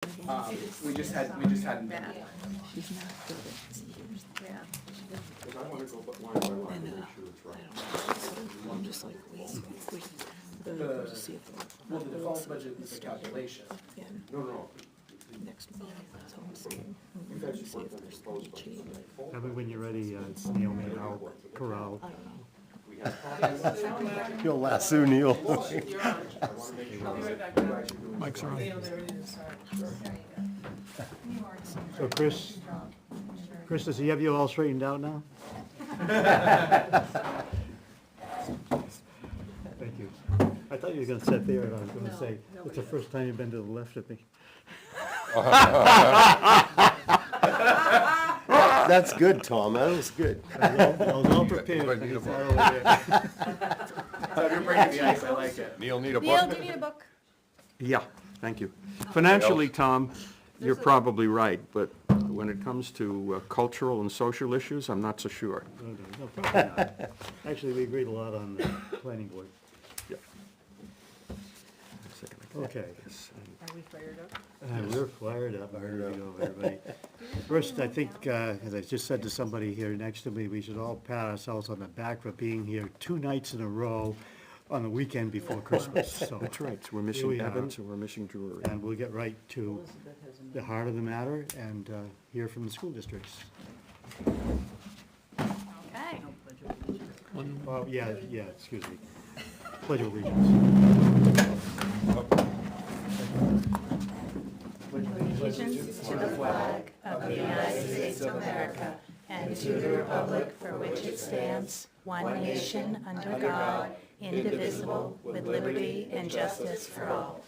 We just hadn't met. She's not good at seniors. Yeah. Because I want to go line by line and make sure it's right. I'm just like, wait. The default budget is a calculation. No. Next month, so I'm saying, You've had support from the proposed budget. Tell me when you're ready, Neil, maybe I'll corral. I don't know. We have You'll lasso Neil. Mike's on. They're ready to start. So Chris, does he have you all straightened out now? Thank you. I thought you were gonna sit there and I was gonna say, it's the first time you've been to the left of me. That's good, Tom. That was good. I was all prepared. Anybody need a I thought over there. So you're breaking the ice, I like it. Neil, need a Neil, book? do you need a book? Yeah, thank you. Financially, Tom, you're probably right, but when it comes to cultural and social issues, I'm not so sure. No, probably not. Actually, we agreed a lot on the planning board. Okay. Are we fired up? We're fired up, ready to go, everybody. First, I think, as I just said to somebody here next to me, we should all pat ourselves on the back for being here 2 nights in a row on the weekend before Christmas, so. That's right, so we're Here missing we are. Evans and we're missing Drury. And we'll get right to the heart of the matter and hear from the school districts. Okay. Well, yeah, excuse me. Pledge of allegiance. Allegiance to the flag of the United States of America and to the republic for which it stands, one nation, under God, indivisible, with liberty and justice for all.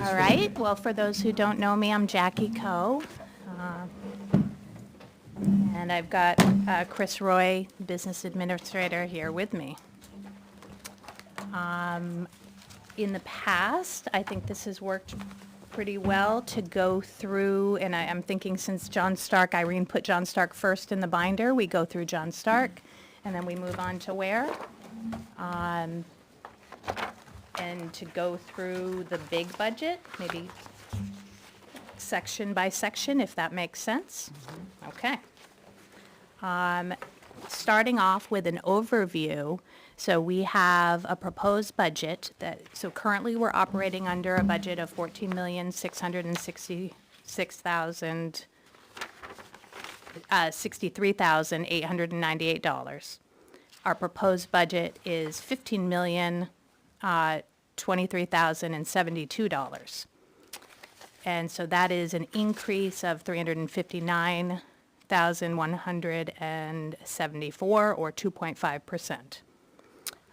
All right, well, for those who don't know me, I'm Jackie Coe. And I've got Chris Roy, Business Administrator, here with me. In the past, I think this has worked pretty well to go through, and I'm thinking since John Stark, Irene put John Stark first in the binder, we go through John Stark, and then we move on to Ware. And to go through the big budget, maybe section by section, if that makes sense. Okay. Starting off with an overview, so we have a proposed budget so currently we're operating under a budget of $63,898. Our proposed budget is $15,023,072. And so that is an increase of $359,174 or 2.5%.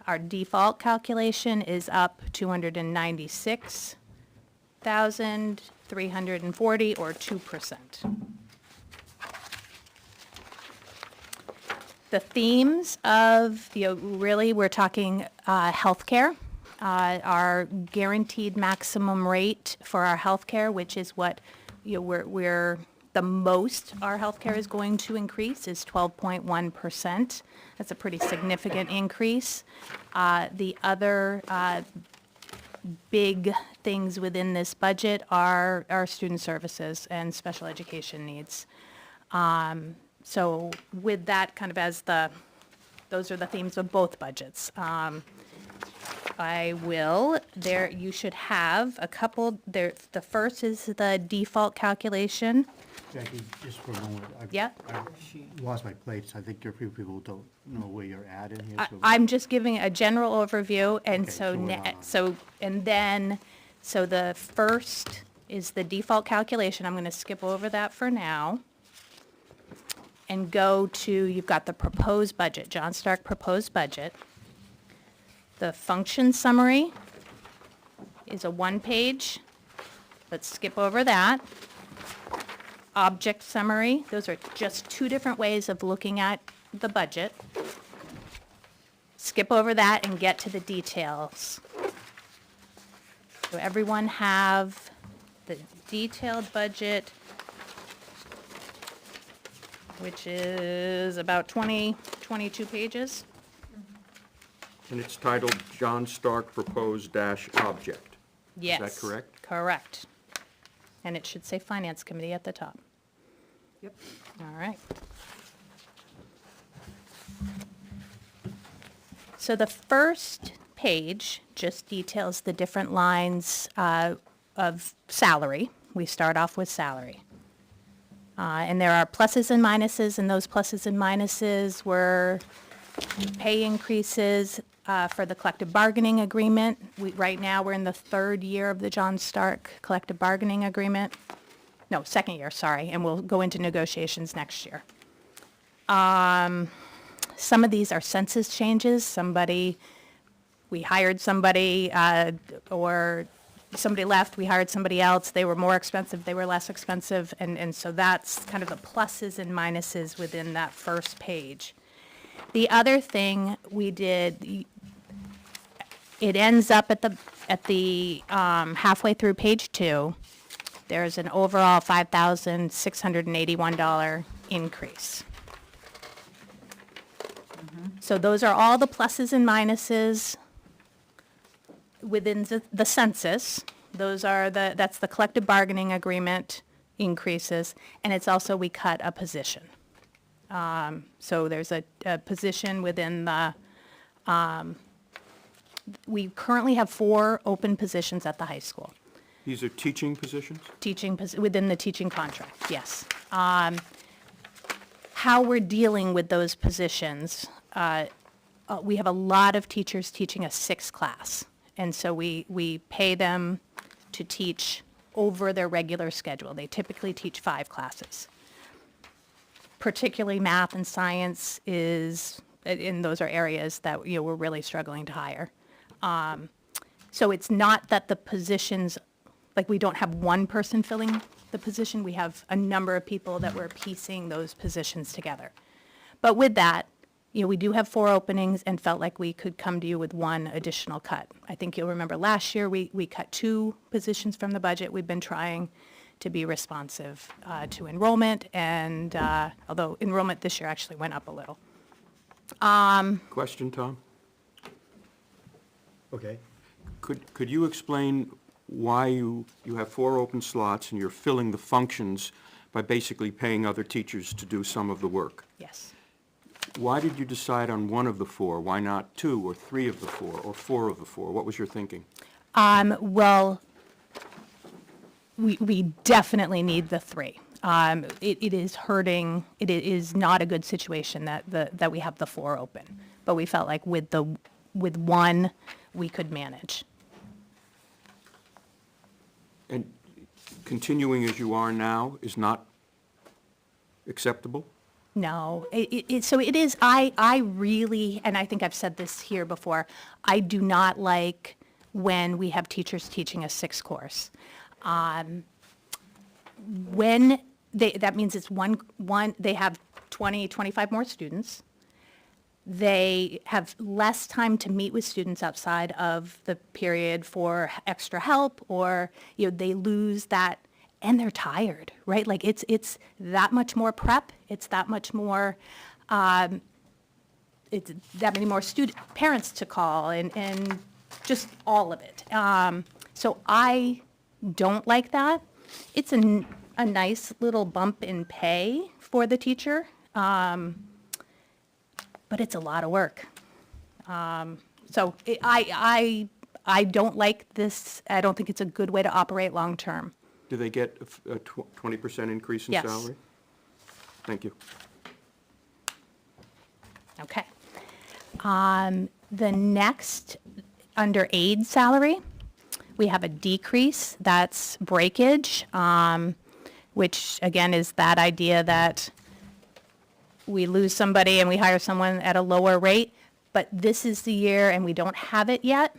Our default calculation is up $296,340 or 2%. The themes of, really we're talking healthcare. Our guaranteed maximum rate for our healthcare, which is what we're the most our healthcare is going to increase, is 12.1%. That's a pretty significant increase. The other big things within this budget are our student services and special education needs. So with that kind of those are the themes of both budgets. You should have a couple there. The first is the default calculation. Jackie, just for a moment. Yeah. I lost my place. I think your few people don't know where you're at in here, so. I'm just giving a general overview, and Okay, so, so we're not- so the first is the default calculation. I'm going to skip over that for now and go to, you've got the proposed budget, John Stark proposed budget. The function summary is a 1-page. Let's skip over that. Object summary, those are just 2 different ways of looking at the budget. Skip over that and get to the details. So everyone have the detailed budget, which is about 22 pages. And it's titled John Stark Proposed dash Object. Yes. Is that correct? Correct. And it should say Finance Committee at the top. Yep. All right. So the first page just details the different lines of salary. We start off with salary. And there are pluses and minuses, and those pluses and minuses were pay increases for the collective bargaining agreement. Right now, we're in the third year of the John Stark collective bargaining agreement. No, second year, sorry, and we'll go into negotiations next year. Some of these are census changes. We hired somebody, or somebody left, we hired somebody else. They were more expensive, they were less expensive, and so that's kind of the pluses and minuses within that first page. The other thing we did, it ends up at the halfway through page 2. There's an overall $5,681 increase. So those are all the pluses and minuses within the census. That's the collective bargaining agreement increases, and it's also we cut a position. So there's a position within the, we currently have 4 open positions at the high school. These are teaching positions? Within the teaching contract, yes. How we're dealing with those positions, we have a lot of teachers teaching a 6 class. And so we pay them to teach over their regular schedule. They typically teach 5 classes. Particularly math and science and those are areas that we're really struggling to hire. So it's not that the positions, like we don't have one person filling the position, we have a number of people that we're piecing those positions together. But with that, we do have 4 openings and felt like we could come to you with 1 additional cut. I think you'll remember last year we cut 2 positions from the budget. We've been trying to be responsive to enrollment, and although enrollment this year actually went up a little. Question, Tom? Okay. Could you explain why you have 4 open slots and you're filling the functions by basically paying other teachers to do some of the work? Yes. Why did you decide on 1 of the 4? Why not 2 or 3 of the 4 or 4 of the 4? What was your thinking? Well, we definitely need the 3. It is hurting. It is not a good situation that we have the 4 open. But we felt like with 1, we could manage. And continuing as you are now is not acceptable? No, so it is, I really, and I think I've said this here before, I do not like when we have teachers teaching a 6 course. When that means it's one, they have 20, 25 more students. They have less time to meet with students outside of the period for extra help, or, they lose that. And they're tired, right? Like it's that much more prep. It's that much more, it's that many more parents to call and just all of it. So I don't like that. It's a nice little bump in pay for the teacher, but it's a lot of work. So I don't like this. I don't think it's a good way to operate long term. Do they get a 20% increase in Yes. salary? Thank you. Okay. The next, under aid salary, we have a decrease. That's breakage, which again is that idea that we lose somebody and we hire someone at a lower rate. But this is the year, and we don't have it yet,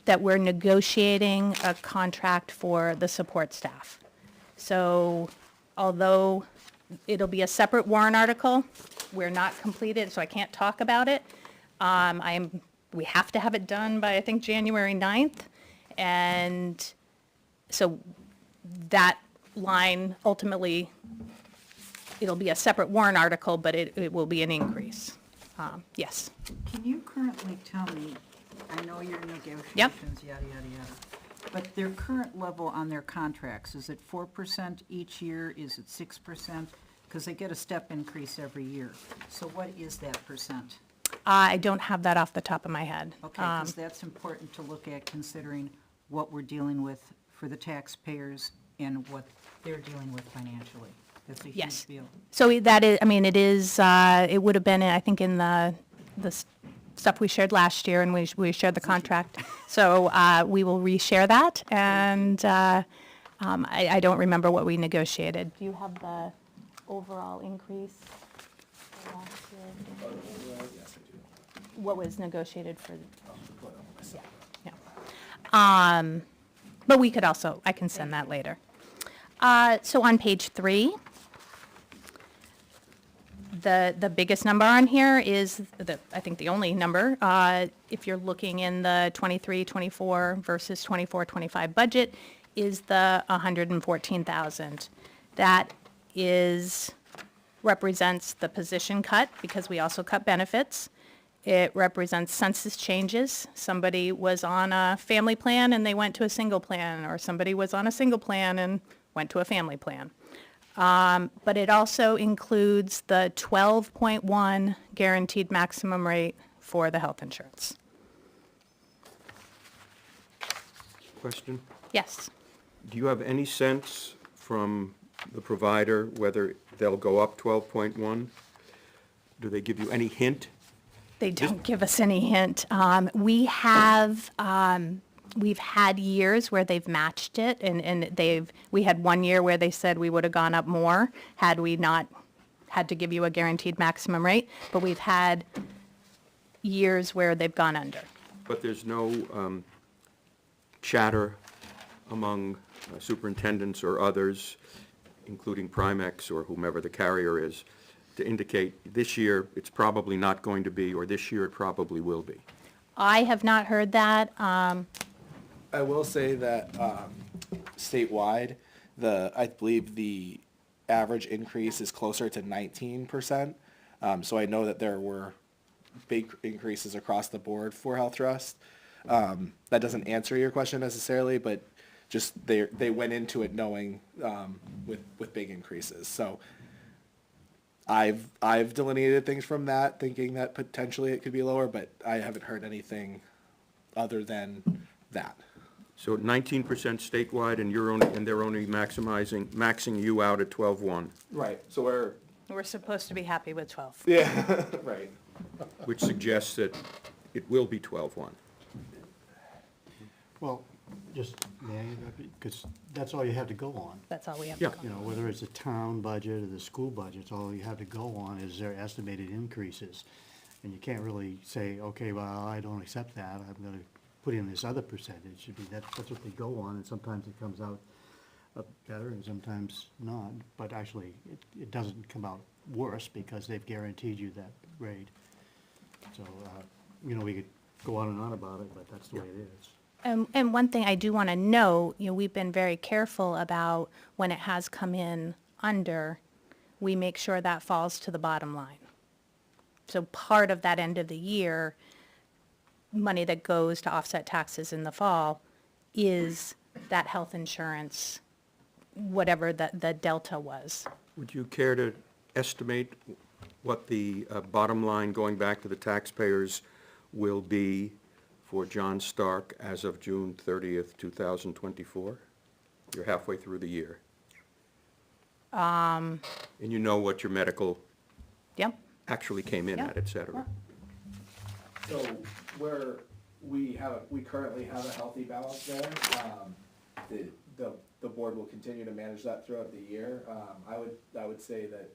that we're negotiating a contract for the support staff. So although it'll be a separate warrant article, we're not completed, so I can't talk about it. We have to have it done by, I think, January 9th. And so that line, ultimately, it'll be a separate warrant article, but it will be an increase. Yes. Can you currently tell me, I know your negotiations, yada, yada, yada, but their current level on their contracts, is it 4% each year? Is it 6%? Because they get a step increase every year. So what is that percent? I don't have that off the top of my head. Okay, because that's important to look at considering what we're dealing with for the taxpayers and what they're dealing with financially. That's a Yes. huge deal. So that is, I mean, it is, it would have been, I think, in the stuff we shared last year, and we shared the contract. So we will reshare that, and I don't remember what we negotiated. Do you have the overall increase for last year? Yes, I do. What was negotiated for? Put it on myself. Yeah. But we could also, I can send that later. So on page 3, the biggest number on here is, I think the only number, if you're looking in the 23-24 versus 24-25 budget, is the 114,000. That represents the position cut, because we also cut benefits. It represents census changes. Somebody was on a family plan and they went to a single plan, or somebody was on a single plan and went to a family plan. But it also includes the 12.1 guaranteed maximum rate for the health insurance. Question? Yes. Do you have any sense from the provider whether they'll go up 12.1? Do they give you any hint? They don't give us any hint. We've had years where they've matched it, and we had one year where they said we would have gone up more had we not had to give you a guaranteed maximum rate, but we've had years where they've gone under. But there's no chatter among superintendents or others, including Primex or whomever the carrier is, to indicate this year it's probably not going to be, or this year it probably will be? I have not heard that. I will say that statewide, I believe the average increase is closer to 19%. So I know that there were big increases across the board for Health Trust. That doesn't answer your question necessarily, but just they went into it knowing with big increases. So I've delineated things from that, thinking that potentially it could be lower, but I haven't heard anything other than that. So 19% statewide, and they're only maxing you out at 12.1, Right. So We're supposed to be happy with 12. yeah, right. which suggests that it will be 12.1. Well, just, because that's all you have to go on. That's all we have. Yeah. to go. You know, whether it's the town budget or the school budget, all you have to go on is their estimated increases. And you can't really say, okay, well, I don't accept that, I'm gonna put in this other percentage. That's what they go on, and sometimes it comes out better and sometimes not. But actually, it doesn't come out worse because they've guaranteed you that rate. So, you know, we could go on and on about it, but that's the way it is. And one thing I do want to note, we've been very careful about when it has come in under, we make sure that falls to the bottom line. So part of that end of the year, money that goes to offset taxes in the fall, is that health insurance, whatever the delta was. Would you care to estimate what the bottom line going back to the taxpayers will be for John Stark as of June 30th, 2024? You're halfway through the year. And you know what your medical Yep. actually came in Yeah. at, et cetera. So we currently have a healthy balance there. The board will continue to manage that throughout the year. I would say that,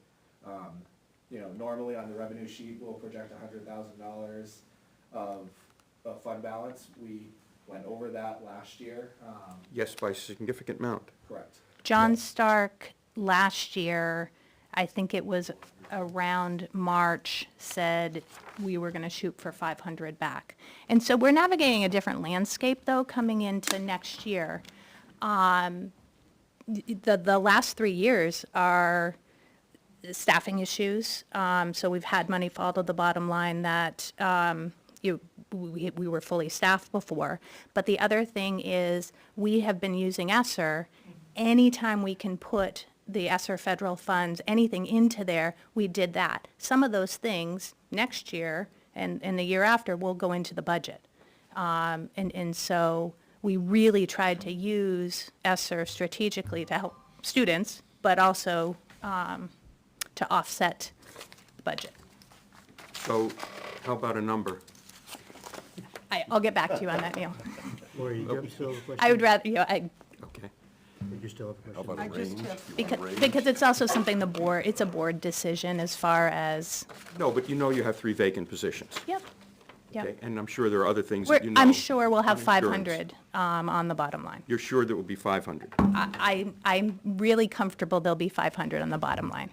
normally on the revenue sheet, we'll project $100,000 of fund balance. We went over that last year. Yes, by a significant amount. Correct. John Stark last year, I think it was around March, said we were going to shoot for 500 back. And so we're navigating a different landscape, though, coming into next year. The last 3 years are staffing issues. So we've had money fall to the bottom line that we were fully staffed before. But the other thing is, we have been using ESSER. Anytime we can put the ESSER federal funds, anything into there, we did that. Some of those things next year and the year after will go into the budget. And so we really tried to use ESSER strategically to help students, but also to offset the budget. So how about a number? I'll get back to you on that, Neil. Lori, you have still a question? I would rather, Okay. Would you still have a How question? about a I just range? have, because it's also something it's a board decision as far as, No, but you know you have 3 vacant positions. yep, Okay, yep. and I'm sure there are other things that you know. I'm sure we'll have on insurance. 500 on the bottom line. You're sure there will be 500 I'm really comfortable there'll be 500 on the bottom line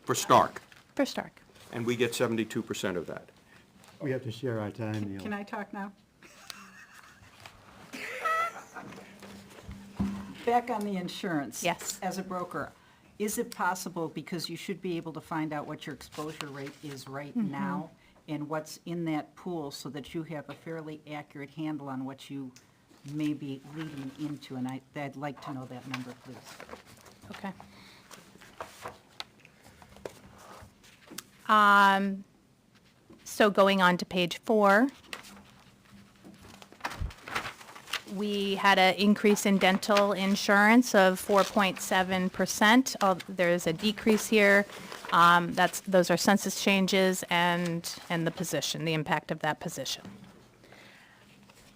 for Stark, for Stark. and we get 72% of that. We have to share our time, Neil. can I talk now? Back on the insurance. Yes. As a broker, is it possible, because you should be able to find out what your exposure rate is right now and what's in that pool so that you have a fairly accurate handle on what you may be leading into? And I'd like to know that number, please. Okay. So going on to page 4, we had an increase in dental insurance of 4.7%. There's a decrease here. Those are census changes and the position, the impact of that position.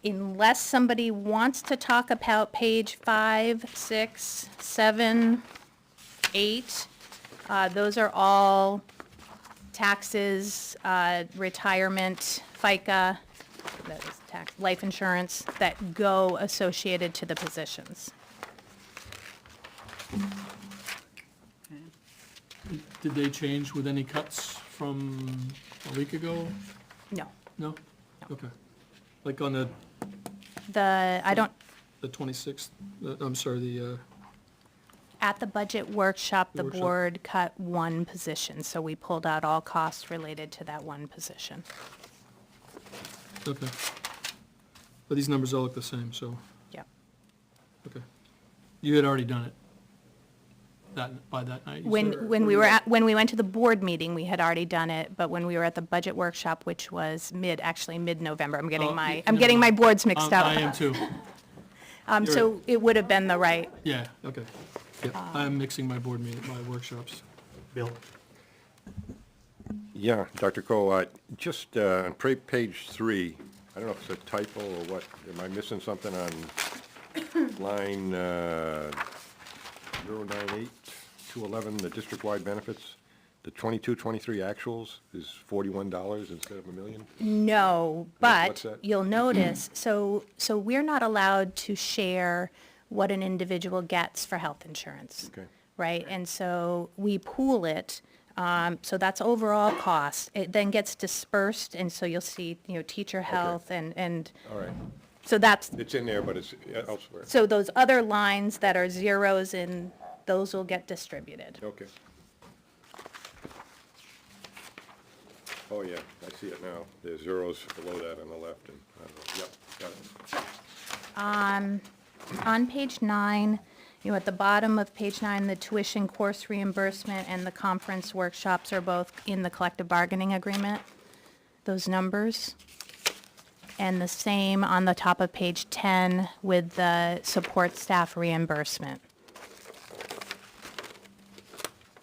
Unless somebody wants to talk about page 5, 6, 7, 8, those are all taxes, retirement, FICA, that is tax, life insurance, that go associated to the positions. Did they change with any cuts from a week ago? No. No? Okay. Like on the I don't, 26th, I'm sorry, the, at the budget workshop, the Workshop. board cut one position, so we pulled out all costs related to that one position. okay. But these numbers all look the same, so, Yep. okay. You had already done it by that night? you said, or- When we went to the board meeting, we had already done it, but when we were at the budget workshop, which was mid-November, I'm getting Oh, my, yeah, I'm never getting my mind. boards mixed up. I am too. So it would have been the right, Yeah, okay. Yep, I'm mixing my board meeting, my workshops. Bill? Yeah, Dr. Cole, just on page 3, I don't know if it's a typo or what, am I missing something on line 098 211, the district-wide benefits? The 22-23 actuals is $41 instead of $1 million? no, What's but that? you'll notice, so we're not allowed to share what an individual gets for health insurance. Okay. Right, and so we pool it, so that's overall cost. It then gets dispersed, and so you'll see, teacher health and, All right. so that's, It's in there, but it's elsewhere. so those other lines that are zeros in, those will get distributed. Okay. Oh, yeah, I see it now. There's zeros below that on the left, and, yep, got it. On page 9, at the bottom of page 9, the tuition course reimbursement and the conference workshops are both in the collective bargaining agreement, those numbers. And the same on the top of page 10 with the support staff reimbursement.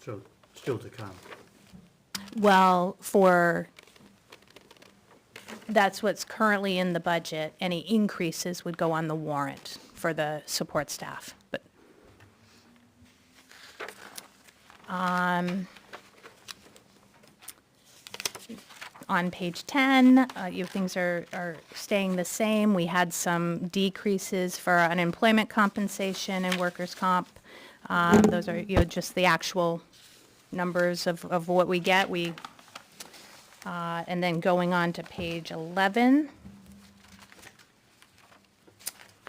So, still to come. Well, that's what's currently in the budget. Any increases would go on the warrant for the support staff, but. On page 10, things are staying the same. We had some decreases for unemployment compensation and workers' comp. Those are, just the actual numbers of what we get. And then going on to page 11,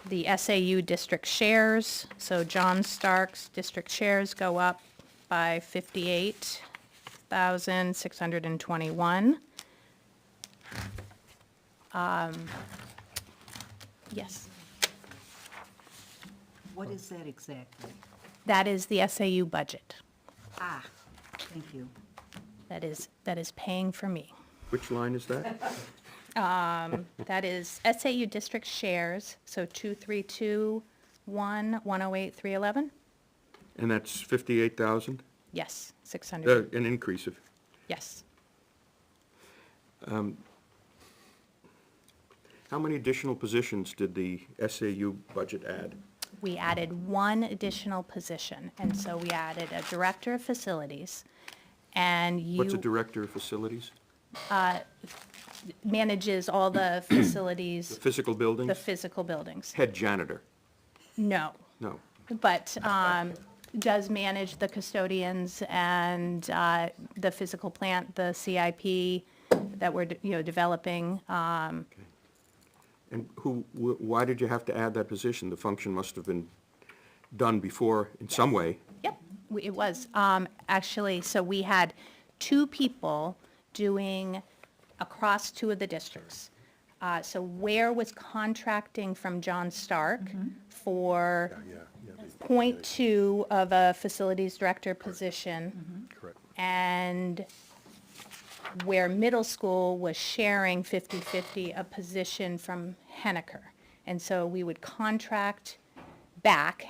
the SAU district shares. So John Stark's district shares go up by 58,621. Yes, What is that exactly? that is the SAU budget. Ah, thank you. That is paying for me. Which line is that? That is SAU district shares, so 232,108,311. And that's 58,000? Yes, 600, An increase of, yes. how many additional positions did the SAU budget add? We added one additional position, and so we added a director of facilities, and What's a you director of facilities? manages all the The facilities, physical the buildings? physical buildings. Head janitor? No, No. but does manage the custodians and the physical plant, the CIP that we're, developing. And why did you have to add that position? The function must have been done before in some way. Yep, it was. Actually, so we had two people doing across two of the districts. So Ware was contracting from John Stark for .2 of a facilities director position. Correct. And where middle school was sharing 50/50 a position from Hennecker. And so we would contract back,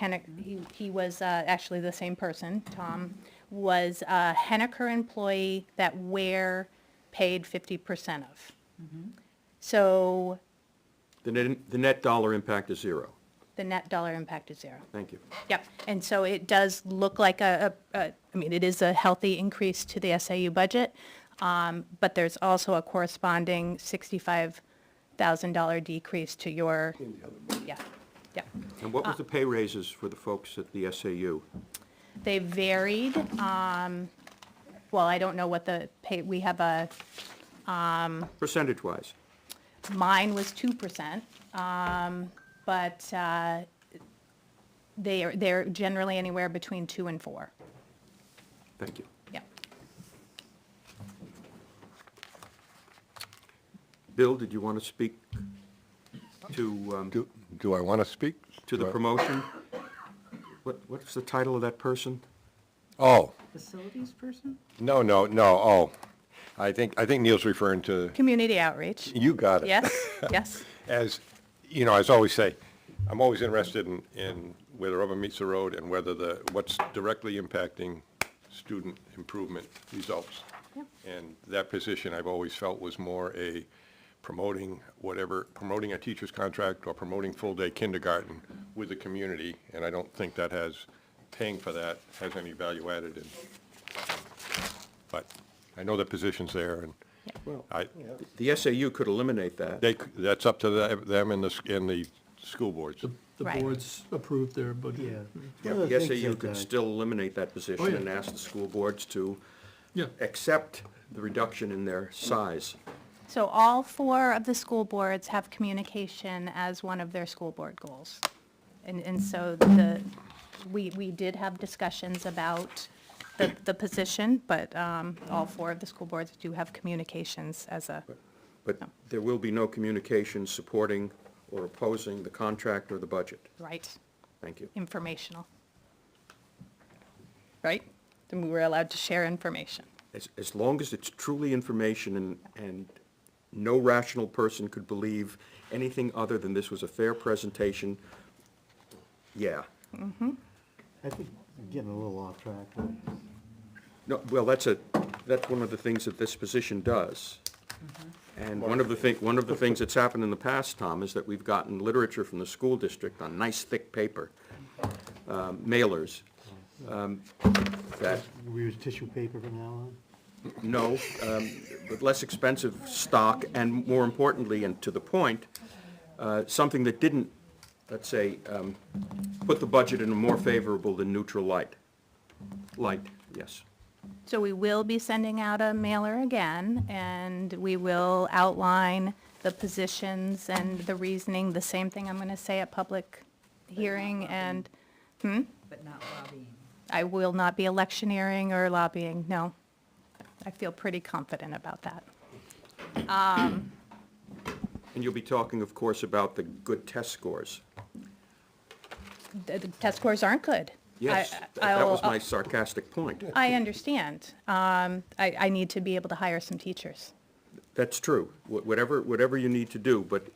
he was actually the same person, Tom, was a Hennecker employee that Ware paid 50% of. So The net dollar impact is zero. the net dollar impact is zero. Thank you. Yep, and so it does look like I mean, it is a healthy increase to the SAU budget, but there's also a corresponding $65,000 decrease to your, yeah. And what was the pay raises for the folks at the SAU? They varied, well, I don't know what the pay, we have a, Percentage-wise? mine was 2%, but they're generally anywhere between 2 and 4. Thank you. Yep. Bill, did you want to speak to Do I want to speak? the Do I- promotion? What's the title of that person? Oh, Facilities person? no, oh. I think Neil's referring to, Community outreach. you got it. Yes, yes. As, as I always say, I'm always interested in where the rubber meets the road and whether what's directly impacting student improvement results. Yep. And that position I've always felt was more a promoting a teacher's contract or promoting full-day kindergarten with the community, and I don't think paying for that has any value added in. But I know the position's there, and Well, I, the SAU could eliminate that. that's up to them and the school boards. The Right. boards approved their budget. Yeah. Yeah, One of the things SAU that, could still eliminate that position Oh, yeah. and ask the school boards to Yeah, accept the reduction in their size. So all 4 of the school boards have communication as one of their school board goals. And so we did have discussions about the position, but all 4 of the school boards do have communications as a, But there will be no communication supporting or opposing the contract or the budget. right, Thank you. informational. Right? Then we were allowed to share information. As long as it's truly information and no rational person could believe anything other than this was a fair presentation, yeah. I think we're getting a little off track. No, well, that's one of the things that this position does. And one of the things that's happened in the past, Tom, is that we've gotten literature from the school district on nice thick paper, mailers, that, We use tissue paper from now on? no, with less expensive stock, and more importantly, and to the point, something that didn't, let's say, put the budget in a more favorable than neutral light. Light, yes. So we will be sending out a mailer again, and we will outline the positions and the reasoning, the same thing I'm going to say at public hearing, and, But not lobbying. I will not be electioneering or lobbying, no. I feel pretty confident about that. And you'll be talking, of course, about the good test scores. The test scores aren't good. Yes, that was my sarcastic point. I understand. I need to be able to hire some teachers. That's true, whatever you need to do, but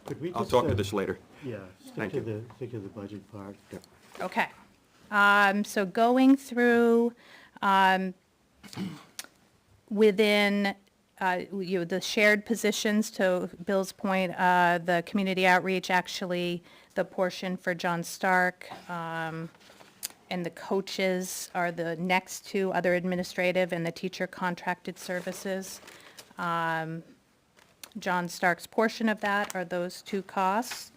Could we I'll just, talk to this later. Yeah, Thank stick to the budget part. Okay. So going through, within, the shared positions, to Bill's point, the community outreach, actually, the portion for John Stark, and the coaches are the next two, other administrative and the teacher contracted services. John Stark's portion of that are those two costs.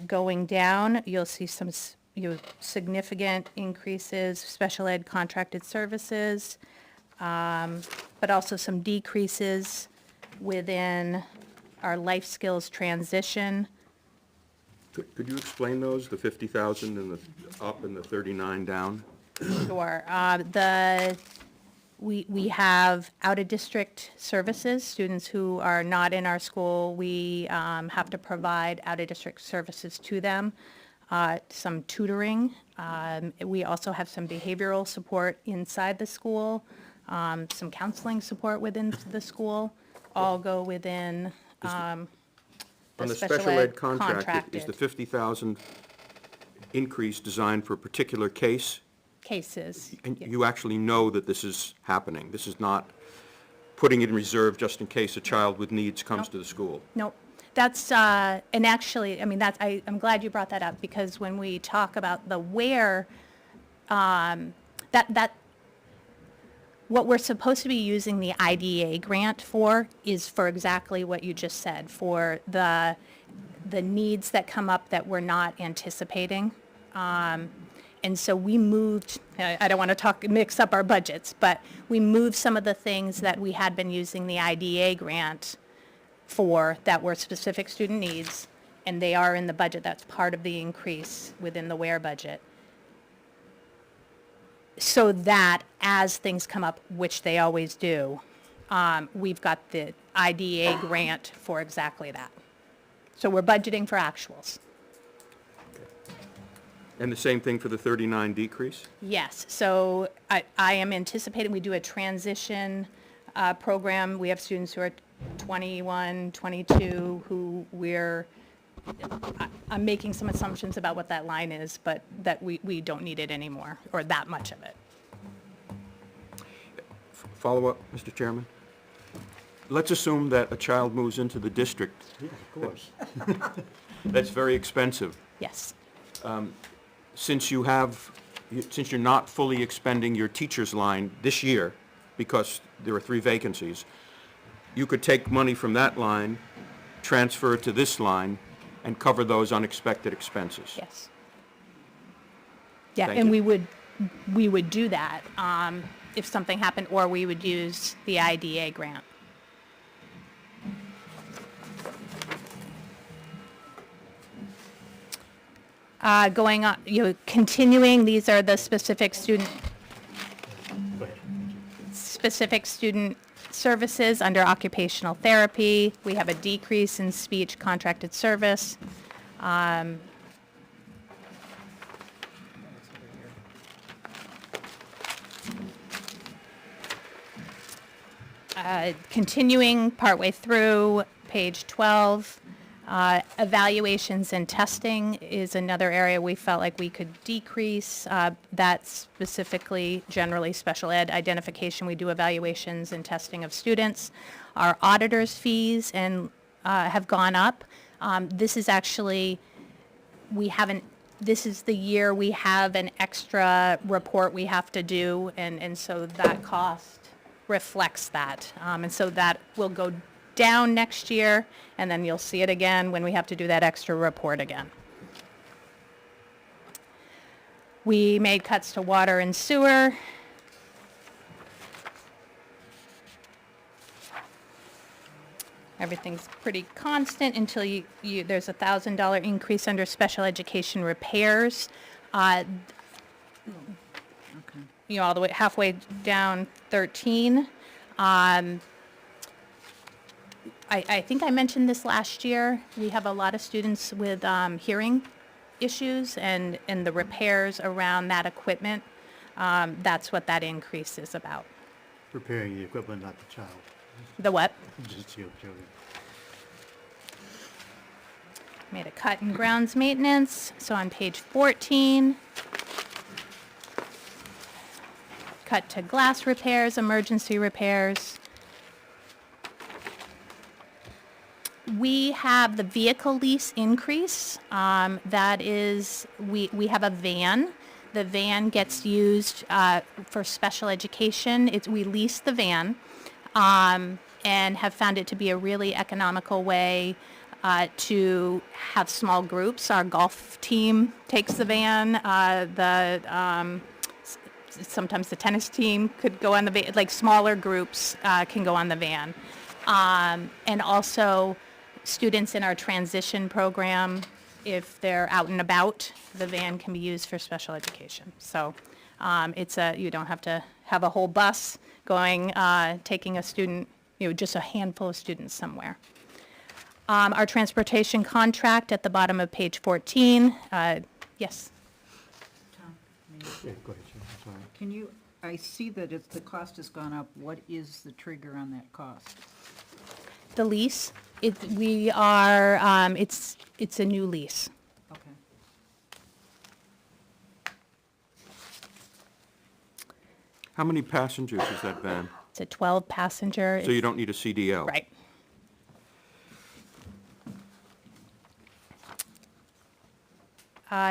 Going down, you'll see some significant increases, special ed contracted services, but also some decreases within our life skills transition. Could you explain those, the 50,000 and the up and the 39 down? Sure. We have out-of-district services, students who are not in our school. We have to provide out-of-district services to them, some tutoring. We also have some behavioral support inside the school, some counseling support within the school, all go within On the the special ed contract, is the contracted 50,000 increase designed for a particular case? cases. And Yeah. you actually know that this is happening? This is not putting it in reserve just in case a child with needs comes Nope. to the school? Nope. That's, and actually, I mean, that's, I'm glad you brought that up, because when we talk about the where, what we're supposed to be using the IDA grant for is for exactly what you just said, for the needs that come up that we're not anticipating. And so we moved, I don't want to mix up our budgets, but we moved some of the things that we had been using the IDA grant for that were specific student needs, and they are in the budget. That's part of the increase within the WARE budget. So that as things come up, which they always do, we've got the IDA grant for exactly that. So we're budgeting for actuals. And the same thing for the 39 decrease? Yes, so I am anticipating, we do a transition program. We have students who are 21, 22, who I'm making some assumptions about what that line is, but that we don't need it anymore, or that much of it. Follow-up, Mr. Chairman? Let's assume that a child moves into the district. Yeah, of course. That's very expensive. Yes, Since you're not fully expending your teacher's line this year, because there are 3 vacancies, you could take money from that line, transfer it to this line, and cover those unexpected expenses. yes. Yeah, Thank and you. we would do that if something happened, or we would use the IDA grant. Going on, continuing, these are the specific student services under occupational therapy. We have a decrease in speech contracted service. Continuing partway through, page 12, evaluations and testing is another area we felt like we could decrease. That's specifically, generally, special ed identification. We do evaluations and testing of students. Our auditors' fees have gone up. This is actually, this is the year we have an extra report we have to do, and so that cost reflects that. And so that will go down next year, and then you'll see it again when we have to do that extra report again. We made cuts to water and sewer. Everything's pretty constant until there's a $1,000 increase under special education repairs. Okay. All the way halfway down 13. I think I mentioned this last year. We have a lot of students with hearing issues and the repairs around that equipment. That's what that increase is about. Repairing the equipment, not the child. The what? Just you, joking. Made a cut in grounds maintenance. So on page 14, cut to glass repairs, emergency repairs. We have the vehicle lease increase. That is, we have a van. The van gets used for special education. We lease the van and have found it to be a really economical way to have small groups. Our golf team takes the van. Sometimes the tennis team could go on the van. Like smaller groups can go on the van. And also students in our transition program, if they're out and about, the van can be used for special education. So you don't have to have a whole bus going, taking a student, just a handful of students somewhere. Our transportation contract at the bottom of page 14. Yes. Tom, Yeah, go ahead, Jim, I'm sorry. can you, I see that the cost has gone up. What is the trigger on that cost? The lease, it's a new lease. Okay. How many passengers is that van? It's a 12-passenger. So you don't need a CDL? Right.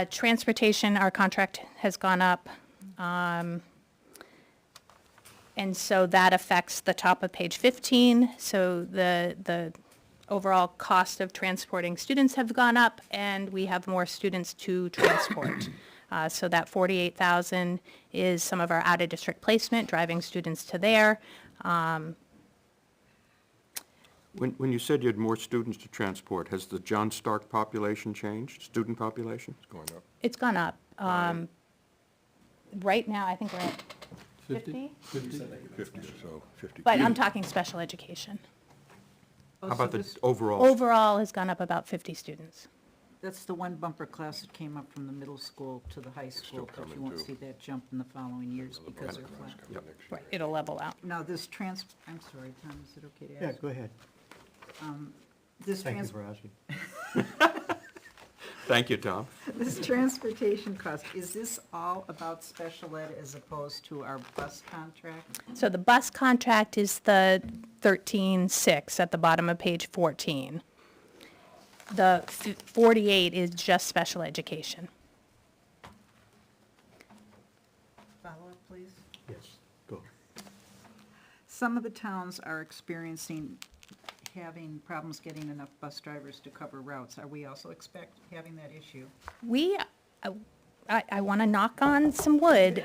Transportation, our contract has gone up. And so that affects the top of page 15. So the overall cost of transporting students have gone up, and we have more students to transport. So that 48,000 is some of our out-of-district placement, driving students to there. When you said you had more students to transport, has the John Stark population changed, student population? It's going up. It's gone up. Right now, I think we're at 50? 50 or so, 50. But I'm talking special education. Oh, How so about the this- overall? Overall has gone up about 50 students. That's the one bumper class that came up from the middle school to the high school, but you coming won't too. see that jump in the following years because they're flat. Coming next year. Right, it'll level out. Now, this I'm sorry, Tom, is it okay to Yeah, ask? go ahead. This Thank you trans, for asking. Thank you, Tom. this transportation cost, is this all about special ed as opposed to our bus contract? So the bus contract is the 13.6 at the bottom of page 14. The 48 is just special education. Follow-up, please. Yes, go. Some of the towns are experiencing having problems getting enough bus drivers to cover routes. Are we also having that issue? I want to knock on some wood.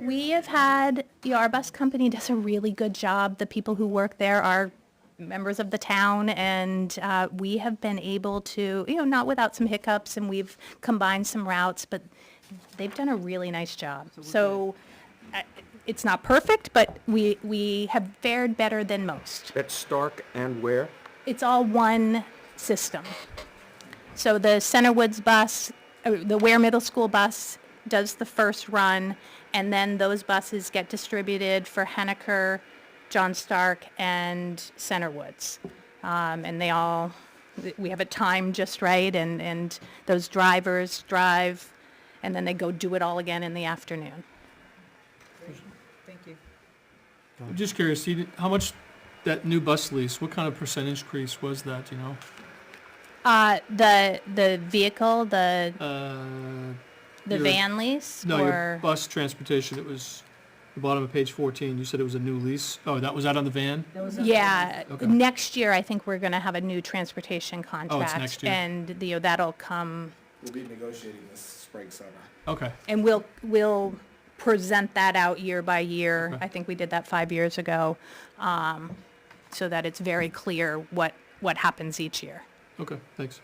We have had, our bus company does a really good job. The people who work there are members of the town, and we have been able to, not without some hiccups, and we've combined some routes, but they've done a really nice job. So it's not perfect, but we have fared better than most. That's Stark and where? It's all one system. So the Centerwoods bus, the Ware Middle School bus does the first run, and then those buses get distributed for Henniker, John Stark, and Centerwoods. And we have it timed just right, and those drivers drive, and then they go do it all again in the afternoon. Thank you. I'm just curious, how much that new bus lease, what kind of percentage increase was that, do you know? The vehicle, the your- van lease, No, your or bus transportation, it was the bottom of page 14, you said it was a new lease? Oh, that was that on the van? yeah. Okay. Next year, I think we're going to have a new transportation contract, next year. and that'll come, We'll be negotiating this spring, summer. Okay, and we'll present that out year by year. Okay. I think we did that 5 years ago. so that it's very clear what happens each year. Okay, thanks.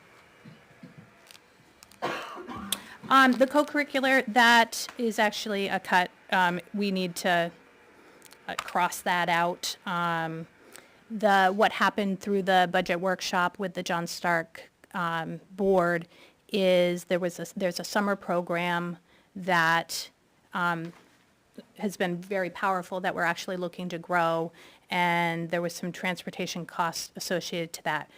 The co-curricular, that is actually a cut. We need to cross that out. What happened through the budget workshop with the John Stark board is there's a summer program that has been very powerful that we're actually looking to grow, and there was some transportation costs associated to that.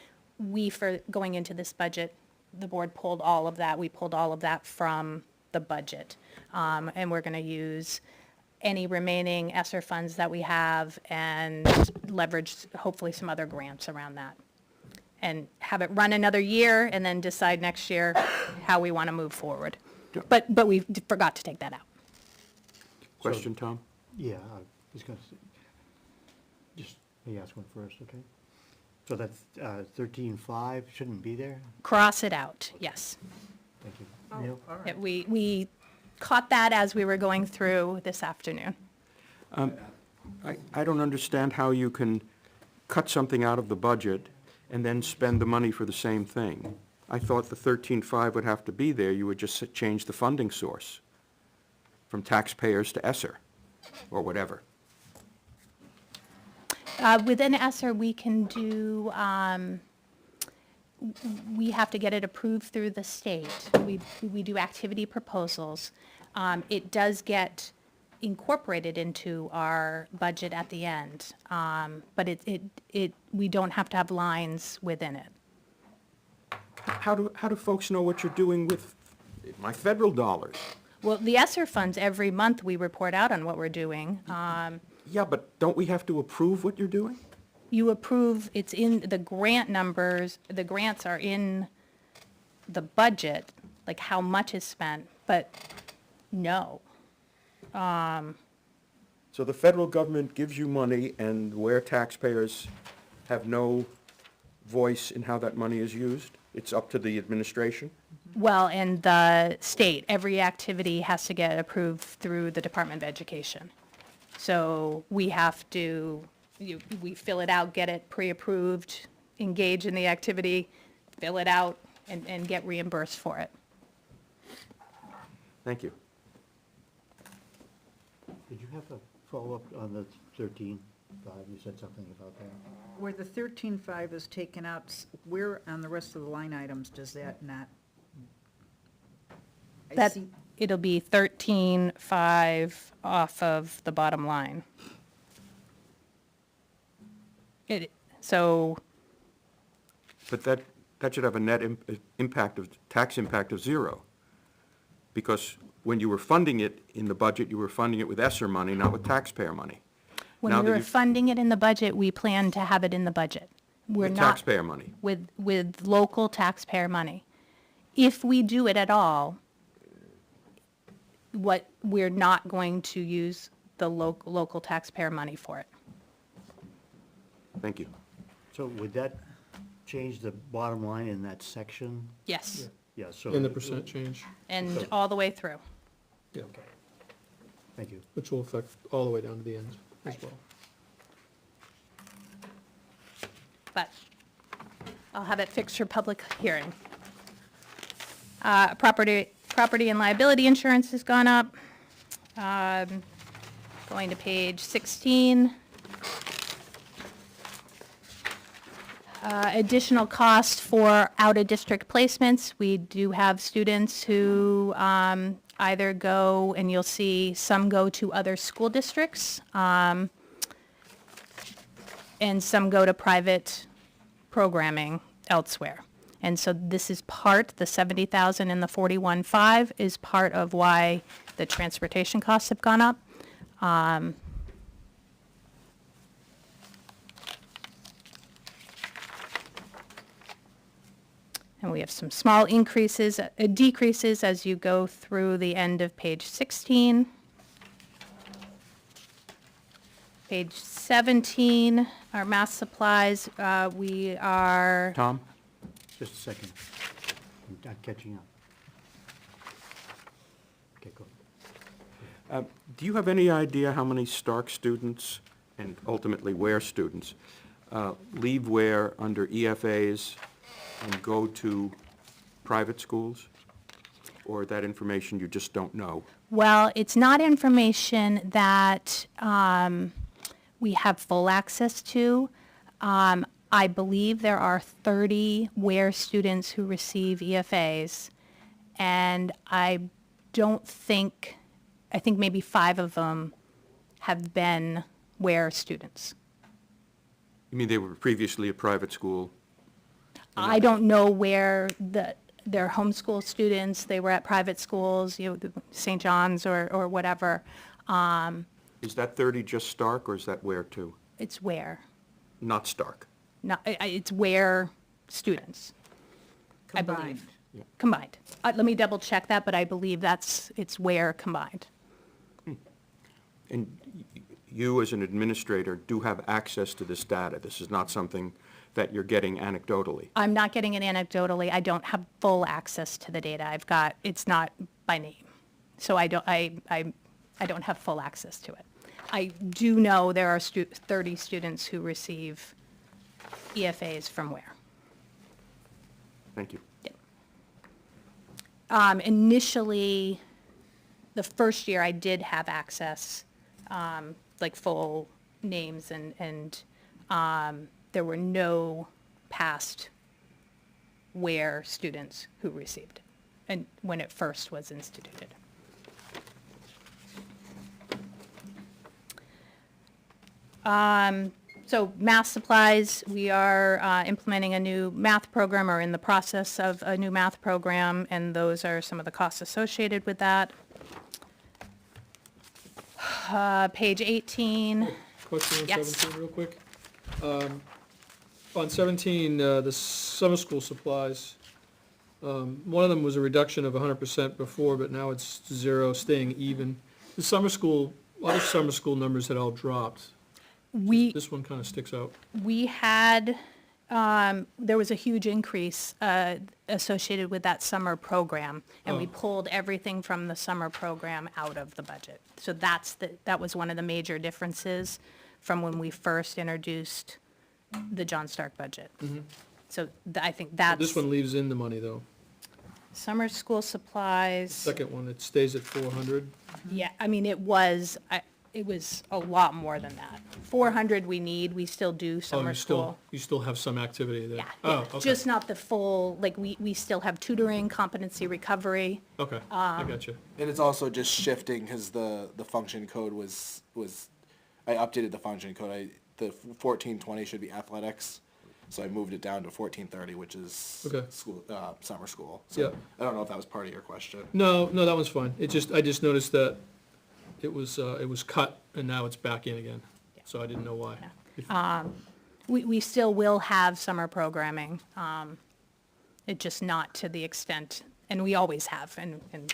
For going into this budget, the board pulled all of that. We pulled all of that from the budget. And we're going to use any remaining ESSER funds that we have and leverage hopefully some other grants around that. And have it run another year and then decide next year how we want to move forward. But we forgot to take that out. Question, Tom? Yeah, I was gonna say, just, let me ask one first, okay? So that's 13.5 shouldn't be there? Cross it out, yes. Thank you. Neil? Yeah, we caught that as we were going through this afternoon. I don't understand how you can cut something out of the budget and then spend the money for the same thing. I thought the 13.5 would have to be there. You would just change the funding source from taxpayers to ESSER or whatever. Within ESSER, we can do, we have to get it approved through the state. We do activity proposals. It does get incorporated into our budget at the end, but we don't have to have lines within it. How do folks know what you're doing with my federal dollars? Well, the ESSER funds, every month we report out on what we're doing. Yeah, but don't we have to approve what you're doing? You approve, it's in the grant numbers, the grants are in the budget, like how much is spent, but no. So the federal government gives you money, and where taxpayers have no voice in how that money is used, it's up to the administration? Well, and the state, every activity has to get approved through the Department of Education. So we have to, we fill it out, get it pre-approved, engage in the activity, fill it out, and get reimbursed for it. Thank you. Did you have a follow-up on the 13.5? You said something about that. Where the 13.5 is taken out, where on the rest of the line items does that not? I That, see- it'll be 13.5 off of the bottom line. So, But that should have a net tax impact of zero. Because when you were funding it in the budget, you were funding it with ESSER money, not with taxpayer money. when Now we that were you've- funding it in the budget, we planned to have it in the budget. We're With not. taxpayer money. With local taxpayer money. If we do it at all, we're not going to use the local taxpayer money for it. Thank you. So would that change the bottom line in that section? Yes, Yeah, so. And the percent change, and all the way through. yeah, Thank you. which will affect all the way down to the end as well. But I'll have it fixed for public hearing. Property and liability insurance has gone up. Going to page 16. Additional cost for out-of-district placements. We do have students who either go, and you'll see some go to other school districts, and some go to private programming elsewhere. And so this is the 70,000 and the 41.5 is part of why the transportation costs have gone up. And we have some small decreases as you go through the end of page 16. Page 17, our math supplies, we are, Tom? Just a second. I'm not catching up. Okay, go. Do you have any idea how many Stark students, and ultimately Ware students, leave where under EFAs and go to private schools? Or that information you just don't know? Well, it's not information that we have full access to. I believe there are 30 WARE students who receive EFAs, and I think maybe 5 of them have been WARE students. You mean they were previously a private school? I don't know where they're homeschool students, they were at private schools, St. John's or whatever. Is that 30 just Stark, or is that Ware too? It's WARE. Not Stark? No, it's WARE students, I Combined. believe. Combined. Let me double check that, but I believe it's WARE combined. And you, as an administrator, do have access to this data. This is not something that you're getting anecdotally. I'm not getting it anecdotally. I don't have full access to the data. It's not by name. So I don't have full access to it. I do know there are 30 students who receive EFAs from WARE. Thank you. Initially, the first year I did have access, like full names, and there were no past WARE students who received it, and when it first was instituted. So math supplies, we are implementing a new math program, or in the process of a new math program, and those are some of the costs associated with that. Page 18. Question on Yes. 17 real quick. On 17, the summer school supplies, one of them was a reduction of 100% before, but now it's 0, staying even. The summer school, other summer school numbers had all dropped. This one kind of sticks out. We had, there was a huge increase associated with that summer program, and we pulled everything from the summer program out of the budget. So that was one of the major differences from when we first introduced the John Stark budget. So I think that's. This one leaves in the money, though. Summer school supplies. Second one, it stays at 400. Yeah, I mean, it was a lot more than that. 400 we need, we still do Oh, summer school. you still have some activity there? Yeah, Oh, yeah, okay. just not the full, like, we still have tutoring, competency recovery. Okay, I got you. And it's also just shifting because the function code was, I updated the function code. The 1420 should be athletics. So I moved it down to 1430, which is Okay. school, summer school. So Yeah. I don't know if that was part of your question. No, that one's fine. I just noticed that it was cut and now it's back in again. So I didn't know why. We still will have summer programming, it just not to the extent, and we always have, and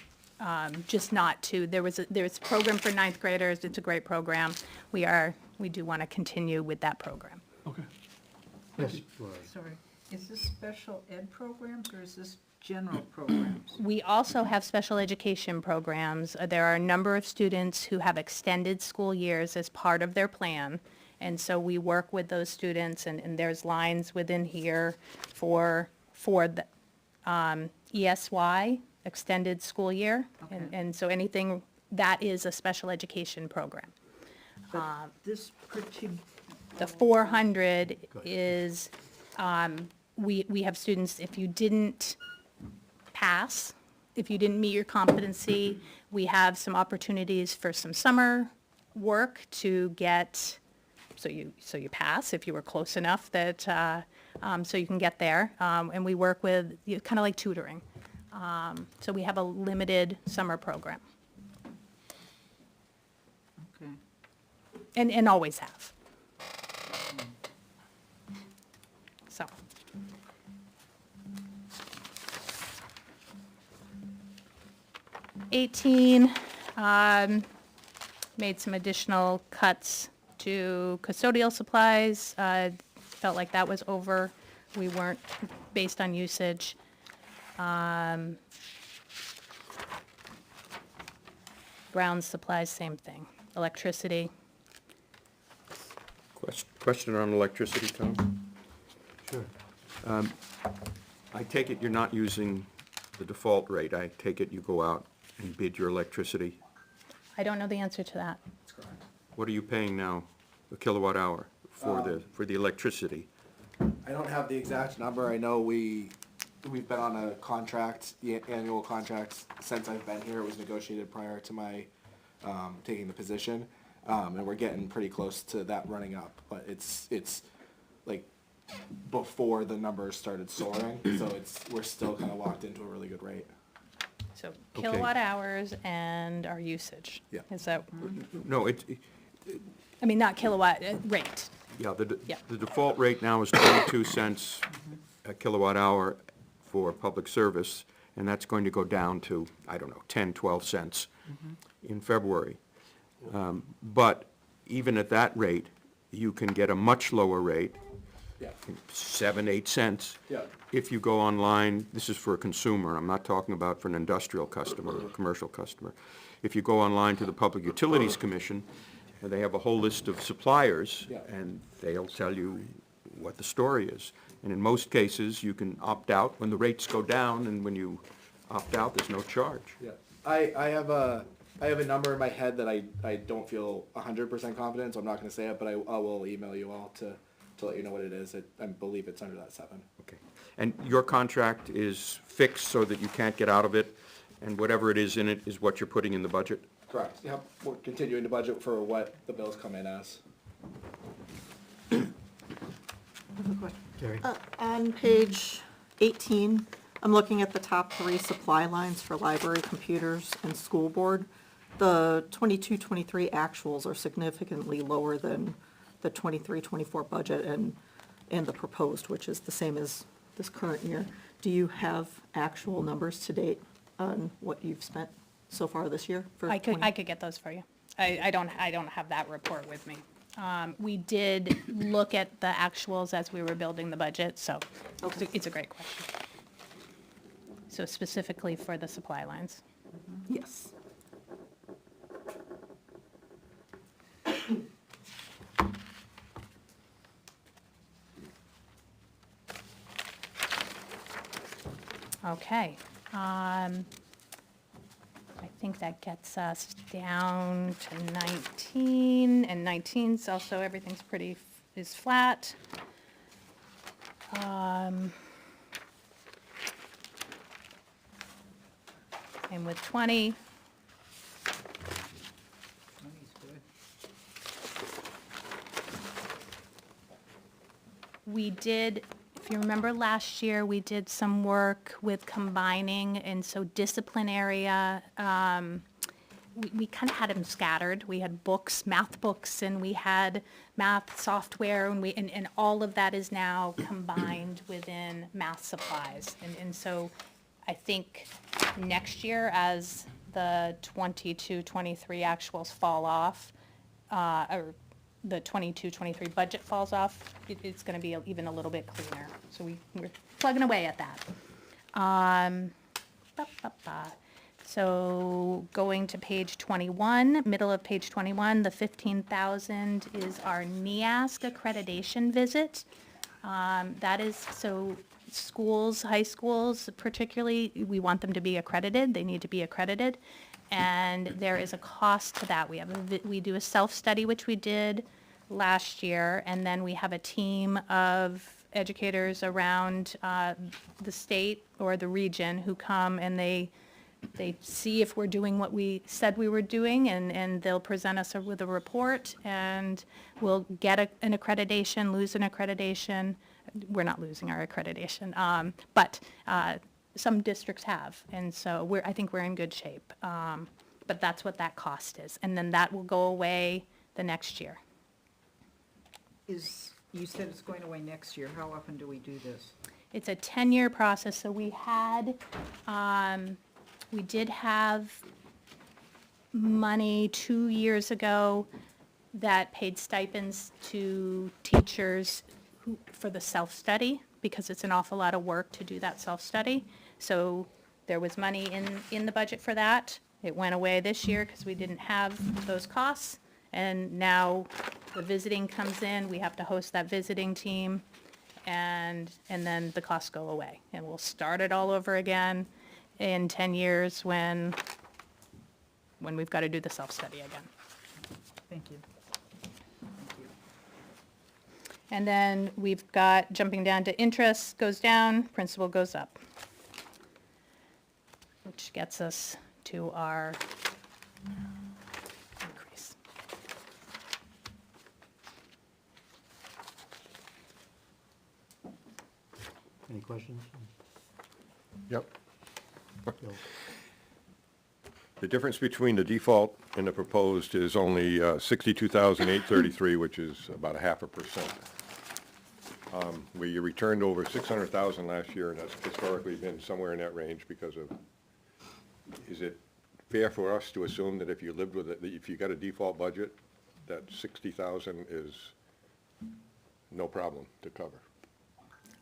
just not to, there's a program for ninth graders, it's a great program. We do want to continue with that program. Okay. Thank you. Sorry, is this special ed programs or is this general programs? We also have special education programs. There are a number of students who have extended school years as part of their plan. And so we work with those students, and there's lines within here for the ESY, extended school year. Okay. And so anything, that is a special education program. But this particular, The 400 is, we have students, if you didn't pass, if you didn't meet your competency, we have some opportunities for some summer work to get, so you pass if you were close enough that, so you can get there. And we work with, kind of like tutoring. So we have a limited summer program, okay. and always have. So. '18, made some additional cuts to custodial supplies. Felt like that was over. We weren't based on usage. Ground supplies, same thing. Electricity. Question on electricity, Tom? Sure. I take it you're not using the default rate. I take it you go out and bid your electricity. I don't know the answer to that. That's correct. What are you paying now, a kilowatt hour for the electricity? I don't have the exact number. I know we've been on a contract, the annual contract, since I've been here. It was negotiated prior to my taking the position, and we're getting pretty close to that running up. But it's like before the numbers started soaring, so we're still kind of locked into a really good rate. So Okay. kilowatt hours and our usage. Yeah. Is that, No, I mean, not kilowatt, rate. yeah, Yeah. the default rate now is 22 cents a kilowatt hour for public service, and that's going to go down to, I don't know, 10, 12 cents in February. But even at that rate, you can get a much lower rate, Yeah. 7, 8 cents. Yeah. If you go online, this is for a consumer, I'm not talking about for an industrial customer or a commercial customer. If you go online to the Public Utilities Commission, they have a whole list of suppliers, Yeah. and they'll tell you what the story is. And in most cases, you can opt out when the rates go down, and when you opt out, there's no charge. Yeah, I have a number in my head that I don't feel 100% confident, so I'm not gonna say it, but I will email you all to let you know what it is. I believe it's under that 7. Okay. And your contract is fixed so that you can't get out of it, and whatever it is in it is what you're putting in the budget? Correct. Yep, we're continuing to budget for what the bills come in as. Gary? On page 18, I'm looking at the top 3 supply lines for library, computers, and school board. The 22-23 actuals are significantly lower than the 23-24 budget and the proposed, which is the same as this current year. Do you have actual numbers to date on what you've spent so far this year? For I could get those for you. I don't have that report with me. We did look at the actuals as we were building the budget, so it's a great question. So specifically for the supply lines. Yes. Okay. I think that gets us down to 19, and 19's also, everything's is flat. And with 20, we did, if you remember last year, we did some work with combining, and so discipline area, we kind of had them scattered. We had books, math books, and we had math software, and all of that is now combined within math supplies. And so I think next year, as the 22-23 actuals fall off, or the 22-23 budget falls off, it's going to be even a little bit cleaner. So we're plugging away at that. So going to page 21, middle of page 21, the 15,000 is our NEASC accreditation visit. That is, so schools, high schools particularly, we want them to be accredited. They need to be accredited. And there is a cost to that. We do a self-study, which we did last year, and then we have a team of educators around the state or the region who come and they see if we're doing what we said we were doing, and they'll present us with a report, and we'll get an accreditation, lose an accreditation. We're not losing our accreditation, but some districts have, and so I think we're in good shape. But that's what that cost is, and then that will go away the next year. You said it's going away next year. How often do we do this? It's a 10-year process, so we did have money 2 years ago that paid stipends to teachers for the self-study, because it's an awful lot of work to do that self-study. So there was money in the budget for that. It went away this year because we didn't have those costs. And now the visiting comes in, we have to host that visiting team, and then the costs go away. And we'll start it all over again in 10 years when we've got to do the self-study again. Thank you. And then we've got, jumping down to interest goes down, principal goes up, which gets us to our increase. Any questions? Yep. Bill? The difference between the default and the proposed is only 62,833, which is about 0.5%. Where you returned over 600,000 last year, and that's historically been somewhere in that range because of, is it fair for us to assume that if you lived with it, that if you got a default budget, that 60,000 is no problem to cover?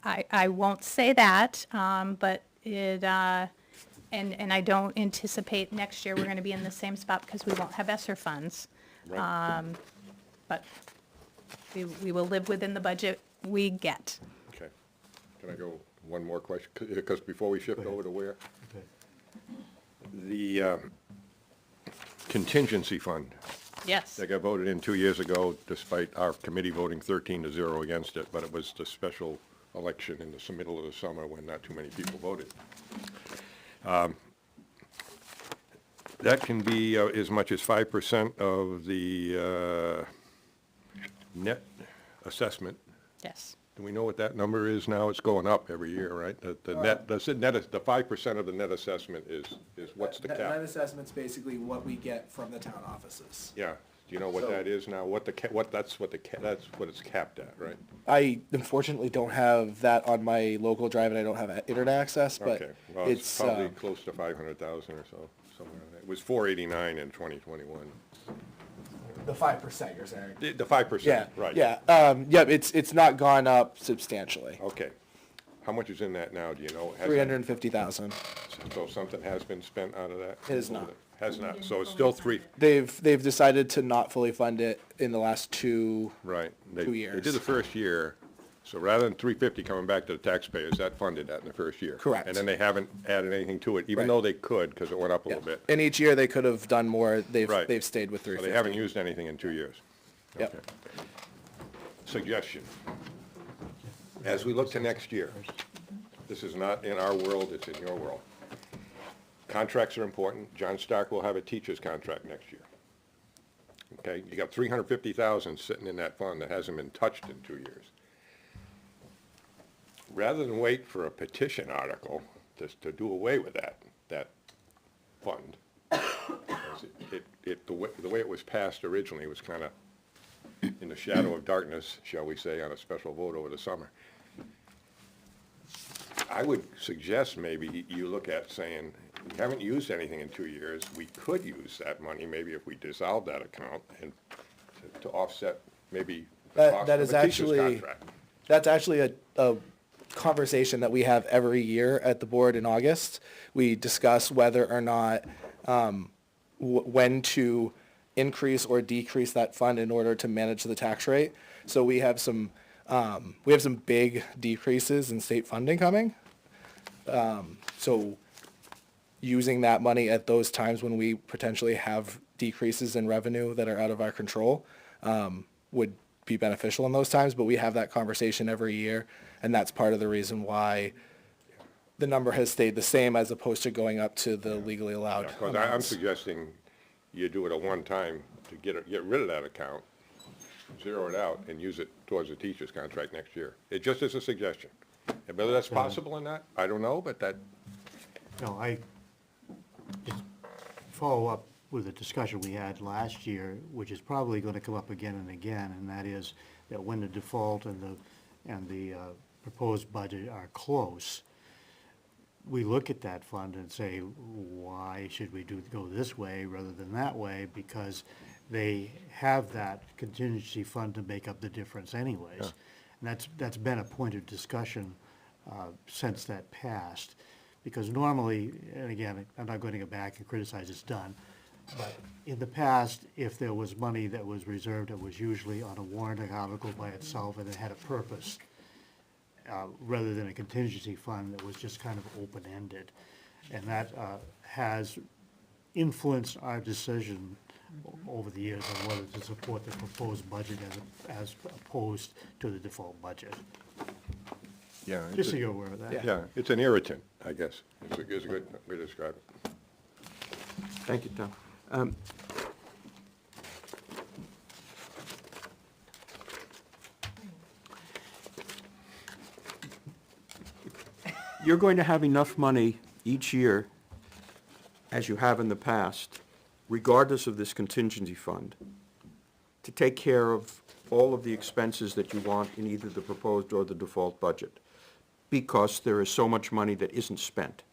I won't say that, but it, and I don't anticipate next year we're gonna be in the same spot because we won't have ESSER funds. Right? But we will live within the budget we get. Okay. Can I go one more question? Because before we shift over to where? Okay. The contingency fund Yes. that got voted in 2 years ago, despite our committee voting 13-0 against it, but it was the special election in the middle of the summer when not too many people voted. That can be as much as 5% of the net assessment. Yes. Do we know what that number is now? It's going up every year, right? The net, the 5% of the net assessment is what's the Net cap? assessment's basically what we get from the town offices. Yeah. Do you know what So- that is now? That's what it's capped at, right? I unfortunately don't have that on my local drive, and I don't have internet access, but Okay. Well, it's it's, probably close to 500,000 or so, somewhere in there. It was 489 in 2021. the 5% you're saying. The 5%, Yeah, right. yeah, it's not gone up substantially. Okay. How much is in that now, do you know? Has it- 350,000. So something has been spent out of that? It is not. Has not, so it's still three, They've decided to not fully fund it in the last two. right. 2 They years. did the first year, so rather than 350 coming back to the taxpayers, that funded that in the first year. Correct. And then they haven't added anything to it, even Right. though they could, because it went up a Yeah. little bit. And each year they could have done more. Right. They've stayed with So 350. they haven't used anything in 2 years. Yep. Okay. Suggestion. As we look to next year, this is not in our world, it's in your world. Contracts are important. John Stark will have a teacher's contract next year. Okay, you got 350,000 sitting in that fund that hasn't been touched in 2 years. Rather than wait for a petition article to do away with that fund, because the way it was passed originally was kind of in the shadow of darkness, shall we say, on a special vote over the summer. I would suggest maybe you look at saying, we haven't used anything in 2 years, we could use that money, maybe if we dissolve that account and to offset maybe the cost That of is a teacher's actually, contract. that's actually a conversation that we have every year at the board in August. We discuss whether or not, when to increase or decrease that fund in order to manage the tax rate. So we have some big decreases in state funding coming. So using that money at those times when we potentially have decreases in revenue that are out of our control, would be beneficial in those times, but we have that conversation every year, and that's part of the reason why the number has stayed the same as opposed to going up to the legally allowed Because I'm amounts. suggesting you do it at one time to get rid of that account, zero it out, and use it towards the teacher's contract next year. It just is a suggestion. And whether that's possible or not, I don't know, but that, No, I just follow up with a discussion we had last year, which is probably gonna come up again and again, and that is that when the default and the proposed budget are close, we look at that fund and say, why should we go this way rather than that way? Because they have that contingency fund to make up the difference anyways. And that's been a point of discussion since that passed. Because normally, and again, I'm not going to go back and criticize it's done, But in the past, if there was money that was reserved, it was usually on a warrant article by itself, and it had a purpose, rather than a contingency fund that was just kind of open-ended. And that has influenced our decision over the years on whether to support the proposed budget as opposed to the default budget. Yeah. it's Just a- so you're aware of that. Yeah, it's an irritant, I guess, is a good way to describe it. Thank you, Tom. You're going to have enough money each year, as you have in the past, regardless of this contingency fund, to take care of all of the expenses that you want in either the proposed or the default budget, because there is so much money that isn't spent.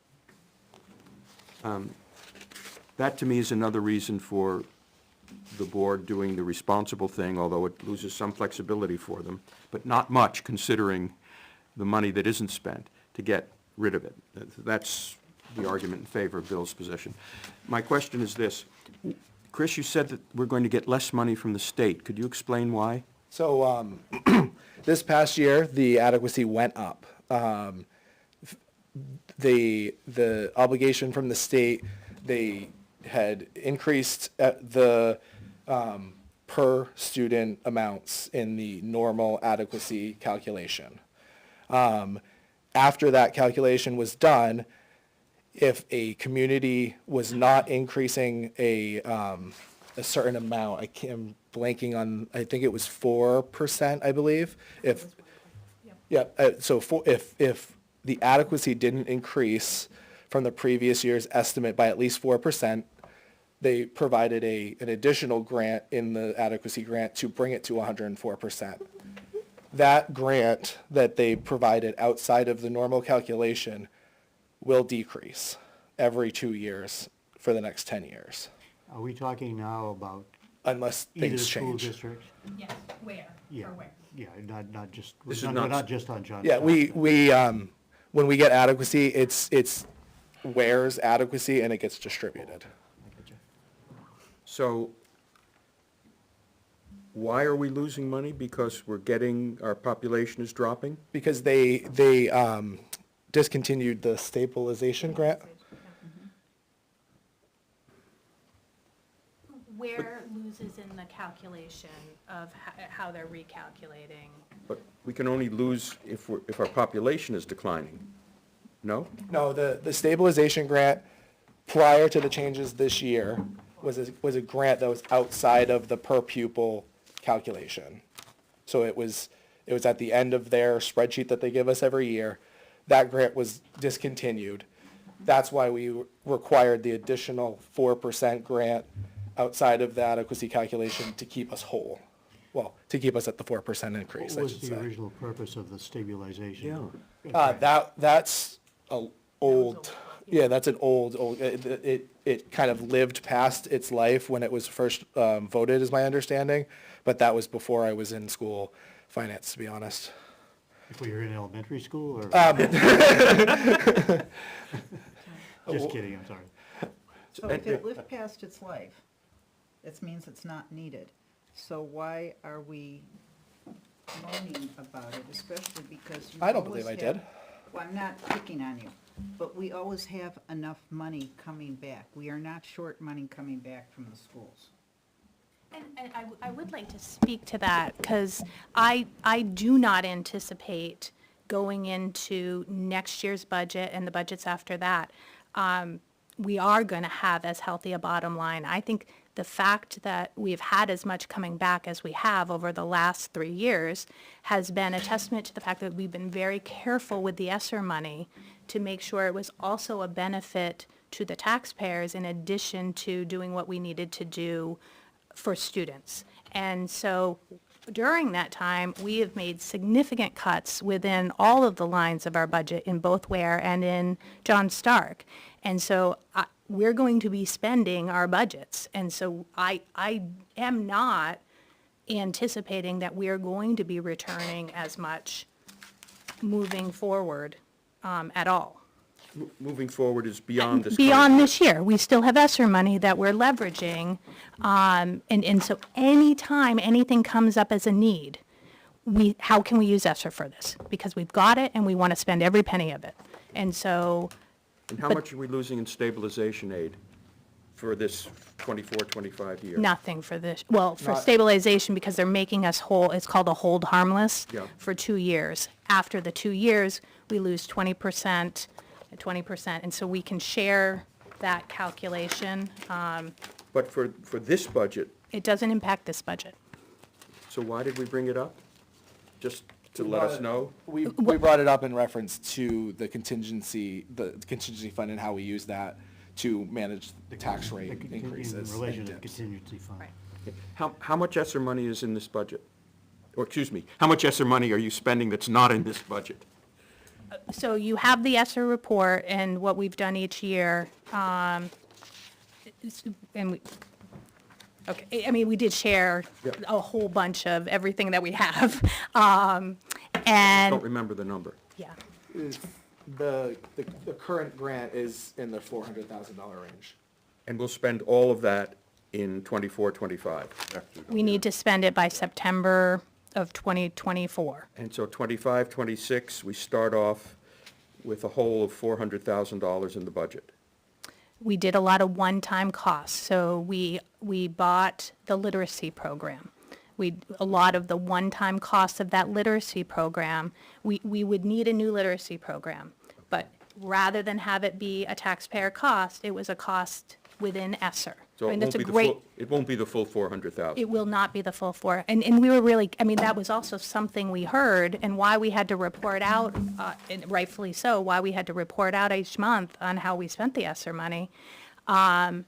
That, to me, is another reason for the board doing the responsible thing, although it loses some flexibility for them, but not much considering the money that isn't spent, to get rid of it. That's the argument in favor of Bill's position. My question is this. Chris, you said that we're going to get less money from the state. Could you explain why? So, this past year, the adequacy went up. The obligation from the state, they had increased the per student amounts in the normal adequacy calculation. After that calculation was done, if a community was not increasing a certain amount, I'm blanking on, I think it was 4%, I believe. If the adequacy didn't increase from the previous year's estimate by at least 4%, they provided an additional grant in the adequacy grant to bring it to 104%. That grant that they provided outside of the normal calculation will decrease every 2 years for the next 10 years, Are we talking now about unless either things school change. district? Yes, where? Yeah, yeah, not just, This is we're not- not just on John. Yeah, we when we get adequacy, it's where's adequacy and it gets distributed. So why are we losing money? Because our population is dropping? Because they discontinued the stabilization grant. Where loses in the calculation of how they're recalculating? But we can only lose if our population is declining. No? No, the stabilization grant, prior to the changes this year, was a grant that was outside of the per pupil calculation. So it was at the end of their spreadsheet that they give us every year. That grant was discontinued. That's why we required the additional 4% grant outside of the adequacy calculation to keep us whole. Well, to keep us at the 4% increase, What I was should the say. original purpose of the stabilization? That's a old, yeah, that's an old, it kind of lived past its life when it was first voted, is my understanding. But that was before I was in school finance, to be honest. If we were in elementary school, or? Just kidding, I'm sorry. So if it lived past its life, that means it's not needed. So why are we moaning about it, especially because you I don't always believe I have- did. Well, I'm not picking on you, but we always have enough money coming back. We are not short money coming back from the schools. And I would like to speak to that, because I do not anticipate going into next year's budget and the budgets after that, we are going to have as healthy a bottom line. I think the fact that we've had as much coming back as we have over the last 3 years has been a testament to the fact that we've been very careful with the ESSER money to make sure it was also a benefit to the taxpayers in addition to doing what we needed to do for students. And so during that time, we have made significant cuts within all of the lines of our budget in both Ware and in John Stark. And so we're going to be spending our budgets. And so I am not anticipating that we are going to be returning as much moving forward at all. moving forward is beyond this. Beyond this year, we still have ESSER money that we're leveraging. And so anytime anything comes up as a need, how can we use ESSER for this? Because we've got it and we want to spend every penny of it. And so, And how much are we losing in stabilization aid for this 24-25 year? nothing for this, well, for Not- stabilization, because they're making us whole, it's called a hold harmless Yeah. for 2 years. After the 2 years, we lose 20%, and so we can share that calculation. But for this budget, It doesn't impact this budget. so why did we bring it up? Just to let us know? We brought it up in reference to the contingency fund and how we use that to manage the tax rate increases. In relation to the contingency fund. How much ESSER money is in this budget? Or, excuse me, how much ESSER money are you spending that's not in this budget? So you have the ESSER report and what we've done each year. And we, okay, I mean, we did share Yep. a whole bunch of everything that we have. Don't And, remember the number. yeah, The current grant is in the $400,000 range. And we'll spend all of that in 24-25. we need to spend it by September of 2024. And so 25-26, we start off with a hole of $400,000 in the budget. We did a lot of one-time costs, so we bought the literacy program. A lot of the one-time costs of that literacy program, we would need a new literacy program. But rather than have it be a taxpayer cost, it was a cost within ESSER. So I it mean, won't that's a be the great. full, it won't be the full 400,000. It will not be the full four. And we were really, I mean, that was also something we heard and why we had to report out, and rightfully so, why we had to report out each month on how we spent the ESSER money. And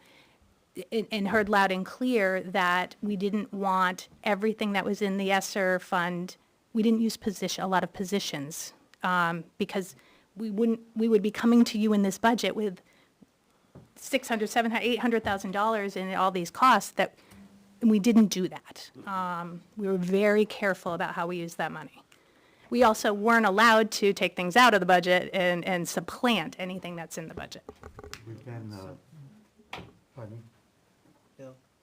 heard loud and clear that we didn't want everything that was in the ESSER fund, we didn't use a lot of positions, because we would be coming to you in this budget with $600,000, $700,000, $800,000 in all these costs and we didn't do that. We were very careful about how we used that money. We also weren't allowed to take things out of the budget and supplant anything that's in the budget. We've been, pardon me?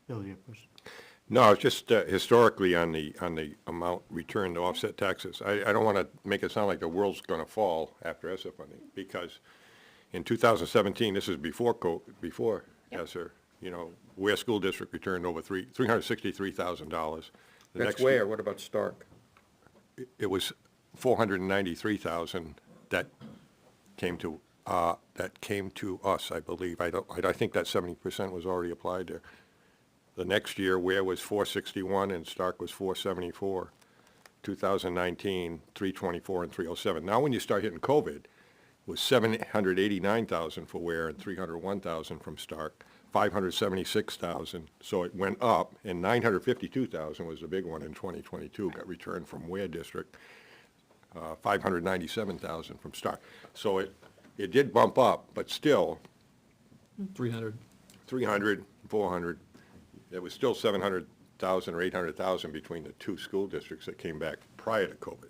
Bill, your question. No, it's just historically on the amount returned to offset taxes. I don't want to make it sound like the world's going to fall after ESSER funding, because in 2017, this is before ESSER, you know, Ware School District returned over $363,000. That's where, what about Stark? It was $493,000 that came to us, I believe. I think that 70% was already applied there. The next year, Ware was 461 and Stark was 474. 2019, 324 and 307. Now, when you start hitting COVID, it was 789,000 for Ware and 301,000 from Stark, 576,000. So it went up, and 952,000 was the big one in 2022, got returned from Ware District, 597,000 from Stark. So it did bump up, but still, 300. 300, 400, it was still 700,000 or 800,000 between the two school districts that came back prior to COVID.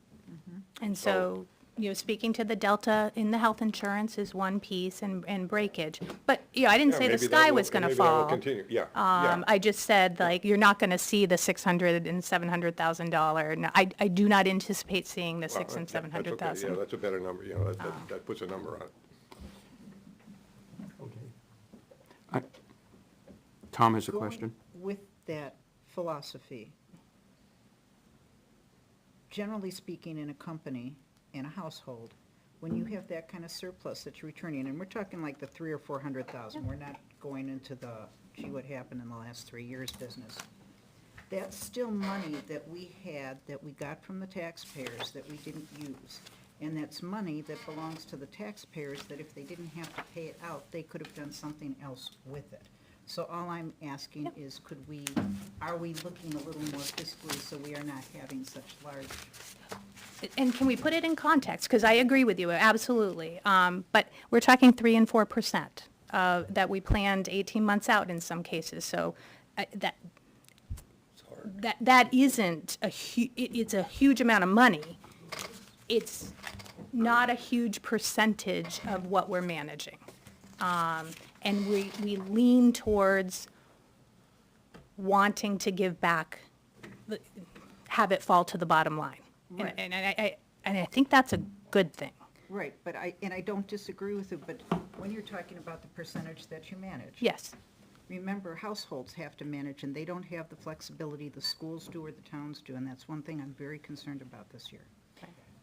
And so, you know, speaking to the delta in the health insurance is one piece and breakage. But, you know, I didn't say the sky was going to fall. Continue. Yeah. I just said, like, you're not going to see the $600,000 and $700,000. No, I do not anticipate seeing the Well, $600,000 and that's okay. $700,000. Yeah, that's a better number, you know, that puts a number on it. Tom has a question. With that philosophy, generally speaking, in a company, in a household, when you have that kind of surplus that you're returning, and we're talking like the 300,000 or 400,000, we're not going into the, gee, what happened in the last 3 years business. That's still money that we had, that we got from the taxpayers that we didn't use. And that's money that belongs to the taxpayers that if they didn't have to pay it out, they could have done something else with it. So all I'm asking is, are we looking a little more fiscally so we are not having such large? And can we put it in context? Because I agree with you, absolutely. But we're talking 3 and 4% that we planned 18 months out in some cases. So that isn't it's a huge amount of money. It's not a huge percentage of what we're managing. And we lean towards wanting to give back, have it fall to the bottom line. Right. And I think that's a good thing. Right, but I don't disagree with it, but when you're talking about the percentage that you manage. Yes. Remember, households have to manage, and they don't have the flexibility the schools do or the towns do, and that's one thing I'm very concerned about this year.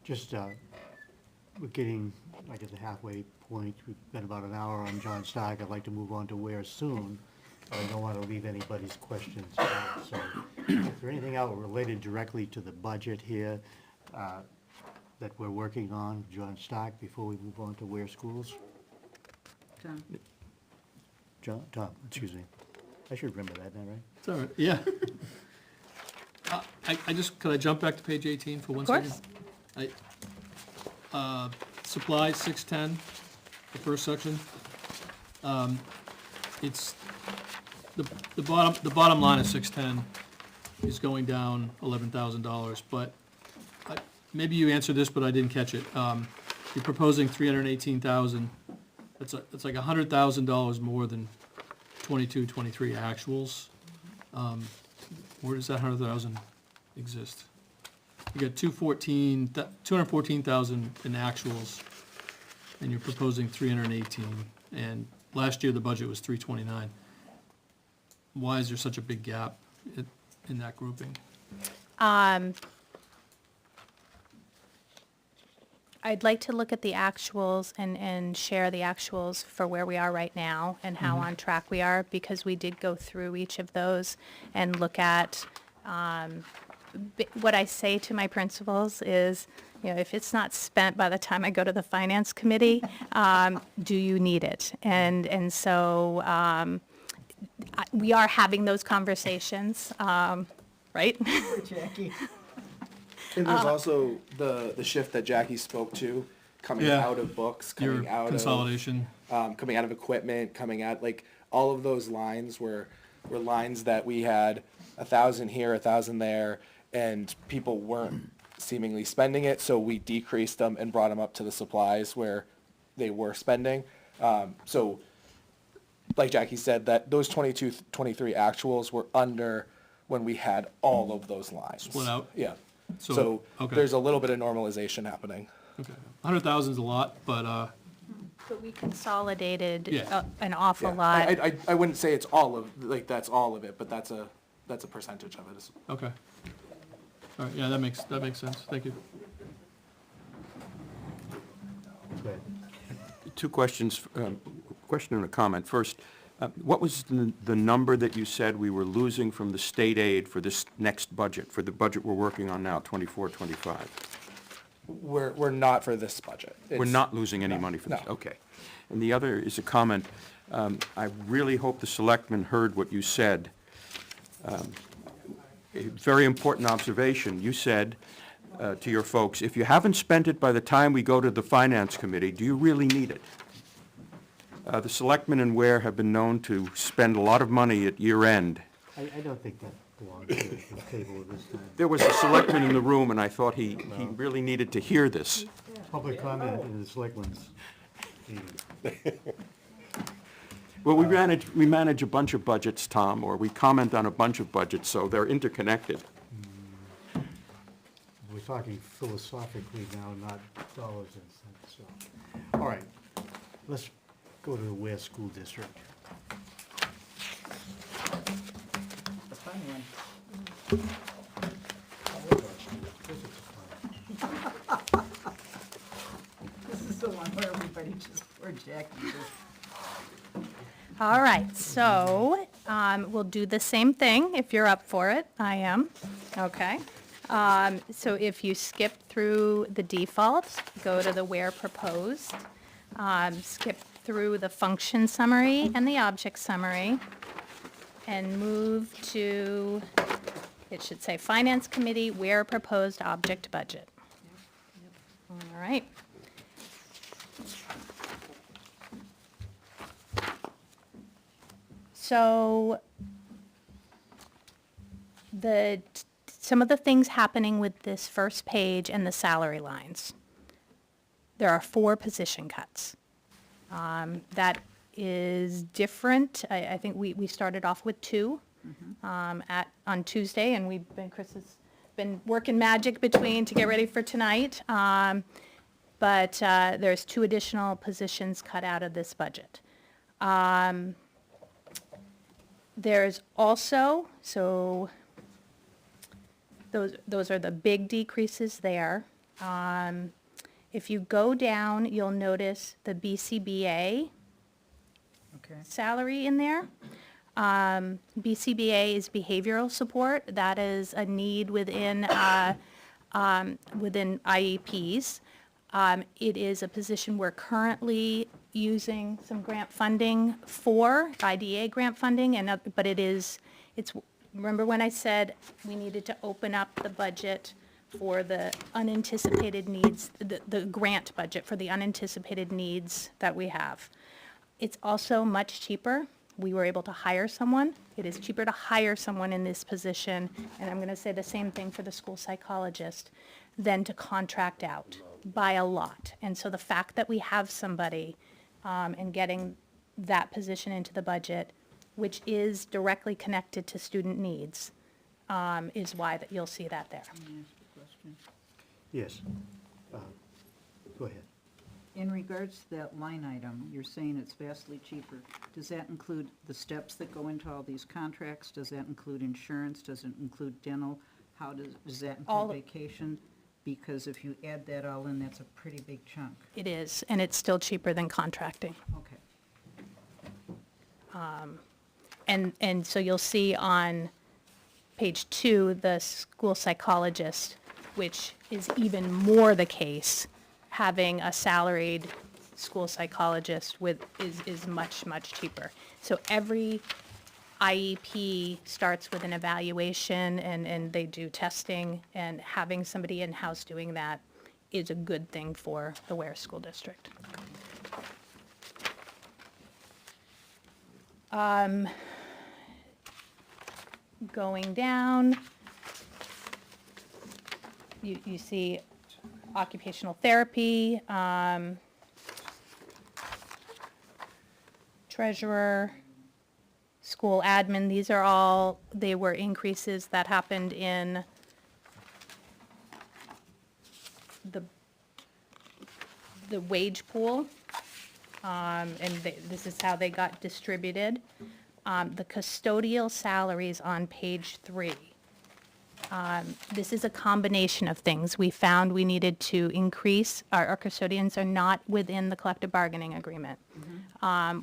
Just, we're getting like at the halfway point. We've been about an hour on John Stark. I'd like to move on to Ware soon. I don't want to leave anybody's questions out. So is there anything else related directly to the budget here that we're working on, John Stark, before we move on to Ware Schools? Tom, excuse me. I should remember that, now, right? It's all right, yeah. Could I jump back to page 18 for 1 Of second? course. Supply 610, the first section. It's, the bottom line of 610 is going down $11,000, but maybe you answered this, but I didn't catch it. You're proposing 318,000. That's like $100,000 more than 22, 23 actuals. Where does that 100,000 exist? You got 214,000 in actuals, and you're proposing 318. And last year the budget was 329. Why is there such a big gap in that grouping? I'd like to look at the actuals and share the actuals for where we are right now and how on track we are, because we did go through each of those and look at, what I say to my principals is, if it's not spent by the time I go to the finance committee, do you need it? And so, we are having those conversations, right? Jackie. And there's also the shift that Jackie spoke to, coming Yeah. out of books, Your coming out consolidation. of coming out of equipment, coming out, like, all of those lines were lines that we had 1,000 here, 1,000 there, and people weren't seemingly spending it, so we decreased them and brought them up to the supplies where they were spending. So, like Jackie said, that those 22, 23 actuals were under when we had all of those lines. Split out? Yeah. So, So okay. there's a little bit of normalization happening. Okay, 100,000 is a lot, but, But we consolidated Yeah. an awful Yeah. lot. I wouldn't say it's all of, like, that's all of it, but that's a percentage of it. okay. All right, yeah, that makes sense, thank you. Go ahead. Two questions, question and a comment. First, what was the number that you said we were losing from the state aid for this next budget, for the budget we're working on now, 24, 25? We're not for this budget. We're It's- not losing any money for this? no. Okay. And the other is a comment. I really hope the selectmen heard what you said. A very important observation. You said to your folks, if you haven't spent it by the time we go to the Finance Committee, do you really need it? The selectmen in Ware have been known to spend a lot of money at year end. I don't think that belongs to the table at this time. There was a selectman in the room, and I thought he really needed to hear this. Public comment in the selectmen's meeting. Well, we manage a bunch of budgets, Tom, or we comment on a bunch of budgets, so they're interconnected. We're talking philosophically now, not dollars and cents, so. All right, let's go to the Ware School District. The fun one. This is the one where everybody just, poor Jackie just. All right, so we'll do the same thing if you're up for it. I am. Okay. So if you skip through the default, go to the where proposed, skip through the function summary and the object summary, and move to, it should say Finance Committee, where proposed object budget. All right. So some of the things happening with this first page and the salary lines. there are 4 position cuts. That is different. I think we started off with 2 on Tuesday, and Chris has been working magic between to get ready for tonight. But there's 2 additional positions cut out of this budget. There's also, so those are the big decreases there. If you go down, you'll notice the BCBA Okay. salary in there. BCBA is behavioral support. That is a need within IEPs. It is a position we're currently using some grant funding for, IDA grant funding, but remember when I said we needed to open up the budget for the unanticipated needs, the grant budget for the unanticipated needs that we have. It's also much cheaper. We were able to hire someone. It is cheaper to hire someone in this position, and I'm going to say the same thing for the school psychologist, than to contract out by a lot. And so the fact that we have somebody and getting that position into the budget, which is directly connected to student needs, is why that you'll see that there. Let me ask you a question. Yes. Go ahead. In regards to that line item, you're saying it's vastly cheaper. Does that include the steps that go into all these contracts? Does that include insurance? Does it include dental? Does that All- include vacation? Because if you add that all in, that's a pretty big chunk. It is, and it's still cheaper than contracting. Okay. And so you'll see on page 2, the school psychologist, which is even more the case, having a salaried school psychologist is much, much cheaper. So every IEP starts with an evaluation, and they do testing, and having somebody in-house doing that is a good thing for the Ware School District. Going down, you see occupational therapy, treasurer, school admin. They were increases that happened in the wage pool, and this is how they got distributed. The custodial salaries on page 3. This is a combination of things. We found we needed to increase, our custodians are not within the collective bargaining agreement.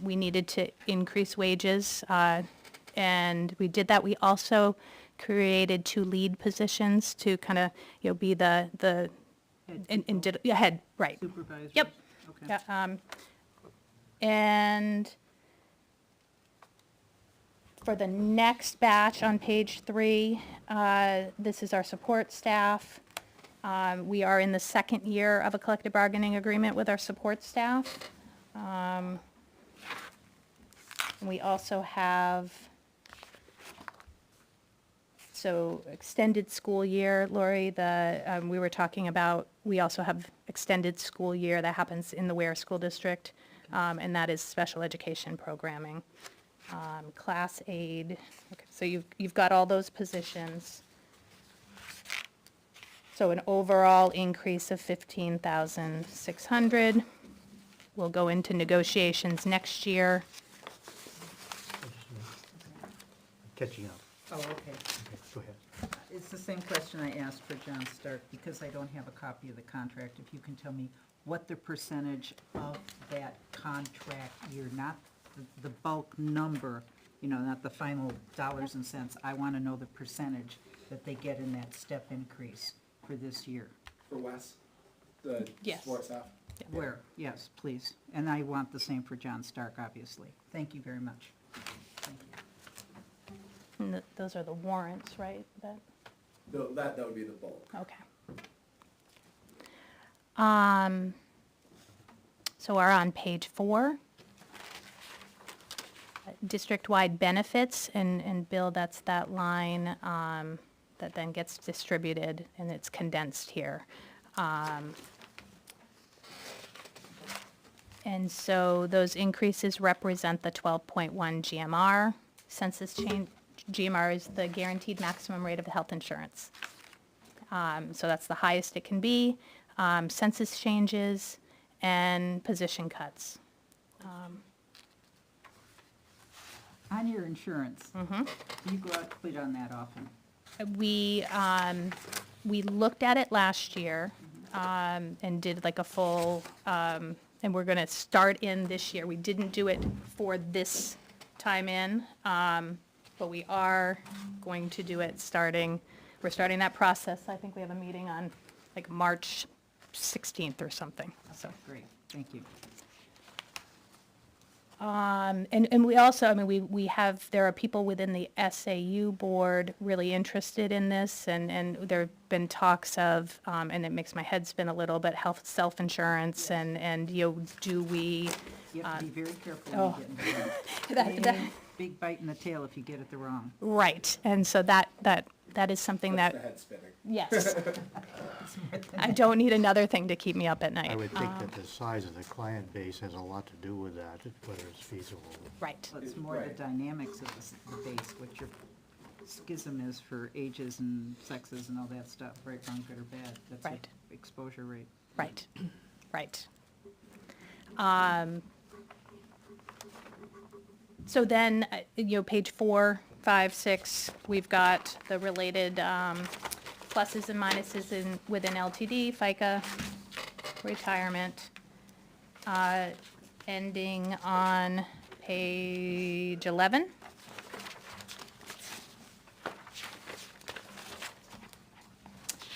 We needed to increase wages, and we did that. We also created 2 lead positions to kind of, be the head, right. Supervisors? Yep. Okay. Yeah, and for the next batch on page 3, this is our support staff. We are in the 2nd year of a collective bargaining agreement with our support staff. We also have, so extended school year, Lori, we were talking about, we also have extended school year that happens in the Ware School District, and that is special education programming. Class aid, okay, so you've got all those positions. So an overall increase of 15,600. We'll go into negotiations next year. Catching up. Oh, okay. Okay, go ahead. It's the same question I asked for John Stark, because I don't have a copy of the contract. If you can tell me what the percentage of that contract year, not the bulk number, not the final dollars and cents. I want to know the percentage that they get in that step increase for this year. For Wes, the Yes. support staff? Where? Yes, please. And I want the same for John Stark, obviously. Thank you very much. Thank you. And those are the warrants, right? That, That would be the bulk. okay. So we're on page 4. District-wide benefits, and Bill, that's that line that then gets distributed, and it's condensed here. And so those increases represent the 12.1 GMR. Census change, GMR is the guaranteed maximum rate of the health insurance. So that's the highest it can be. Census changes and position cuts. On your insurance, do you go out to bid on that often? We looked at it last year, and did like a full, and we're gonna start in this year. We didn't do it for this time in, but we are going to do it we're starting that process. I think we have a meeting on like March 16th or something, so. Great, thank you. And we also, I mean, we have, there are people within the SAU board really interested in this, and there have been talks of, and it makes my head spin a little, but health self-insurance, and, you know, do we, You have to be very careful when you get into that. Big bite in the tail if you get it the wrong. right, and so that is something The that, head spinning. yes. I don't need another thing to keep me up at night. I would think that the size of the client base has a lot to do with that, whether it's feasible. Right, Well, it's more the dynamics of the base, what your schism is for ages and sexes and all that stuff, right, wrong, good or bad. That's your Right. exposure rate. right, right. So then, you know, page 4, 5, 6, we've got the related pluses and minuses within LTD, FICA, retirement, ending on page 11.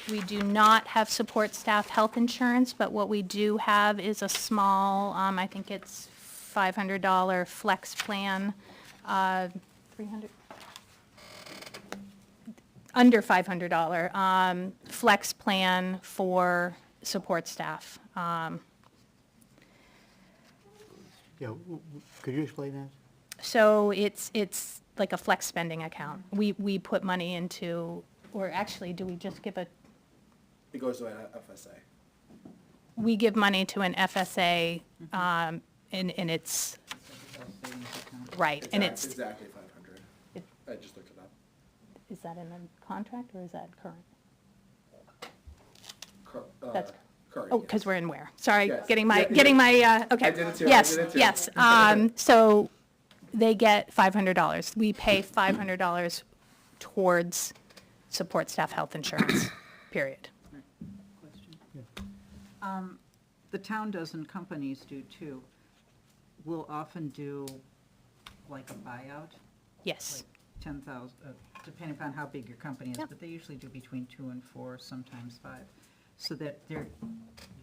We do not have support staff health insurance, but what we do have is a small, I think it's $500 flex plan, 300, under $500 flex plan for support staff. Yeah, could you explain that? So it's like a flex spending account. We put money into, or actually, do we just give It goes to an FSA. we give money to an FSA, and it's, Savings account. right, and it's, Exactly 500. It- I just looked it up. is that in the contract or is that current? That's That's- current. Oh, because we're in where? Sorry, Yes. okay. Yeah, Okay. I did it too, I Yes, did it too. yes. So they get $500. We pay $500 towards support staff health insurance, period. Question. The town does and companies do too. Will often do like a buyout, Yes, like 10,000, depending upon how big your company is, Yep. but they usually do between 2 and 4, sometimes 5. So that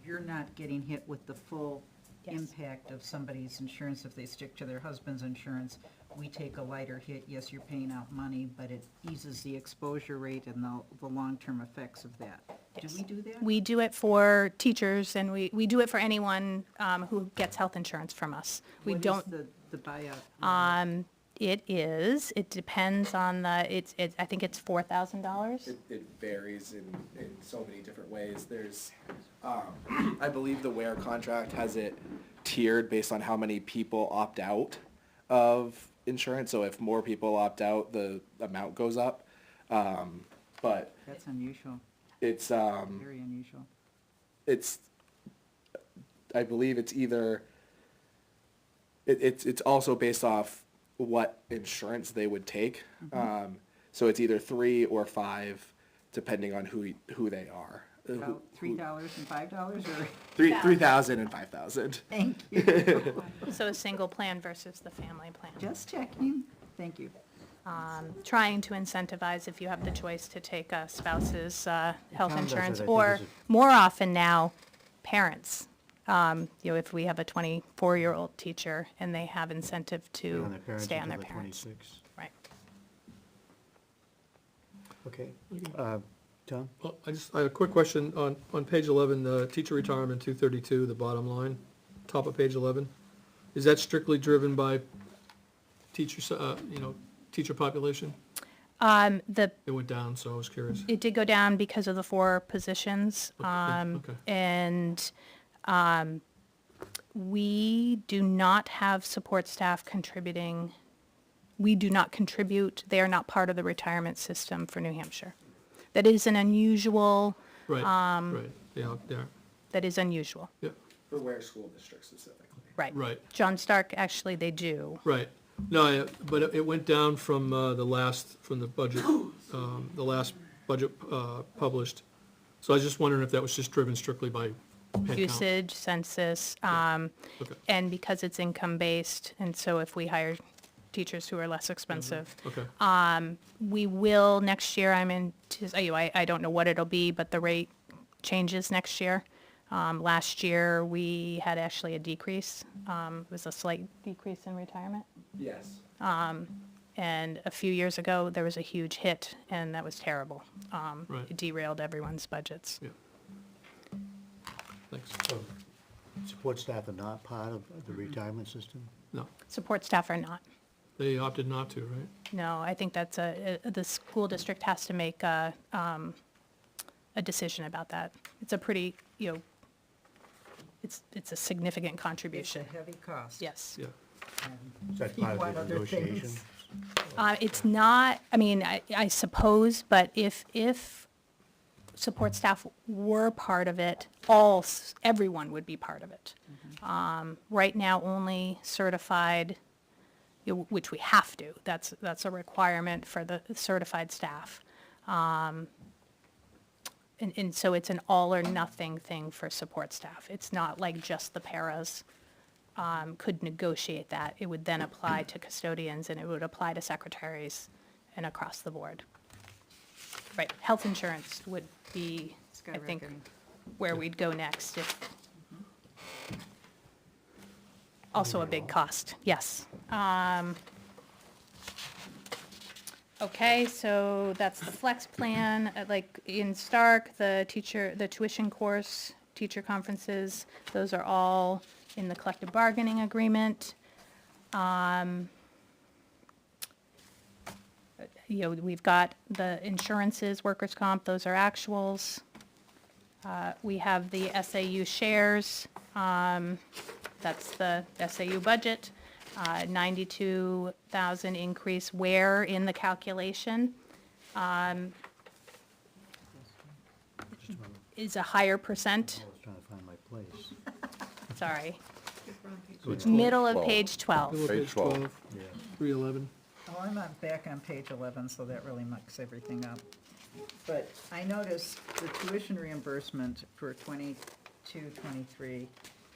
you're not getting hit with the full Yes. impact of somebody's insurance if they stick to their husband's insurance. We take a lighter hit, yes, you're paying out money, but it eases the exposure rate and the long-term effects of that. Yes. Do we do that? we do it for teachers and we do it for anyone who gets health insurance from us. We What is don't, the buyout? it depends on I think it's $4,000. It varies in so many different ways. There's, I believe the WARE contract has it tiered based on how many people opt out of insurance. So if more people opt out, the amount goes up. But That's unusual, it's, very unusual. it's, I believe it's either, it's also based off what insurance they would take. So it's either 3 or 5, depending on who they are. About $3 and $5 or? 3,000 and 5,000. Thank you. So a single plan versus the family plan. Just checking. Thank you. Trying to incentivize if you have the choice to take a spouse's health town does insurance, it, I think, or is it- more often now, parents. You know, if we have a 24-year-old teacher and they have incentive to On their parents stay on their until they're parents. 26. Right. Okay. Tom? Well, I had a quick question on page 11, the teacher retirement 232, the bottom line, top of page 11. Is that strictly driven by teachers, teacher population? It It went down, so I was curious. did go down because of the 4 positions. Okay. And We do not have support staff contributing. We do not contribute. They are not part of the retirement system for New Hampshire. That is an unusual, Right, right, yeah, there, that is unusual. yeah, For Ware School District specifically. Right. right, John Stark, actually, they do. right. No, but it went down from from the budget, the last budget published. So I was just wondering if that was just driven strictly by head count. Usage, census, Okay. and because it's income-based, and so if we hire teachers who are less expensive. Okay, We will next year, I don't know what it'll be, but the rate changes next year. Last year, we had actually a decrease. It was a slight decrease in retirement. Yes. And a few years ago, there was a huge hit, and that was terrible. Right. It derailed everyone's budgets. yeah. Thanks. So, support staff are not part of the retirement system? No, Support staff are not. they opted not to, right? No, I think that's the school district has to make a decision about that. It's a pretty, it's a significant It's a contribution. heavy cost. Yes. Yeah, and Is that people part want of the other things. negotiation? It's not, I suppose, but if support staff were part of it, everyone would be part of it. Right now, only certified, which we have to, that's a requirement for the certified staff. And so it's an all or nothing thing for support staff. It's not like just the paras could negotiate that. It would then apply to custodians, and it would apply to secretaries and across the board. Right, health insurance would be, I think, Skyrocketing. where we'd go next if, also a big cost, yes. Okay, so that's the flex plan. Like in Stark, the tuition course, teacher conferences, those are all in the collective bargaining agreement. We've got the insurances, workers' comp, those are actuals. We have the SAU shares, that's the SAU budget. 92,000 increase where in the calculation is a higher percent, I was trying to find my place. sorry, So it's middle of 12. page 12. Middle of Page page 12. 12, Yeah. 311. Oh, I'm back on page 11, so that really mucks everything up. But I noticed the tuition reimbursement for 22-23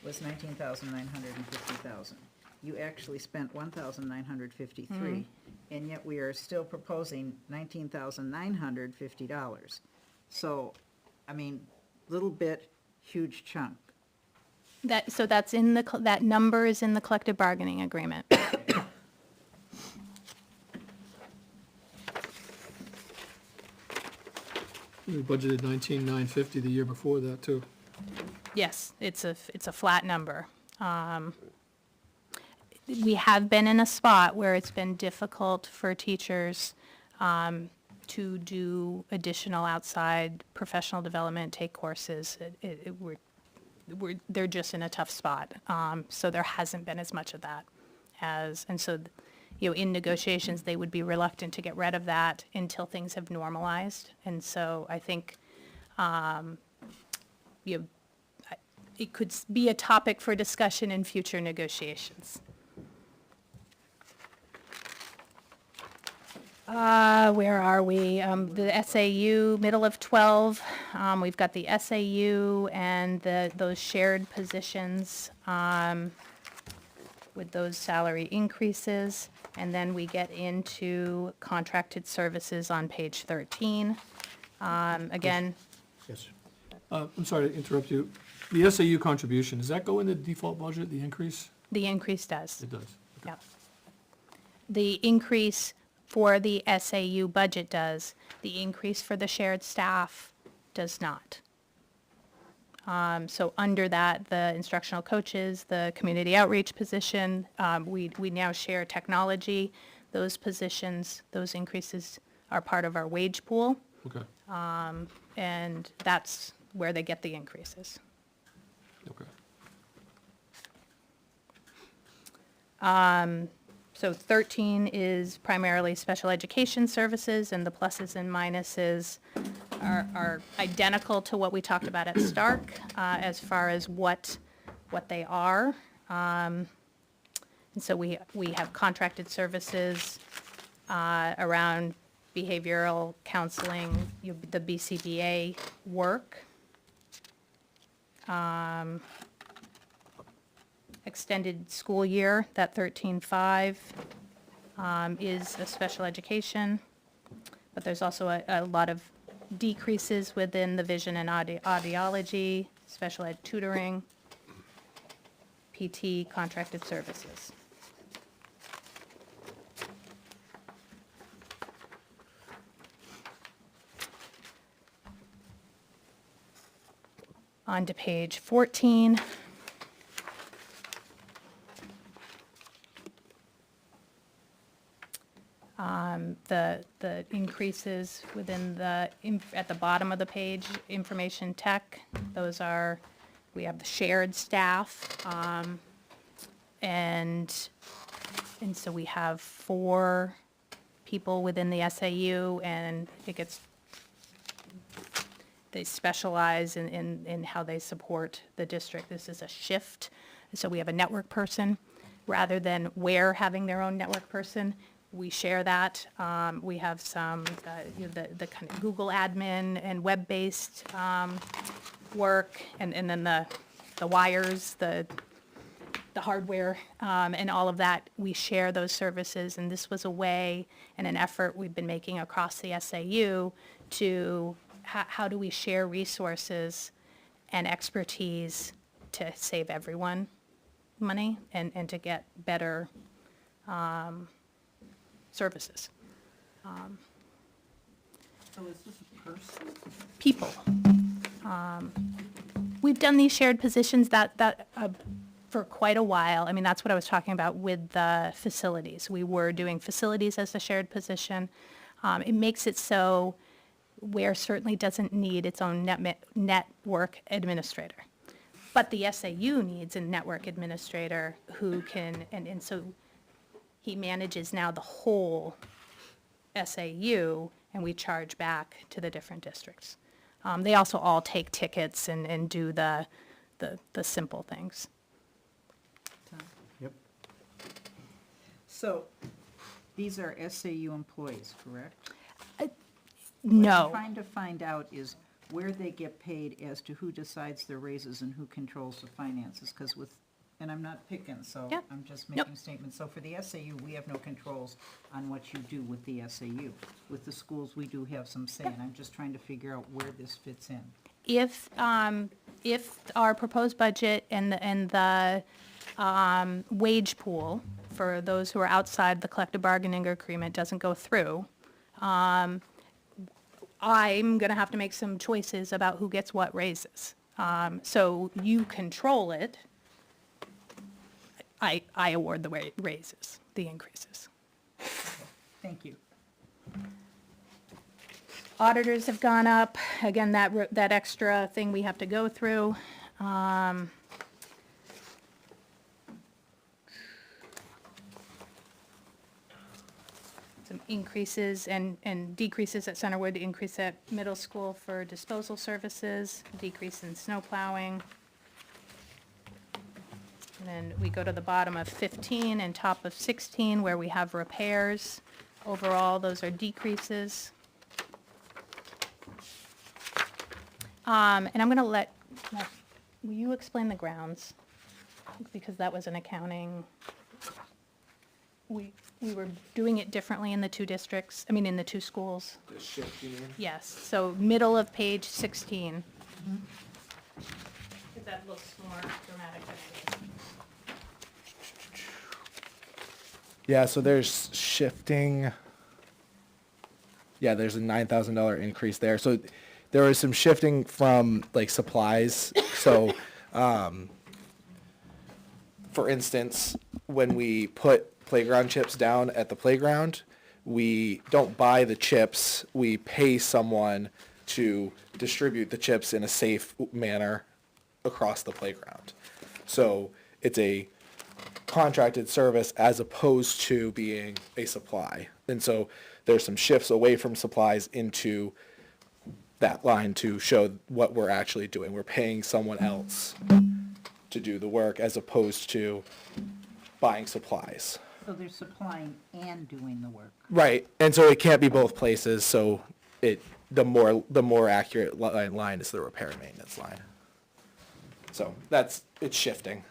was 19,950,000. You actually spent 1,953, and yet we are still proposing $19,950. So, little bit, huge chunk. So that's in that number is in the collective bargaining agreement. We budgeted 19,950 the year before that, too. Yes, it's a flat number. We have been in a spot where it's been difficult for teachers to do additional outside professional development, take courses. They're just in a tough spot. So there hasn't been as much of that and so, in negotiations, they would be reluctant to get rid of that until things have normalized. And so I think, it could be a topic for discussion in future negotiations. Where are we? The SAU, middle of 12, we've got the SAU and those shared positions with those salary increases. And then we get into contracted services on page 13. Again, Yes. I'm sorry to interrupt you. The SAU contribution, does that go in the default budget, the increase? the increase does. It does. Okay. Yep. The increase for the SAU budget does. The increase for the shared staff does not. So under that, the instructional coaches, the community outreach position, we now share technology. Those positions, those increases are part of our wage pool, Okay, and that's where they get the increases. okay. So 13 is primarily special education services, and the pluses and minuses are identical to what we talked about at Stark, as far as what they are. And so we have contracted services around behavioral counseling, the BCBA work. Extended school year, that 13.5 is a special education, but there's also a lot of decreases within the vision and audiology, special ed tutoring, PT, contracted services. On to page 14. The increases within at the bottom of the page, information tech, those are, we have the shared staff, and so we have 4 people within the SAU, and they specialize in how they support the district. This is a shift, so we have a network person, rather than Ware having their own network person. We share that. We have some, the kind of Google admin and web-based work, and then the wires, the hardware, and all of that. We share those services, and this was a way and an effort we've been making across the SAU to how do we share resources and expertise to save everyone money and to get better services. So is this a person? People. We've done these shared positions that for quite a while. I mean, that's what I was talking about with the facilities. We were doing facilities as a shared position. It makes it so Ware certainly doesn't need its own network administrator. But the SAU needs a network administrator who can, and so he manages now the whole SAU, and we charge back to the different districts. They also all take tickets and do the simple things. Yep. So, these are SAU employees, correct? No. What I'm trying to find out is where they get paid as to who decides their raises and who controls the finances, because and I'm not picking, so Yep. I'm just Nope. making statements. So for the SAU, we have no controls on what you do with the SAU. With the schools, we do have some say, and I'm just trying to figure out where this fits in. If our proposed budget and the wage pool for those who are outside the collective bargaining agreement doesn't go through, I'm going to have to make some choices about who gets what raises. So you control it. I award the raises, the increases. Thank you. Auditors have gone up. Again, that extra thing we have to go through. Some increases and decreases at Centerwood, increase at middle school for disposal services, decrease in snow plowing. And then we go to the bottom of 15 and top of 16 where we have repairs. Overall, those are decreases. And I'm going to will you explain the grounds? Because that was an accounting, we were doing it differently in the two districts, I mean, in the two schools. The shifting. Yes, so middle of page 16. If that looks more dramatic than it is. Yeah, so there's shifting. Yeah, there's a $9,000 increase there. So there was some shifting from like supplies. So, for instance, when we put playground chips down at the playground, we don't buy the chips. We pay someone to distribute the chips in a safe manner across the playground. So it's a contracted service as opposed to being a supply. And so there's some shifts away from supplies into that line to show what we're actually doing. We're paying someone else to do the work as opposed to buying supplies. So they're supplying and doing the work. Right, and so it can't be both places, so the more accurate line is the repair and maintenance line. So it's shifting.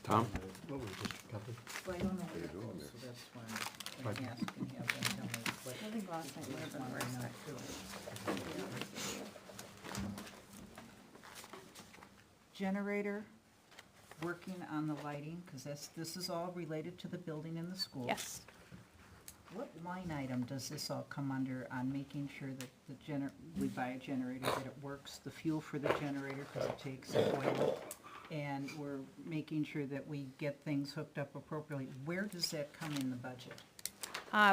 Tom? What was just covered? Well, I don't know what it was, so that's why I'm asking, have them tell me what. I think last night would have been Right now, too. Generator, working on the lighting, because this is all related to the building and the school. Yes. What line item does this all come under on making sure that we buy a generator, that it works, the fuel for the generator, because it takes oil, and we're making sure that we get things hooked up appropriately? Where does that come in the budget?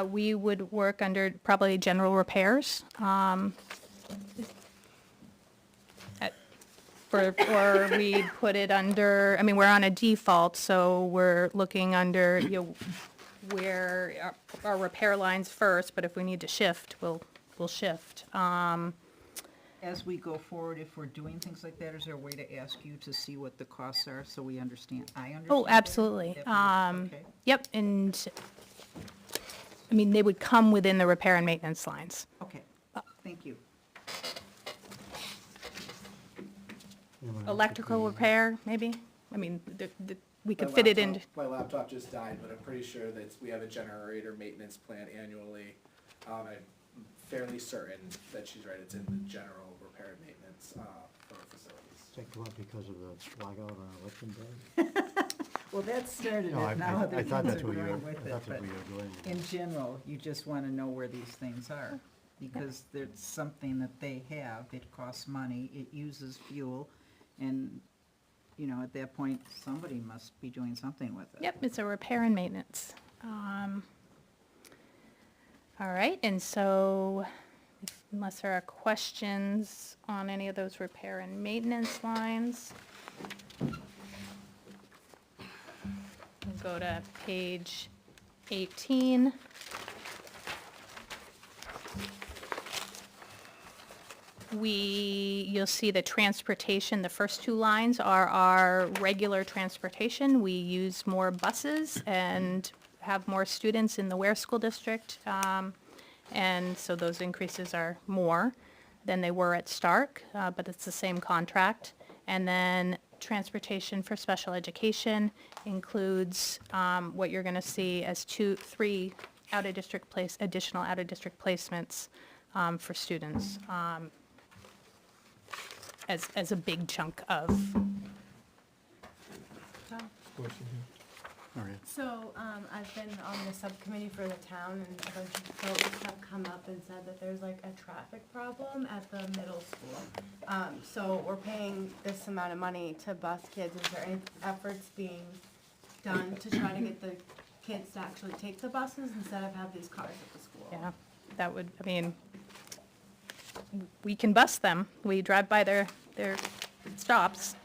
We would work under probably general repairs. Or we put it under, I mean, we're on a default, so we're looking under, where our repair lines first, but if we need to shift, we'll shift. As we go forward, if we're doing things like that, is there a way to ask you to see what the costs are so we understand? I understand. Oh, that. absolutely. Okay. Yep, and, I mean, they would come within the repair and maintenance lines. Okay, thank you. Electrical repair, maybe? I mean, we could fit it in. My laptop just died, but I'm pretty sure that we have a generator maintenance plan annually. I'm fairly certain that she's right, it's in the general repair and maintenance for facilities. Did that come up because of the blackout on election day? Well, that started No, it, now other I thought things that's are where you going were, with I it, thought but that's where you were going. in general, you just want to know where these things are. Because there's something that they have, it costs money, it uses fuel, and, at that point, somebody must be doing something with it. Yep, it's a repair and maintenance. All right, and so unless there are questions on any of those repair and maintenance lines, we'll go to page 18. You'll see the transportation, the first two lines are our regular transportation. We use more buses and have more students in the Ware School District. And so those increases are more than they were at Stark, but it's the same contract. And then transportation for special education includes what you're going to see as 3 additional out-of-district placements for students. As a big chunk of. Question here. All right. So, I've been on the subcommittee for the town, and a bunch of folks have come up and said that there's like a traffic problem at the middle school. So we're paying this amount of money to bus kids. Is there any efforts being done to try to get the kids to actually take the buses instead of have these cars at the school? Yeah, that would, I mean, we can bus them. We drive by their stops.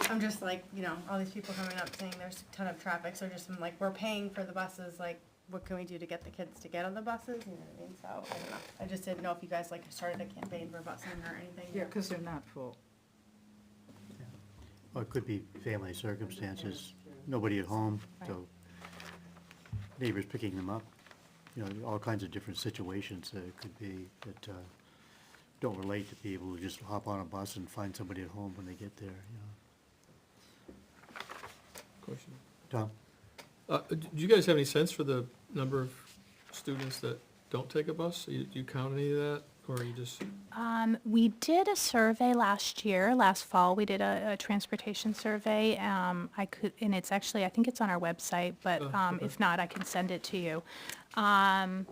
I'm just like, all these people coming up saying there's a ton of traffic, so just I'm like, we're paying for the buses, like, what can we do to get the kids to get on the buses, you know what I mean? So, I don't know. I just didn't know if you guys, like, started a campaign for busing or anything. Yeah, because they're not full. Or it could be family circumstances, nobody at home, so neighbors picking them up. All kinds of different situations that it could be that don't relate to people who just hop on a bus and find somebody at home when they get there, Question. Tom? Do you guys have any sense for the number of students that don't take a bus? Do you count any of that, or are you just? We did a survey last fall, we did a transportation survey. And it's actually, I think it's on our website, but okay. if not, I can send it to you. Yeah,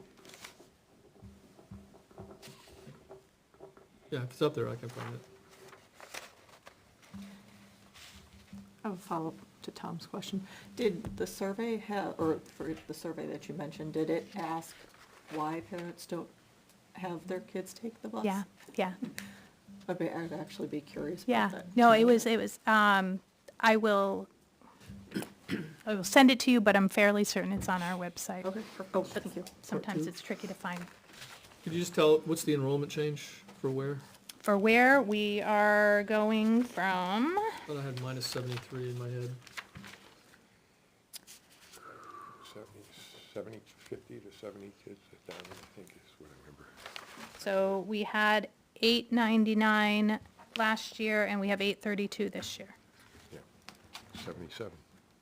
if it's up there, I can find it. I have a follow-up to Tom's question. Did the survey have, or for the survey that you mentioned, did it ask why parents don't have their kids take the bus? Yeah, yeah, I'd actually be curious yeah. about that. No, to it know was, that. I will send it to you, but I'm fairly certain it's on our website. Okay, oh, thank you. Sometimes it's tricky to find. Could you just tell, what's the enrollment change for where? For where we are going from, I thought I had minus 73 in my head. 50 to 70 kids down, I think is what I remember. so we had 899 last year, and we have 832 this year. Yeah, 77.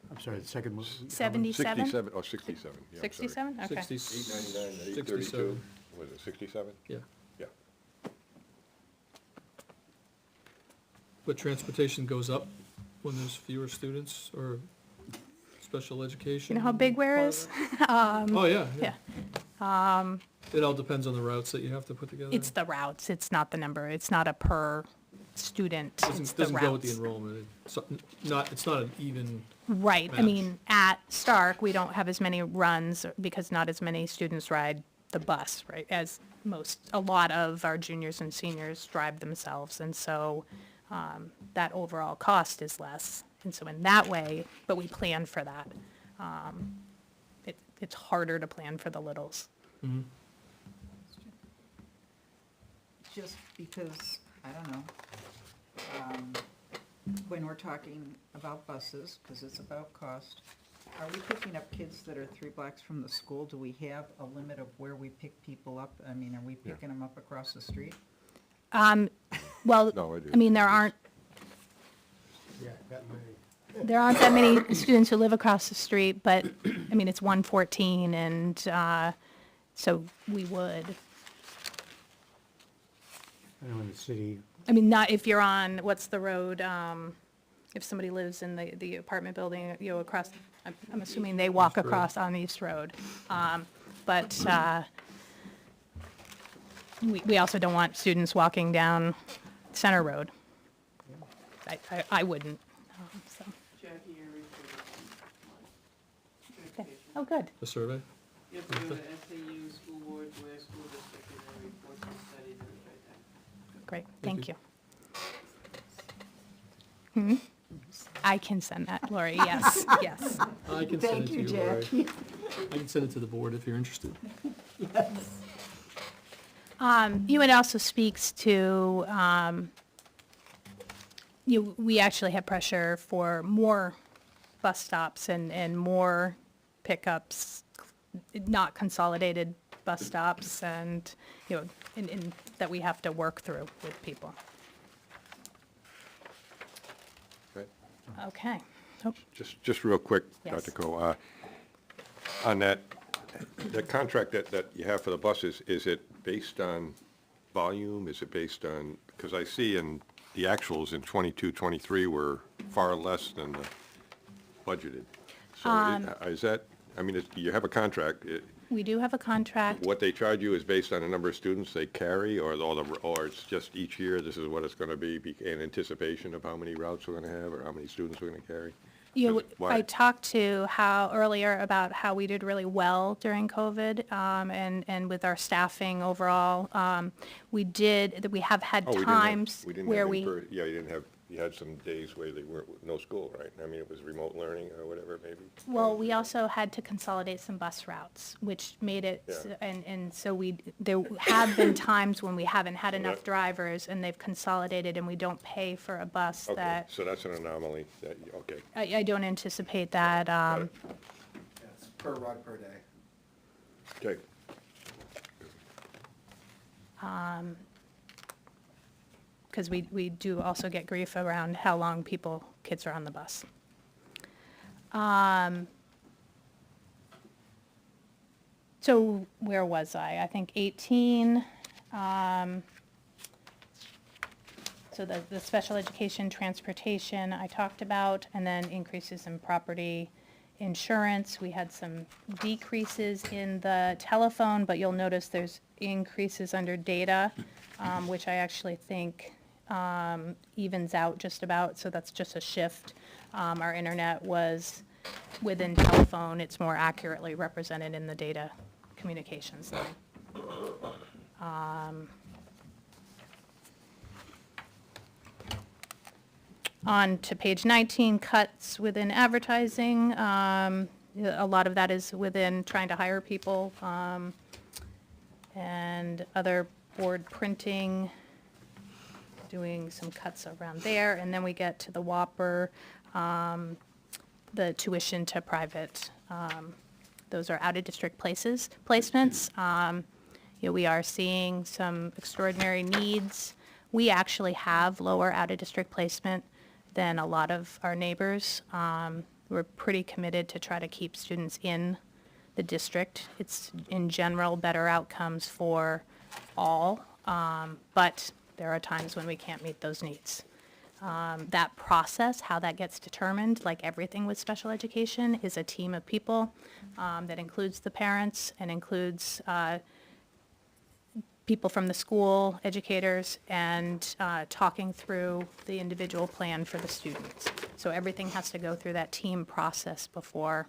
I'm sorry, the second one. 77? 67, oh, 67, yeah, I'm sorry. 67? Okay. 899 to 67. 832, was it 67? Yeah. Yeah. But transportation goes up when there's fewer students or special education? You know how big Ware is? Oh, yeah, Yeah. yeah. It all depends on the routes that you have to put together. It's the routes, it's not the number, it's not a per student, it's Doesn't, the doesn't go with the routes. enrollment. It's not an even, Right, I match. mean, at Stark, we don't have as many runs because not as many students ride the bus, right? As a lot of our juniors and seniors drive themselves, and so that overall cost is less. And so in that way, but we plan for that. It's harder to plan for the littles. Just because, I don't know, when we're talking about buses, because it's about cost, are we picking up kids that are 3 blocks from the school? Do we have a limit of where we pick people up? I mean, are we picking them up across the street? Well, No, I do. I mean, there aren't that many students who live across the street, but, I mean, it's 114, and so we would. I know in the city, I mean, not if you're on, what's the road, if somebody lives in the apartment building, you know, across, I'm assuming they walk across on East Road. But we also don't want students walking down Center Road. I wouldn't, so. Jackie, your report. Okay. Oh, good. the survey. You have to go to SAU, school board, where school district, and then reports and studies, and it's right there. Great, Thank thank you. I can send that, Lori, yes, yes. I can send it to you, Lori. I can send it to the board if you're interested. It also speaks to, we actually have pressure for more bus stops and more pickups, not consolidated bus stops, and, and that we have to work through with people. Right. Okay. Oh, Just real quick, Yes. Dr. Coe, on that contract that you have for the buses, is it based on volume? Is it based on, because I see in the actuals in 22, 23 were far less than the budgeted. So is that, I mean, you have a contract, We do have a contract. what they charge you is based on the number of students they carry, or it's just each year, this is what it's gonna be in anticipation of how many routes we're gonna have, or how many students we're gonna carry? Why? I talked to earlier about how we did really well during COVID, and with our staffing overall. We have had Oh, we didn't have- times we didn't where have we. yeah, you had some days where they weren't, no school, right? I mean, it was remote learning or whatever, maybe? Well, we also had to consolidate some bus routes, which made it, Yeah. and so there have been times when we haven't had enough that- drivers, and they've consolidated, and we don't pay for a bus Okay, that, so that's an anomaly, okay. I don't anticipate that. Got it. Yeah, it's per run per day. Okay, Because we do also get grief around how long kids are on the bus. So where was I? I think 18. So the special education transportation I talked about, and then increases in property insurance. We had some decreases in the telephone, but you'll notice there's increases under data, which I actually think evens out just about, so that's just a shift. Our internet was within telephone. It's more accurately represented in the data communications line. On to page 19, cuts within advertising. A lot of that is within trying to hire people, and other board printing, doing some cuts around there. And then we get to the Whopper, the tuition to private. Those are out-of-district placements. We are seeing some extraordinary needs. We actually have lower out-of-district placement than a lot of our neighbors. We're pretty committed to try to keep students in the district. It's, in general, better outcomes for all, but there are times when we can't meet those needs. That process, how that gets determined, like everything with special education, is a team of people that includes the parents and includes people from the school, educators, and talking through the individual plan for the students. So everything has to go through that team process before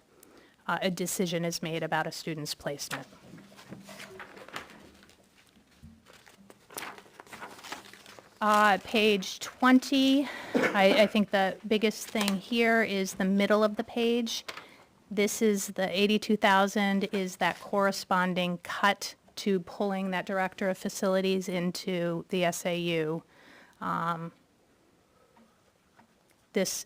a decision is made about a student's placement. Page 20, I think the biggest thing here is the middle of the page. This is the 82,000 is that corresponding cut to pulling that director of facilities into the SAU. This,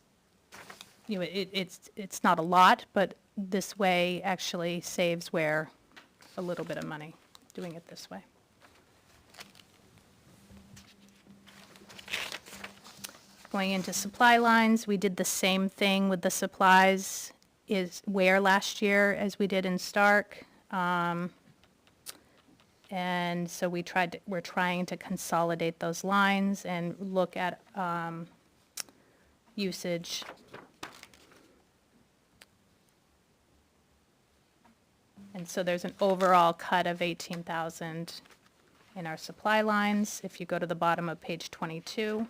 it's not a lot, but this way actually saves Ware a little bit of money doing it this way. Going into supply lines, we did the same thing with the supplies is Ware last year as we did in Stark. And so we're trying to consolidate those lines and look at usage. And so there's an overall cut of 18,000 in our supply lines. If you go to the bottom of page 22.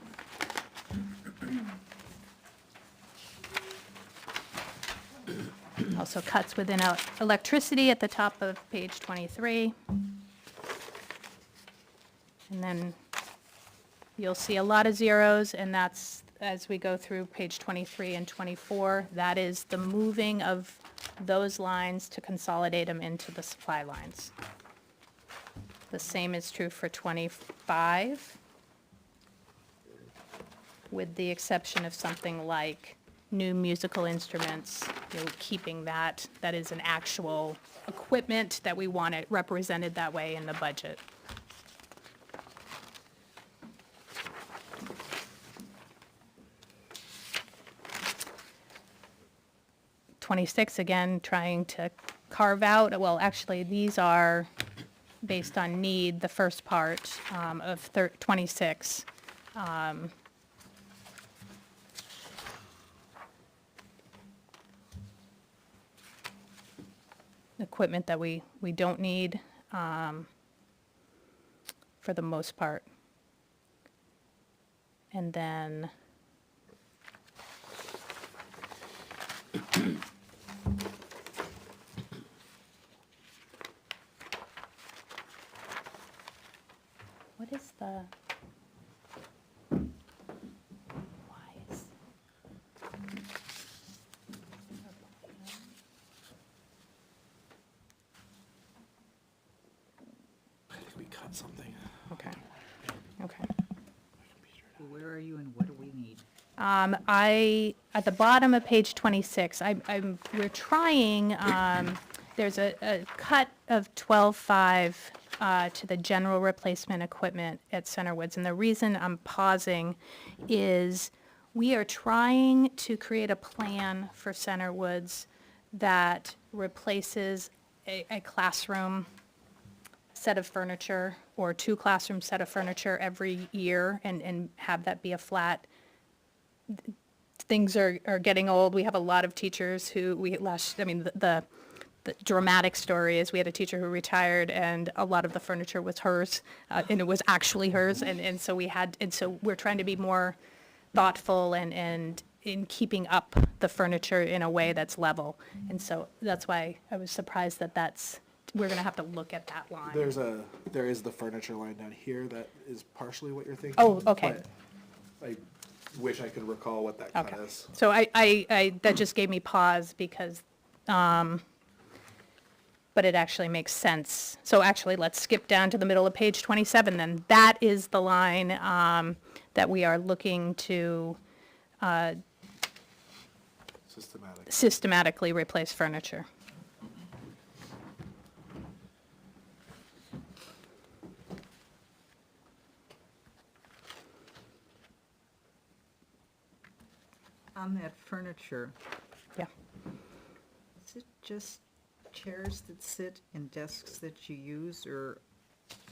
Also cuts within electricity at the top of page 23. And then you'll see a lot of zeros, and that's, as we go through page 23 and 24, that is the moving of those lines to consolidate them into the supply lines. The same is true for 25, with the exception of something like new musical instruments, keeping that is an actual equipment that we want it represented that way in the budget. '26, again, trying to carve out, well, actually, these are based on need, the first part of 26. Equipment that we don't need for the most part. And then what is the something. Okay. Where are you and what do we need? At the bottom of page 26, we're trying, there's a cut of 12.5 to the general replacement equipment at Centerwoods. And the reason I'm pausing is we are trying to create a plan for Centerwoods that replaces a classroom set of furniture or 2 classroom set of furniture every year and have that be a flat. Things are getting old. We have a lot of teachers who the dramatic story is we had a teacher who retired and a lot of the furniture was hers, and it was actually hers. And so we're trying to be more thoughtful and in keeping up the furniture in a way that's level. And so that's why I was surprised that we're gonna have to look at that line. There is the furniture line down here that is partially what you're thinking. Oh, okay. But I wish I could recall what that cut Okay. is. So that just gave me pause because, but it actually makes sense. So actually, let's skip down to the middle of page 27 then. That is the line that we are looking to systematically replace furniture. On that furniture, Yeah. is it just chairs that sit and desks that you use, or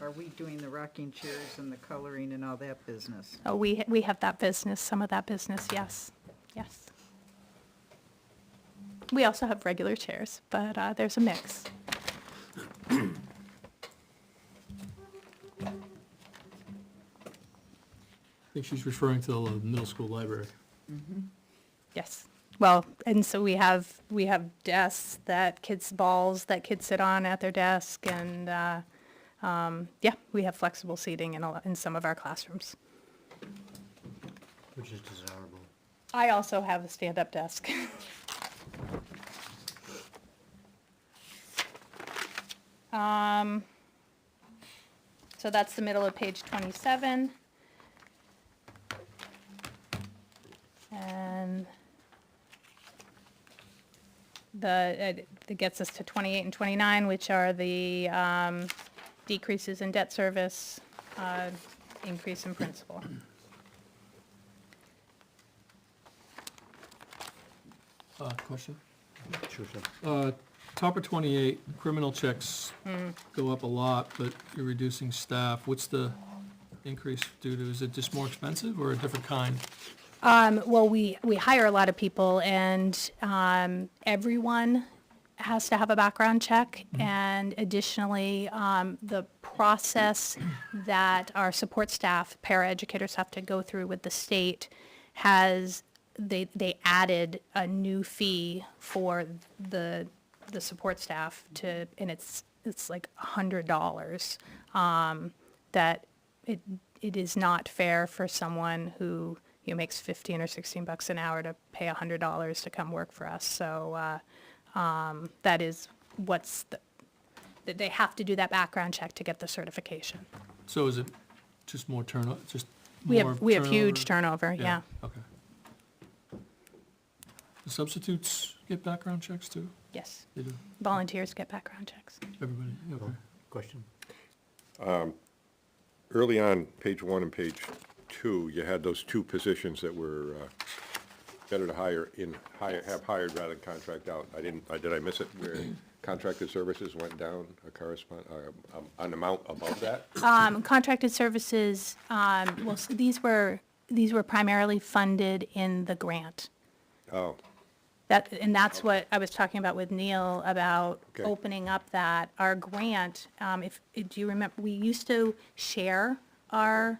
are we doing the rocking chairs and the coloring and all that business? Oh, we have that business, some of that business, yes, yes. We also have regular chairs, but there's a mix. I think she's referring to the middle school library. Yes. Well, and so we have desks balls that kids sit on at their desk, and yeah, we have flexible seating in some of our classrooms. Which is desirable. I also have a stand-up desk. So that's the middle of page 27. And it gets us to 28 and 29, which are the decreases in debt service, increase in principal. Question? Sure, sure. Top of 28, criminal checks go up a lot, but you're reducing staff. What's the increase due to? Is it just more expensive or a different kind? Well, we hire a lot of people, and everyone has to have a background check. And additionally, the process that our support staff, paraeducators, have to go through with the state they added a new fee for the support staff and it's like $100. That it is not fair for someone who makes 15 or 16 bucks an hour to pay $100 to come work for us. So that is that they have to do that background check to get the certification. So is it just more turnover, We have huge turnover, yeah. Okay. The substitutes get background checks too? Yes. They do? Volunteers get background checks. Everybody, okay. Question? Early on, page 1 and page 2, you had those two positions that were better to have hired rather than contract out. Did I miss it, where contracted services went down an amount above that? Contracted services, well, so these were primarily funded in the grant. Oh, And that's what I was talking about with Neil about Okay. opening up our grant. Do you remember, we used to share our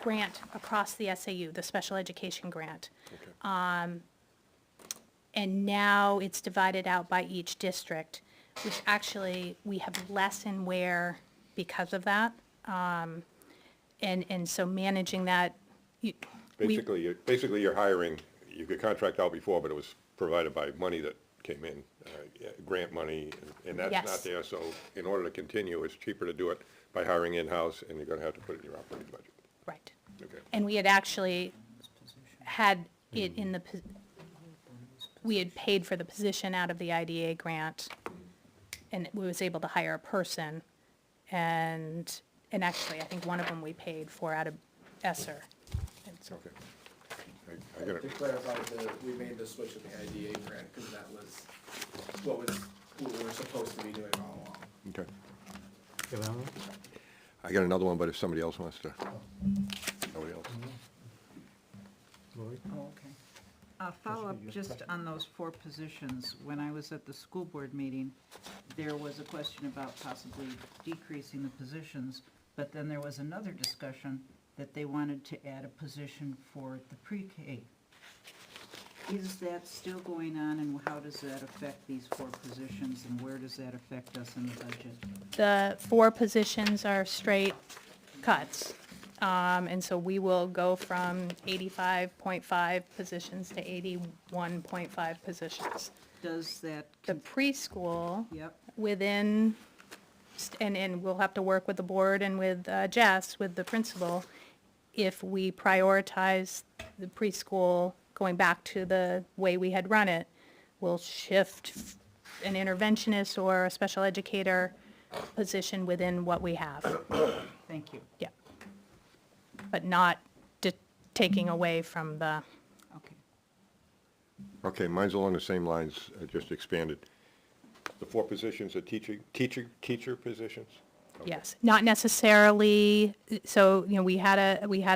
grant across the SAU, the special education grant. okay. And now it's divided out by each district, which actually, we have less in Ware because of that. And so managing that, Basically, you're hiring, you could contract out before, but it was provided by money that came in, grant money, and that's Yes. not there. So in order to continue, it's cheaper to do it by hiring in-house, and you're gonna have to put it in your operating budget. right. Okay. And we had actually had it in we had paid for the position out of the IDA grant, and we was able to hire a person, and actually, I think one of them we paid for out of ESSER. And so- Okay. I got To it. clarify, we made the switch in the IDA grant because that was what we were supposed to be doing all along. Okay. You have another one? I got another one, but if somebody else wants to, nobody else. Lori? Oh, okay. Follow-up just on those 4 positions. When I was at the school board meeting, there was a question about possibly decreasing the positions, but then there was another discussion that they wanted to add a position for the pre-K. Is that still going on, and how does that affect these 4 positions, and where does that affect us in the budget? The 4 positions are straight cuts. And so we will go from 85.5 positions to 81.5 positions. Does that, The preschool, yep, within, and we'll have to work with the board and with Jess, with the principal, if we prioritize the preschool going back to the way we had run it, we'll shift an interventionist or a special educator position within what we have. thank you. Yeah. But not taking away from the, Okay. Okay, mine's along the same lines, just expanded. The 4 positions are teacher positions? yes, not necessarily, so, you know, we had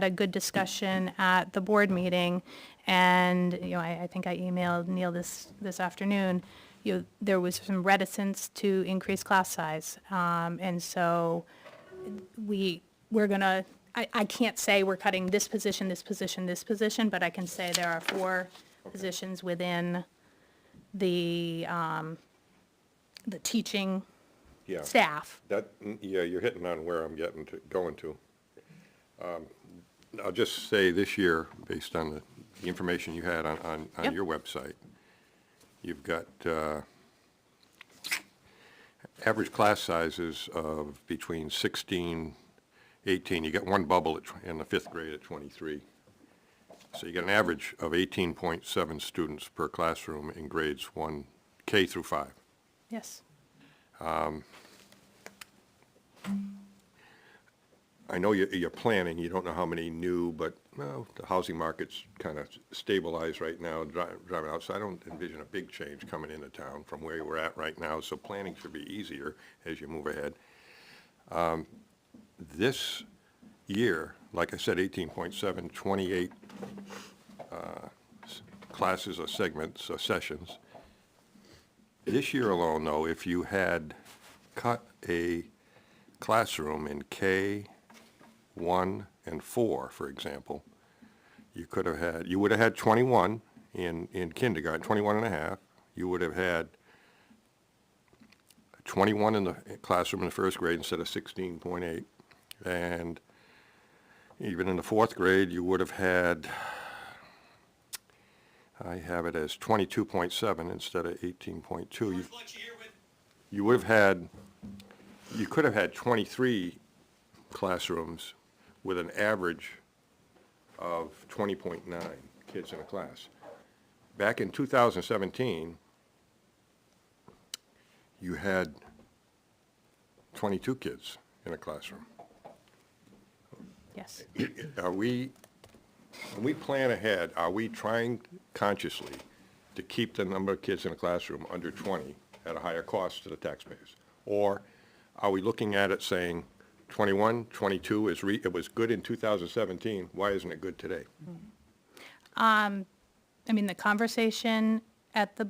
a good discussion at the board meeting, and, you know, I think I emailed Neil this afternoon, you know, there was some reticence to increase class size, and so we're gonna, I can't say we're cutting this position, this position, this position, but I can say there are 4 positions within the teaching Yeah. staff. Yeah, you're hitting on where I'm going to. I'll just say this year, based on the information you had on Yep. your website, you've got average class sizes of between 16, 18. You got one bubble in the 5th grade at 23. So you get an average of 18.7 students per classroom in grades 1, K through 5. Yes. I know you're planning, you don't know how many new, but, well, the housing market's kind of stabilized right now, driving out, so I don't envision a big change coming into town from where we're at right now, so planning should be easier as you move ahead. This year, like I said, 18.7, 28 classes or segments or sessions. This year alone, though, if you had cut a classroom in K1 and 4, for example, you would have had 21 in kindergarten, 21 and a half. You would have had 21 in the classroom in the 1st grade instead of 16.8. And even in the 4th grade, you would have had, I have it as 22.7 instead of 18.2. You would have had, you could have had 23 classrooms with an average of 20.9 kids in a class. Back in 2017, you had 22 kids in a classroom. Yes. When we plan ahead, are we trying consciously to keep the number of kids in a classroom under 20 at a higher cost to the taxpayers? Or are we looking at it saying 21, 22, it was good in 2017, why isn't it good today? I mean, the conversation at the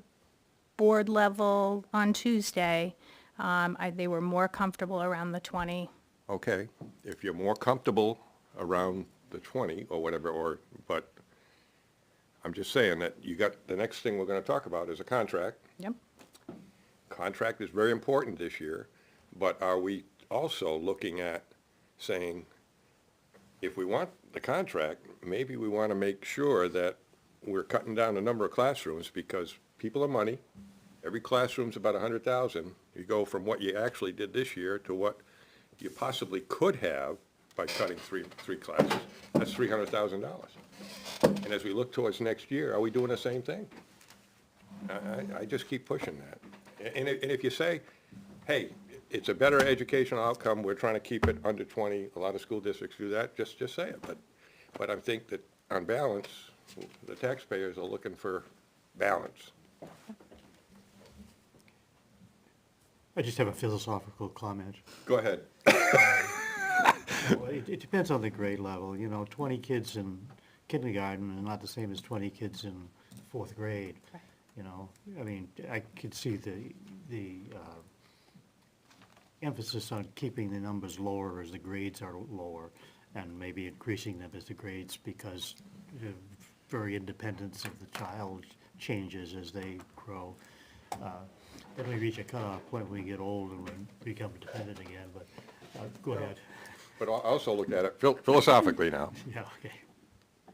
board level on Tuesday, they were more comfortable around the 20. Okay, if you're more comfortable around the 20 or whatever, but I'm just saying that you got, the next thing we're going to talk about is a contract. Yep. Contract is very important this year, but are we also looking at saying, if we want the contract, maybe we want to make sure that we're cutting down the number of classrooms because people are money. Every classroom's about 100,000. You go from what you actually did this year to what you possibly could have by cutting three classes. That's $300,000. And as we look towards next year, are we doing the same thing? I just keep pushing that. And if you say, hey, it's a better educational outcome, we're trying to keep it under 20, a lot of school districts do that, just say it. But I think that on balance, the taxpayers are looking for balance. I just have a philosophical comment. Go ahead. Well, it depends on the grade level, 20 kids in kindergarten are not the same as 20 kids in 4th grade. Right. I mean, I could see the emphasis on keeping the numbers lower as the grades are lower. and maybe increasing them as the grades, because the very independence of the child changes as they grow. Then we reach a cutoff point when we get old and we become dependent again, but, go ahead. But I also look at it philosophically now. Yeah, okay.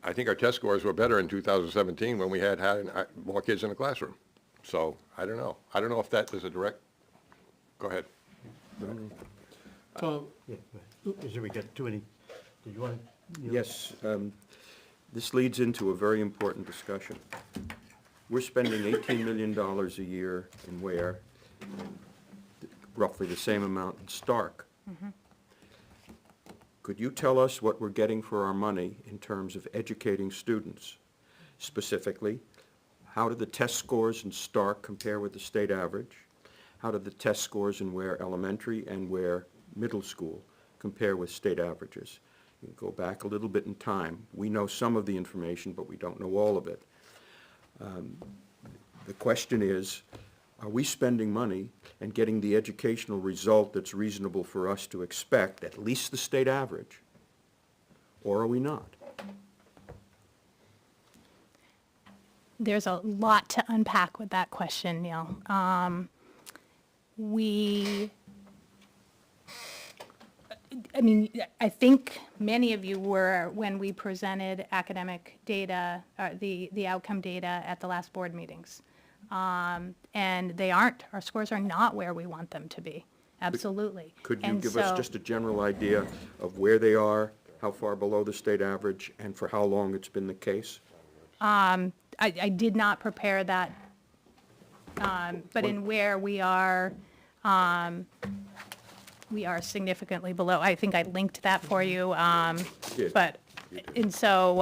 I think our test scores were better in 2017 when we had more kids in the classroom. So, I don't know. I don't know if that is a direct, go ahead. Tom, Yeah, go ahead. Is there, we get too many, did you want to? Yes, this leads into a very important discussion. We're spending $18 million a year in Ware, roughly the same amount in Stark. Could you tell us what we're getting for our money in terms of educating students? Specifically, how do the test scores in Stark compare with the state average? How do the test scores in Ware Elementary and Ware Middle School compare with state averages? You can go back a little bit in time. We know some of the information, but we don't know all of it. The question is, are we spending money and getting the educational result that's reasonable for us to expect, at least the state average, or are we not? There's a lot to unpack with that question, Neil. I think many of you were when we presented academic data, the outcome data at the last board meetings. And they aren't, our scores are not where we want them to be, absolutely. Could you And give us so- just a general idea of where they are, how far below the state average, and for how long it's been the case? I did not prepare that, but in where we are significantly below. I think I linked that for you. did. But, and so,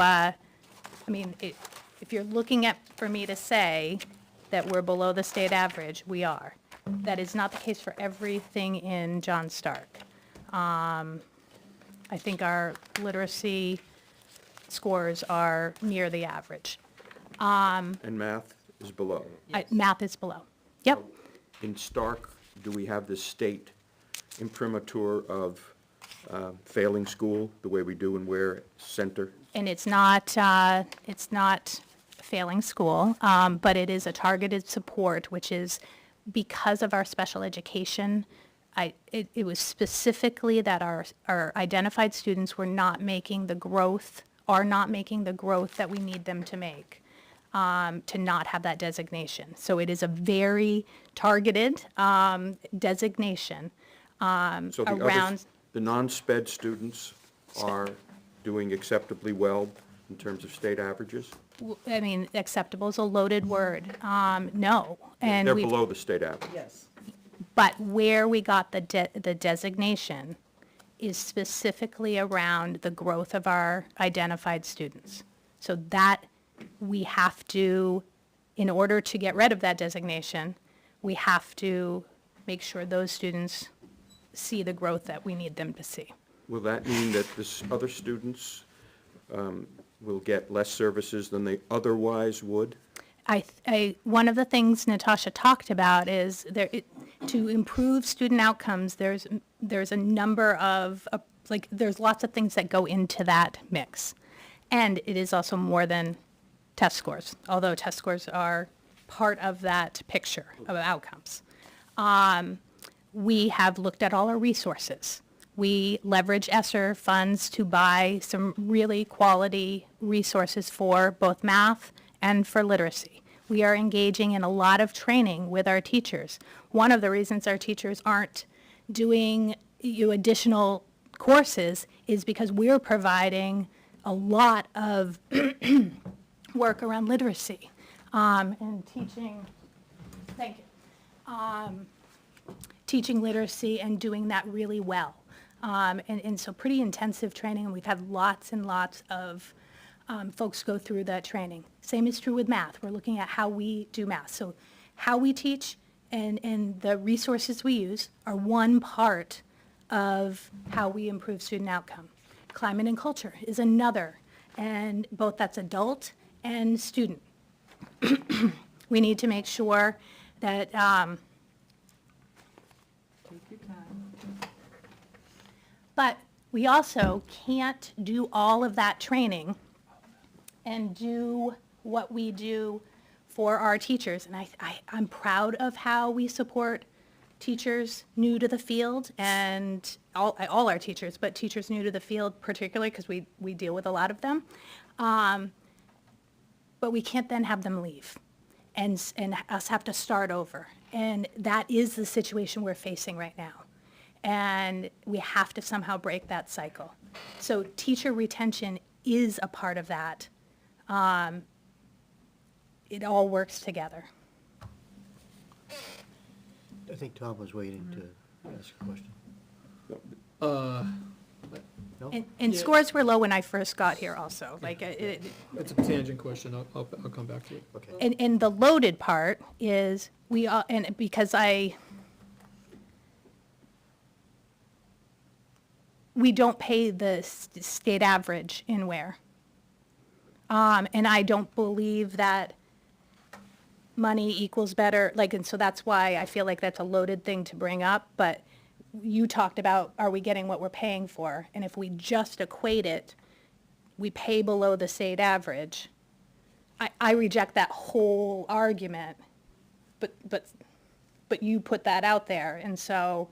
if you're looking at, for me to say that we're below the state average, we are. That is not the case for everything in John Stark. I think our literacy scores are near the average. And math is below. Math is below. Yep. In Stark, do we have the state imprimatur of failing school, the way we do in Ware Center? And it's not failing school, but it is a targeted support, which is because of our special education. It was specifically that our identified students were not making the growth, that we need them to make, to not have that designation. So it is a very targeted designation So the around. others, the non-SPED students are doing acceptably well in terms of state averages? Acceptable is a loaded word. No. And They're we've- below the state average. Yes. But where we got the designation is specifically around the growth of our identified students. So that we have to, in order to get rid of that designation, we have to make sure those students see the growth that we need them to see. Will that mean that this other students will get less services than they otherwise would? One of the things Natasha talked about is to improve student outcomes, there's a number of, there's lots of things that go into that mix. And it is also more than test scores, although test scores are part of that picture of outcomes. We have looked at all our resources. We leverage ESSER funds to buy some really quality resources for both math and for literacy. We are engaging in a lot of training with our teachers. One of the reasons our teachers aren't doing additional courses is because we're providing a lot of work around literacy and teaching, thank you, teaching literacy and doing that really well. And so pretty intensive training, and we've had lots and lots of folks go through that training. Same is true with math. We're looking at how we do math. So how we teach and the resources we use are one part of how we improve student outcome. Climate and culture is another, and both that's adult and student. We need to make sure that Take your time. But we also can't do all of that training and do what we do for our teachers. And I'm proud of how we support teachers new to the field, and all our teachers, but teachers new to the field particularly, because we deal with a lot of them. But we can't then have them leave and us have to start over. And that is the situation we're facing right now. And we have to somehow break that cycle. So teacher retention is a part of that. It all works together. I think Tom was waiting to ask a question. No? And scores were low when I first got here also, like, It's a tangent question, I'll come back to it. Okay. and the loaded part is, and because we don't pay the state average in Ware. And I don't believe that money equals better, like, and so that's why I feel like that's a loaded thing to bring up, but you talked about, are we getting what we're paying for? And if we just equate it, we pay below the state average. I reject that whole argument, but you put that out there, and so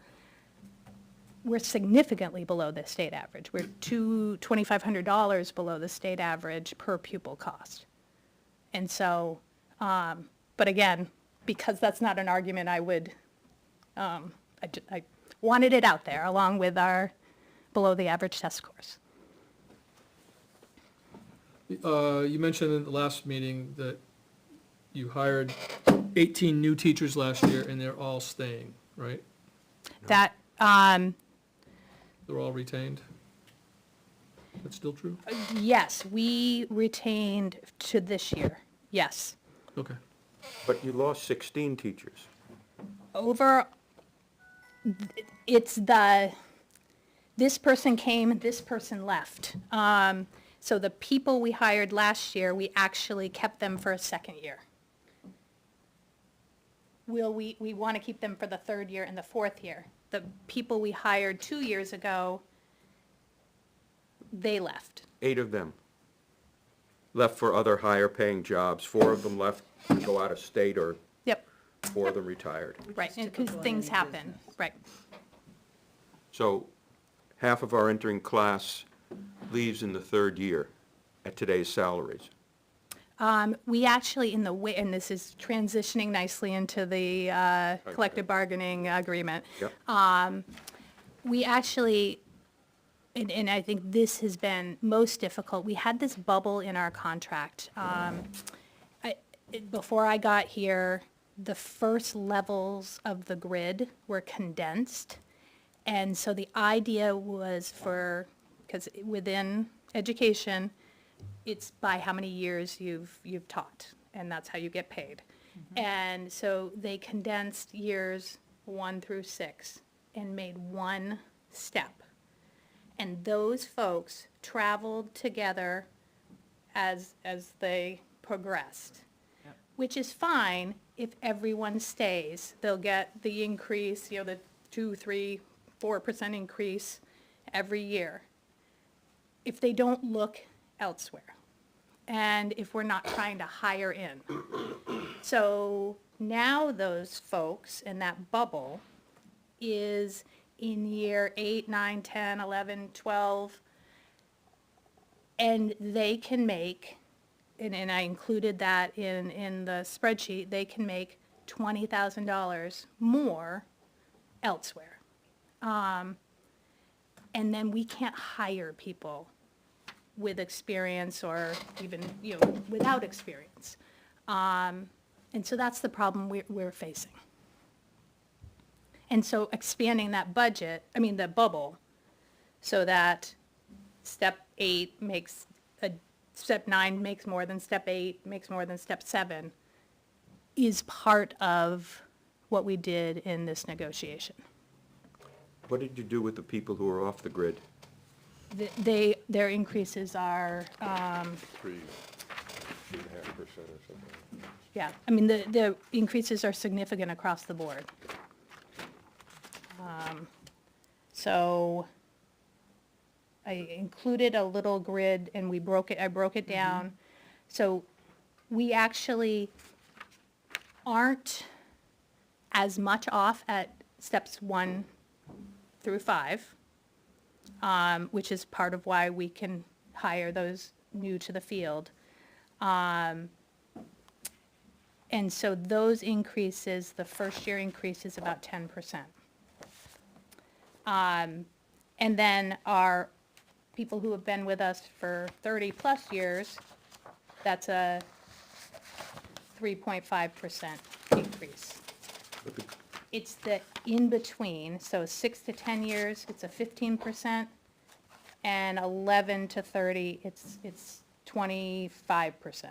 we're significantly below the state average. We're $2,500 below the state average per pupil cost. And so, but again, because that's not an argument I would, I wanted it out there along with our below the average test scores. You mentioned in the last meeting that you hired 18 new teachers last year and they're all staying, right? That, They're all retained? That's still true? yes, we retained to this year, yes. Okay. But you lost 16 teachers. It's this person came, this person left. So the people we hired last year, we actually kept them for a second year. We want to keep them for the third year and the fourth year. The people we hired 2 years ago, they left. 8 of them left for other higher-paying jobs. 4 of them left to go out of state, or Yep, 4 of them retired. right, because things happen, right. So half of our entering class leaves in the third year at today's salaries. We actually, and this is transitioning nicely into the collective bargaining agreement. Yep. We actually, and I think this has been most difficult, we had this bubble in our contract. Before I got here, the first levels of the grid were condensed. And so the idea was because within education, it's by how many years you've taught, and that's how you get paid. And so they condensed years 1 through 6 and made one step. And those folks traveled together as they progressed, which is fine if everyone stays. They'll get the increase, the 2, 3, 4% increase every year, if they don't look elsewhere, and if we're not trying to hire in. So now those folks in that bubble is in year 8, 9, 10, 11, 12, and they can make, and I included that in the spreadsheet, they can make $20,000 more elsewhere. And then we can't hire people with experience or even, without experience. And so that's the problem we're facing. And so expanding that budget, the bubble, so that step 8 makes, step 9 makes more than step 8, makes more than step 7, is part of what we did in this negotiation. What did you do with the people who are off the grid? Their increases are, 3.5% or something. yeah, the increases are significant across the board. So I included a little grid and I broke it down. So we actually aren't as much off at steps 1 through 5, which is part of why we can hire those new to the field. And so those increases, the first year increase is about 10%. And then our people who have been with us for 30-plus years, that's a 3.5% increase. It's the in-between, so 6 to 10 years, it's a 15%, and 11 to 30, it's 25%.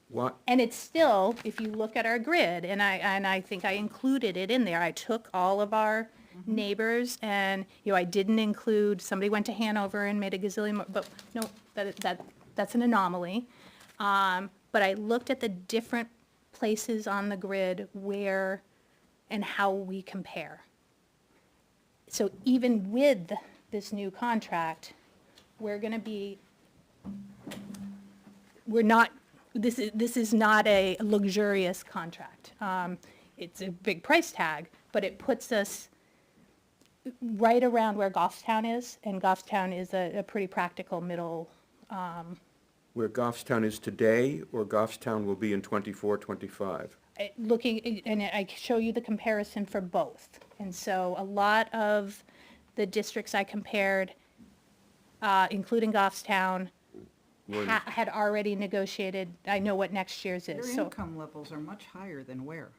What, And it's still, if you look at our grid, and I think I included it in there, I took all of our neighbors, and, I didn't include, somebody went to Hanover and made a gazillion more, but no, that's an anomaly. But I looked at the different places on the grid where and how we compare. So even with this new contract, we're not, this is not a luxurious contract. It's a big price tag, but it puts us right around where Goffstown is, and Goffstown is a pretty practical middle. where Goffstown is today, or Goffstown will be in 24, 25? Looking, and I show you the comparison for both. And so a lot of the districts I compared, including Goffstown, had already negotiated, I know what next year's is. Their So income levels are much higher than Ware,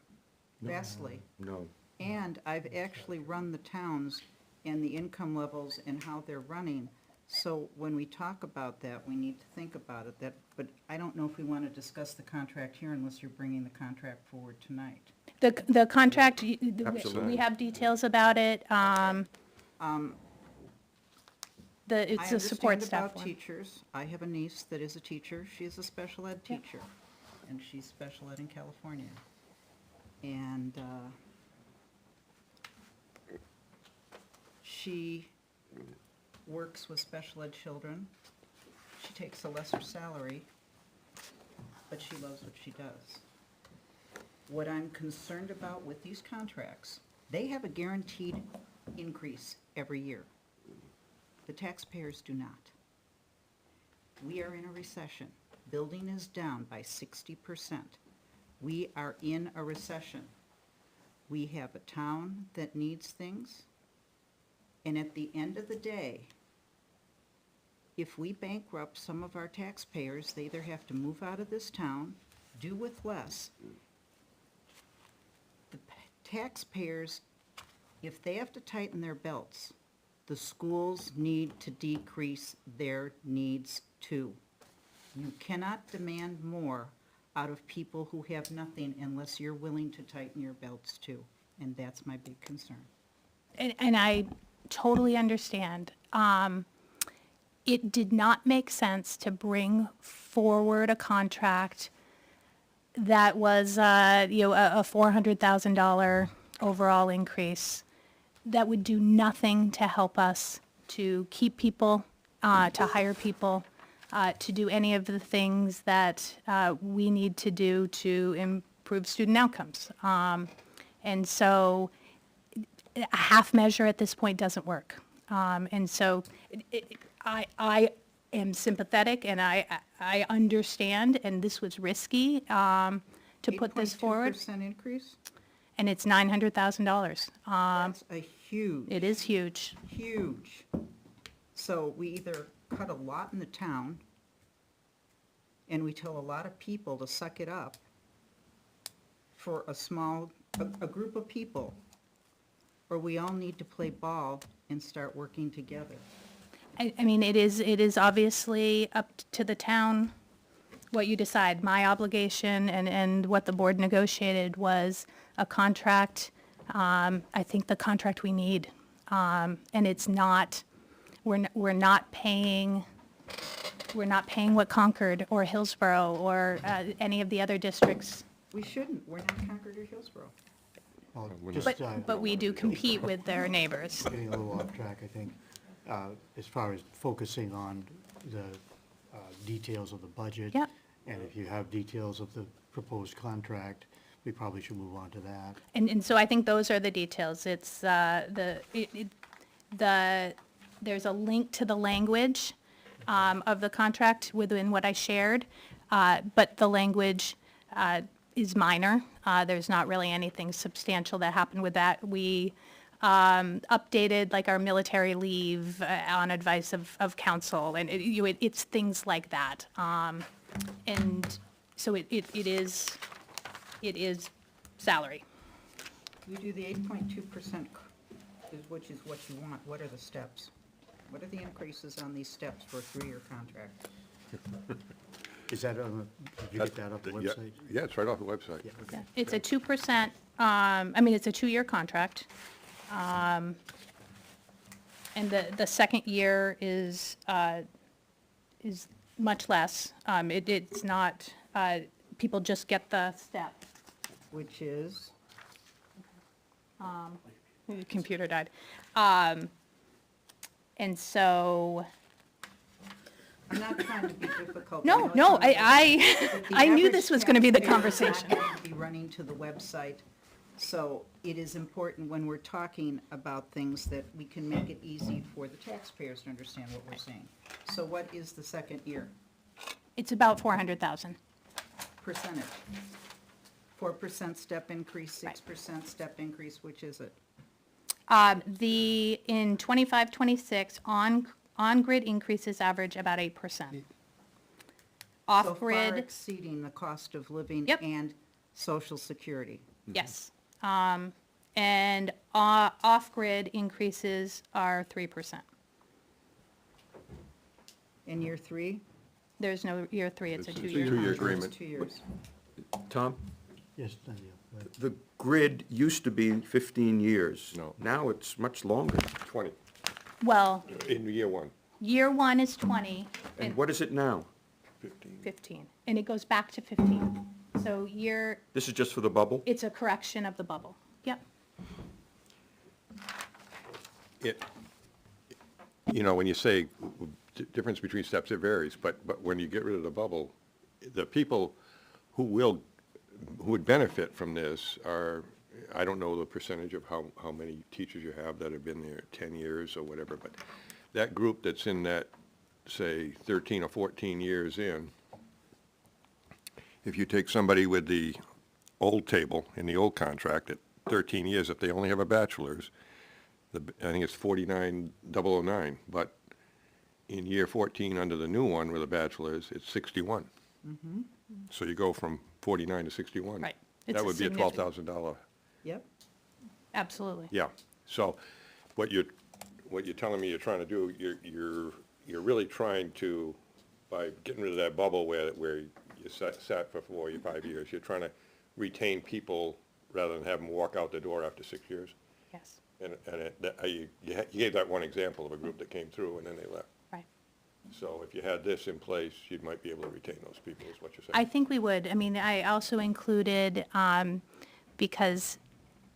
vastly. No. And I've actually run the towns and the income levels and how they're running. So when we talk about that, we need to think about it, but I don't know if we want to discuss the contract here unless you're bringing the contract forward tonight. the contract, Absolutely. we have details about it. It's a support I understand staff about one. teachers. I have a niece that is a teacher. She's a special ed teacher, and she's special ed in California. And she works with special ed children. She takes a lesser salary, but she loves what she does. What I'm concerned about with these contracts, they have a guaranteed increase every year. The taxpayers do not. We are in a recession. Building is down by 60%. We are in a recession. We have a town that needs things. And at the end of the day, if we bankrupt some of our taxpayers, they either have to move out of this town, do with less. The taxpayers, if they have to tighten their belts, the schools need to decrease their needs too. You cannot demand more out of people who have nothing unless you're willing to tighten your belts too. And that's my big concern. And I totally understand. It did not make sense to bring forward a contract that was, a $400,000 overall increase that would do nothing to help us to keep people, to hire people, to do any of the things that we need to do to improve student outcomes. And so a half measure at this point doesn't work. And so I am sympathetic, and I understand, and this was risky to put this forward. 8.2% increase? And it's $900,000. That's a huge. It is huge. Huge. So we either cut a lot in the town, and we tell a lot of people to suck it up for a group of people, or we all need to play ball and start working together. I mean, it is obviously up to the town what you decide. My obligation and what the board negotiated was a contract. I think the contract we need, and it's not. We're not paying what Concord or Hillsborough or any of the other districts. We shouldn't. We're not Concord or Hillsborough. Well, we're just, But we do compete with their neighbors. getting a little off track, I think, as far as focusing on the details of the budget. Yep. And if you have details of the proposed contract, we probably should move on to that. And so I think those are the details. It's, there's a link to the language of the contract within what I shared, but the language is minor. There's not really anything substantial that happened with that. We updated like our military leave on advice of counsel, and it's things like that. And so it is salary. You do the 8.2%, which is what you want. What are the steps? What are the increases on these steps for a 3-year contract? Is that on, did you get that off the Yeah, website? Yeah, it's right off the website. Yeah, okay. It's a 2%, I mean, it's a 2-year contract. And the second year is much less. It's not, people just get the step. Which is? The computer died. And so, I'm not trying to be difficult. no, I know it's I knew average this was gonna be the taxpayer is not conversation. going to be running to the website, so it is important when we're talking about things that we can make it easy for the taxpayers to understand what we're saying. So what is the second year It's about 400,000. percentage? 4% step increase, Right. 6% step increase, which is it? In 25-26, on-grid increases average about 8%. So far Off-grid, exceeding the cost of living Yep. and social security. yes. And off-grid increases are 3%. In year 3? There's no year 3, it's a It's a 2-year two-year contract. agreement. 2 years. Tom, Yes, Daniel, go ahead. the grid used to be 15 years. No. Now it's much longer. 20, Well, in year one, year 1 is 20 And and what is it now? 15. 15, and it goes back to 15. So This is just for the bubble? it's a correction of the bubble. Yep. When you say difference between steps, it varies, but when you get rid of the bubble, the people who would benefit from this are, I don't know the percentage of how many teachers you have that have been there 10 years or whatever, but that group that's in that, say, 13 or 14 years in, if you take somebody with the old table in the old contract at 13 years, if they only have a bachelor's, I think it's 49,009, but in year 14 under the new one with a bachelor's, it's 61. So you go from 49 to 61. Right. It's That a would be a significant- $12,000. Yep. Absolutely. Yeah. So what you're telling me you're trying to do, you're really trying to, by getting rid of that bubble where you sat for 4 or 5 years, you're trying to retain people rather than have them walk out the door after 6 years. Yes. You gave that one example of a group that came through and then they left. Right. So if you had this in place, you might be able to retain those people, is what you're saying. I think we would. I mean, I also included, because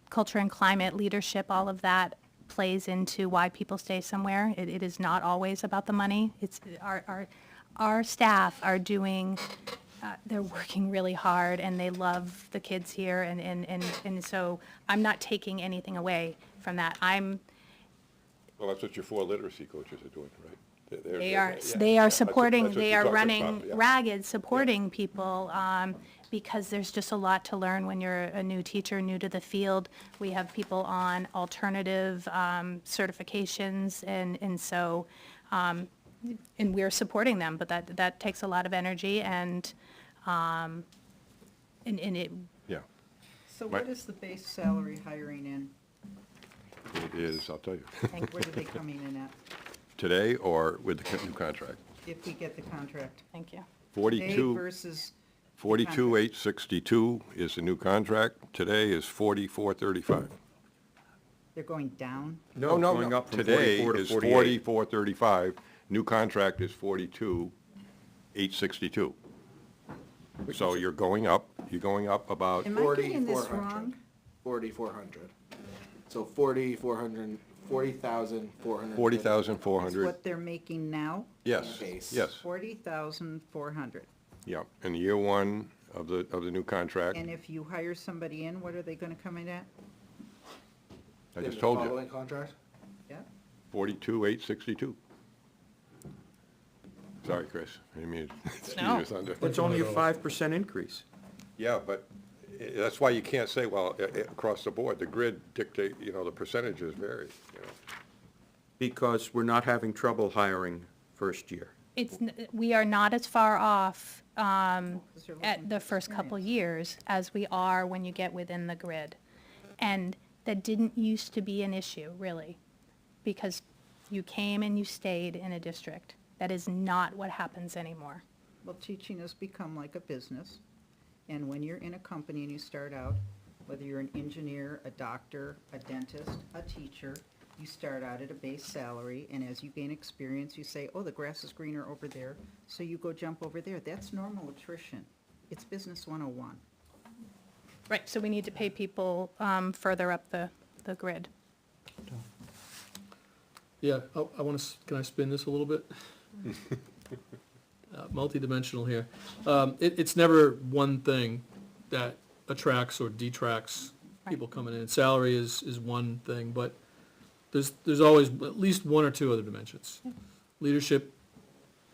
culture and climate, leadership, all of that plays into why people stay somewhere. It is not always about the money. It's, our staff are doing, they're working really hard, and they love the kids here, and so I'm not taking anything away from that. Well, that's what your 4 literacy coaches are doing, right? They yeah, are that's supporting, what they you're are talking running about, yeah. ragged, supporting people, because there's just a lot to learn when you're a new teacher, new to the field. We have people on alternative certifications, and so, and we're supporting them, but that takes a lot of energy, and it, Yeah, So Right. what is the base salary hiring in? it is, I'll tell you. What are they coming in at Today or with the new contract? if we get the contract? thank you. Today 42, versus, 42,862 is the new contract. Today is 44,35. they're going down? Going up from Today 44 to is 48. 44,35. New contract is 42,862. So you're going up about, Am I getting this wrong? 4,400. So 40,400. 40,400. 40,400, What they're making now, yes, Base. yes, 40,400. yeah. In year one of the new contract, And if you hire somebody in, what are they gonna come in at? I In just the told you, Following contract? Yeah? 42,862. Sorry, Chris, I didn't mean to steal No. your thunder. It's only a 5% increase. Yeah, but that's why you can't say, well, across the board, the grid dictate, the percentages vary, Because we're not having trouble hiring first year. We are not as far off Because they're looking at the for first couple experience. years as we are when you get within the grid. And that didn't used to be an issue, really, because you came and you stayed in a district. That is not what happens anymore. Well, teaching has become like a business, and when you're in a company and you start out, whether you're an engineer, a doctor, a dentist, a teacher, you start out at a base salary, and as you gain experience, you say, oh, the grass is greener over there, so you go jump over there. That's normal attrition. It's business 101. Right, so we need to pay people further up the grid. Yeah, I want to, can I spin this a little bit? Multidimensional here. It's never one thing that attracts or detracts people coming in. Salary is one thing, but there's always at least one or two other dimensions. Leadership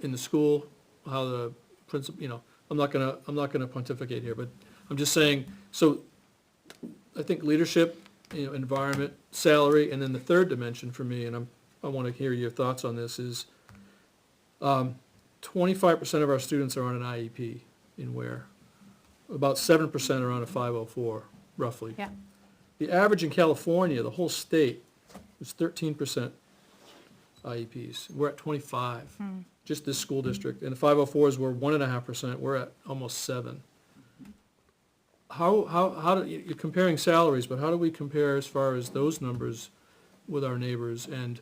in the school, how the principal, I'm not gonna pontificate here, but I'm just saying, so I think leadership, environment, salary, and then the third dimension for me, and I want to hear your thoughts on this, is 25% of our students are on an IEP in Ware. About 7% are on a 504, roughly. Yeah. The average in California, the whole state, is 13% IEPs. We're at 25, just this school district. And the 504s were 1.5%, we're at almost 7. How do, you're comparing salaries, but how do we compare as far as those numbers with our neighbors? And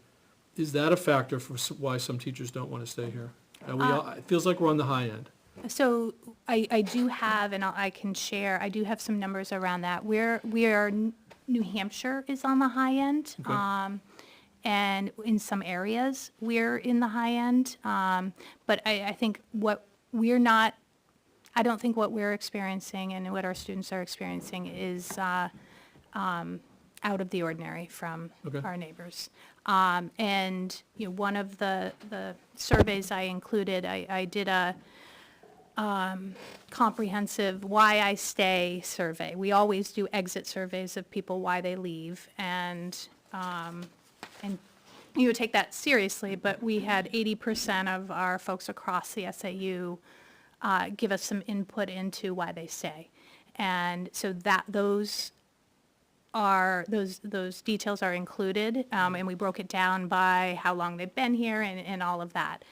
is that a factor for why some teachers don't want to stay here? And it feels like we're on the high end. So I do have, and I can share, I do have some numbers around that. New Hampshire is on the high end. Okay. And in some areas, we're in the high end. But I think I don't think what we're experiencing and what our students are experiencing is out of the ordinary from Okay. our neighbors. And one of the surveys I included, I did a comprehensive why I stay survey. We always do exit surveys of people why they leave, and you would take that seriously, but we had 80% of our folks across the SAU give us some input into why they stay. And so those details are included, and we broke it down by how long they've been here and all of that.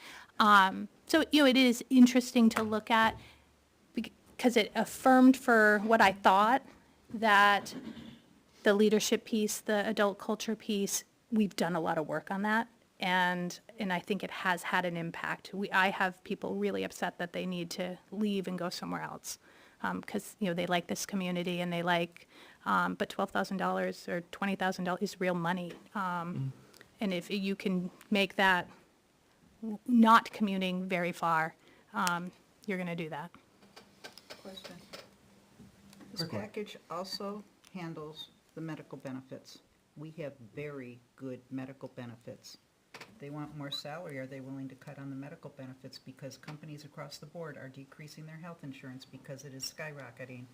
So, it is interesting to look at because it affirmed for what I thought, that the leadership piece, the adult culture piece, we've done a lot of work on that. And I think it has had an impact. I have people really upset that they need to leave and go somewhere else because, they like this community and they like, but $12,000 or $20,000 is real money. And if you can make that not commuting very far, you're going to do that. Question. This package also handles the medical benefits. We have very good medical benefits. They want more salary, are they willing to cut on the medical benefits? Because companies across the board are decreasing their health insurance because it is skyrocketing.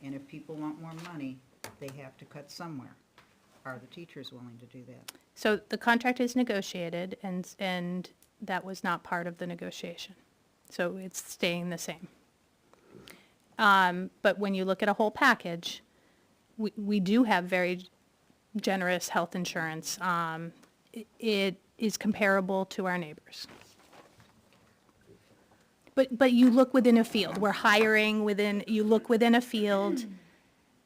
And if people want more money, they have to cut somewhere. Are the teachers willing to do that? So the contract is negotiated, and that was not part of the negotiation. So it's staying the same. But when you look at a whole package, we do have very generous health insurance. It is comparable to our neighbors. But you look within a field. We're hiring you look within a field.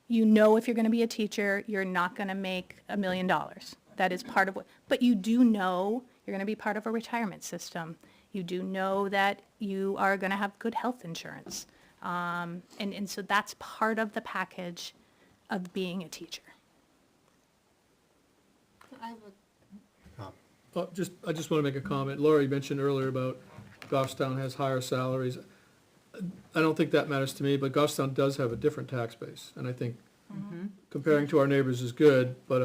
You know if you're going to be a teacher, you're not going to make $1 million. That is part of but you do know you're going to be part of a retirement system. You do know that you are going to have good health insurance. And so that's part of the package of being a teacher. I would, I just want to make a comment. Laura, you mentioned earlier about Goffstown has higher salaries. I don't think that matters to me, but Goffstown does have a different tax base, and I think comparing to our neighbors is good, but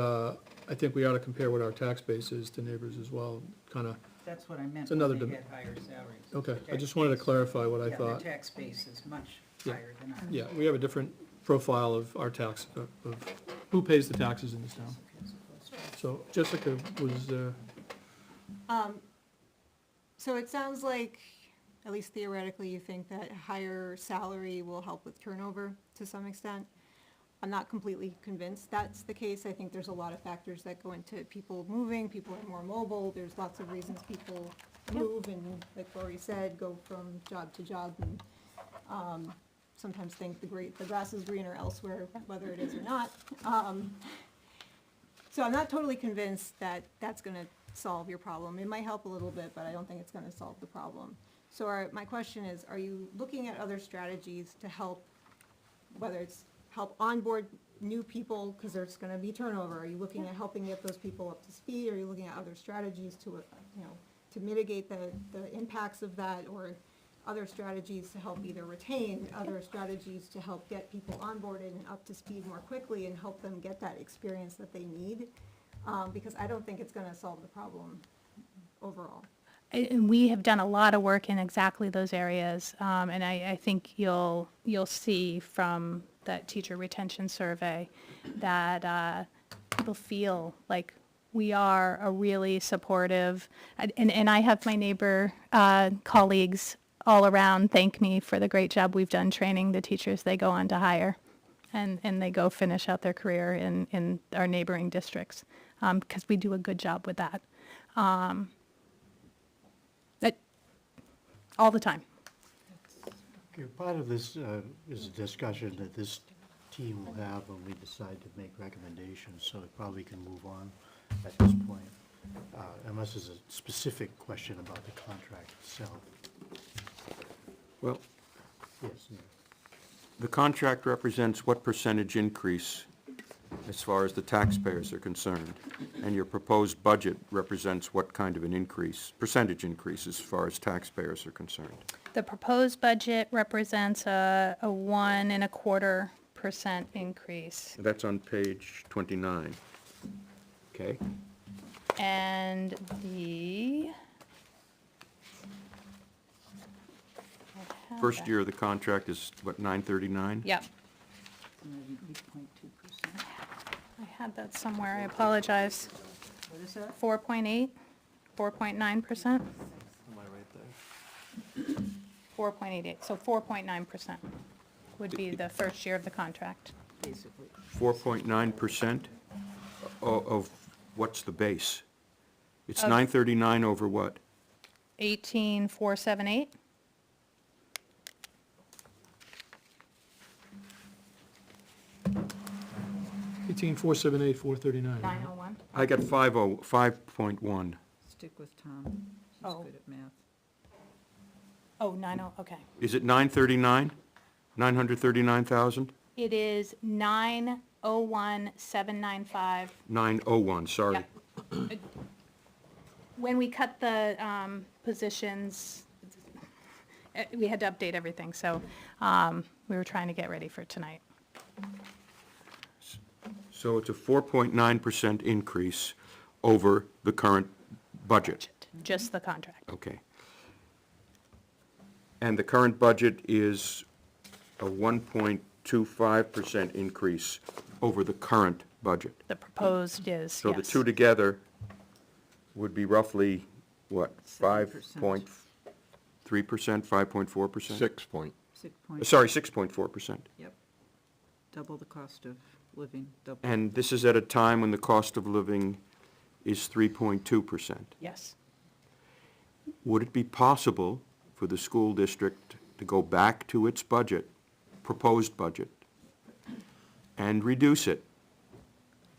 I think we ought to compare what our tax base is to neighbors as well, kind of. That's what I meant, It's another when they dim- had higher salaries. Okay, I Tax just wanted to base. clarify what I Yeah, thought. their tax base is much Yeah. higher than ours. Yeah, we have a different profile of our tax, of who pays the taxes in this town. So Jessica was, So it sounds like, at least theoretically, you think that higher salary will help with turnover to some extent. I'm not completely convinced that's the case. I think there's a lot of factors that go into people moving, people are more mobile, there's lots of reasons people move and, like Lori said, go from job to job and, sometimes think the grass is greener elsewhere, whether it is or not. So I'm not totally convinced that that's gonna solve your problem. It might help a little bit, but I don't think it's gonna solve the problem. So my question is, are you looking at other strategies to help, whether it's help onboard new people, because there's gonna be turnover? Are you looking at helping get those people up to speed? Are you looking at other strategies to, to mitigate the impacts of that, or other strategies to help either retain, other strategies to help get people onboarded and up to speed more quickly and help them get that experience that they need? Because I don't think it's gonna solve the problem overall. And we have done a lot of work in exactly those areas, and I think you'll see from that teacher retention survey that people feel like we are a really supportive, and I have my neighbor colleagues all around thank me for the great job we've done training the teachers they go on to hire, and they go finish out their career in our neighboring districts, because we do a good job with that. All the time. Okay, part of this is a discussion that this team will have when we decide to make recommendations, so it probably can move on at this point, unless there's a specific question about the contract itself. Well, Yes, yeah. the contract represents what percentage increase as far as the taxpayers are concerned? And your proposed budget represents what kind of an increase, percentage increase as far as taxpayers are concerned? The proposed budget represents a 1.25% increase. That's on page 29. Okay? And the. I have First that. year of the contract is, what, 939? Yep, Maybe 8.2%. I had that somewhere, I apologize. What is that? 4.8, 4.9%? Am I right there? 4.88, so 4.9% would be the first year of the contract. Basically. 4.9% of what's the base? It's Of- 939 over what? 18,478? $18,478,439. 901? I got 5.1. Stick with Tom. He's Oh. good at math. Oh, 90, okay. Is it 939? 939,000? It is 901,795. 901, sorry. Yep. When we cut the positions, we had to update everything, so we were trying to get ready for tonight. So it's a 4.9% increase over the current budget. Just the contract. Okay. And the current budget is a 1.25% increase over the current budget. The proposed is, So the yes. two together would be roughly, what, 7%. 5.3%, 5.4%? 6 point. 6 Sorry, 6.4%. Yep. Double the cost of living, double. And this is at a time when the cost of living is 3.2%. Yes. Would it be possible for the school district to go back to its budget, proposed budget, and reduce it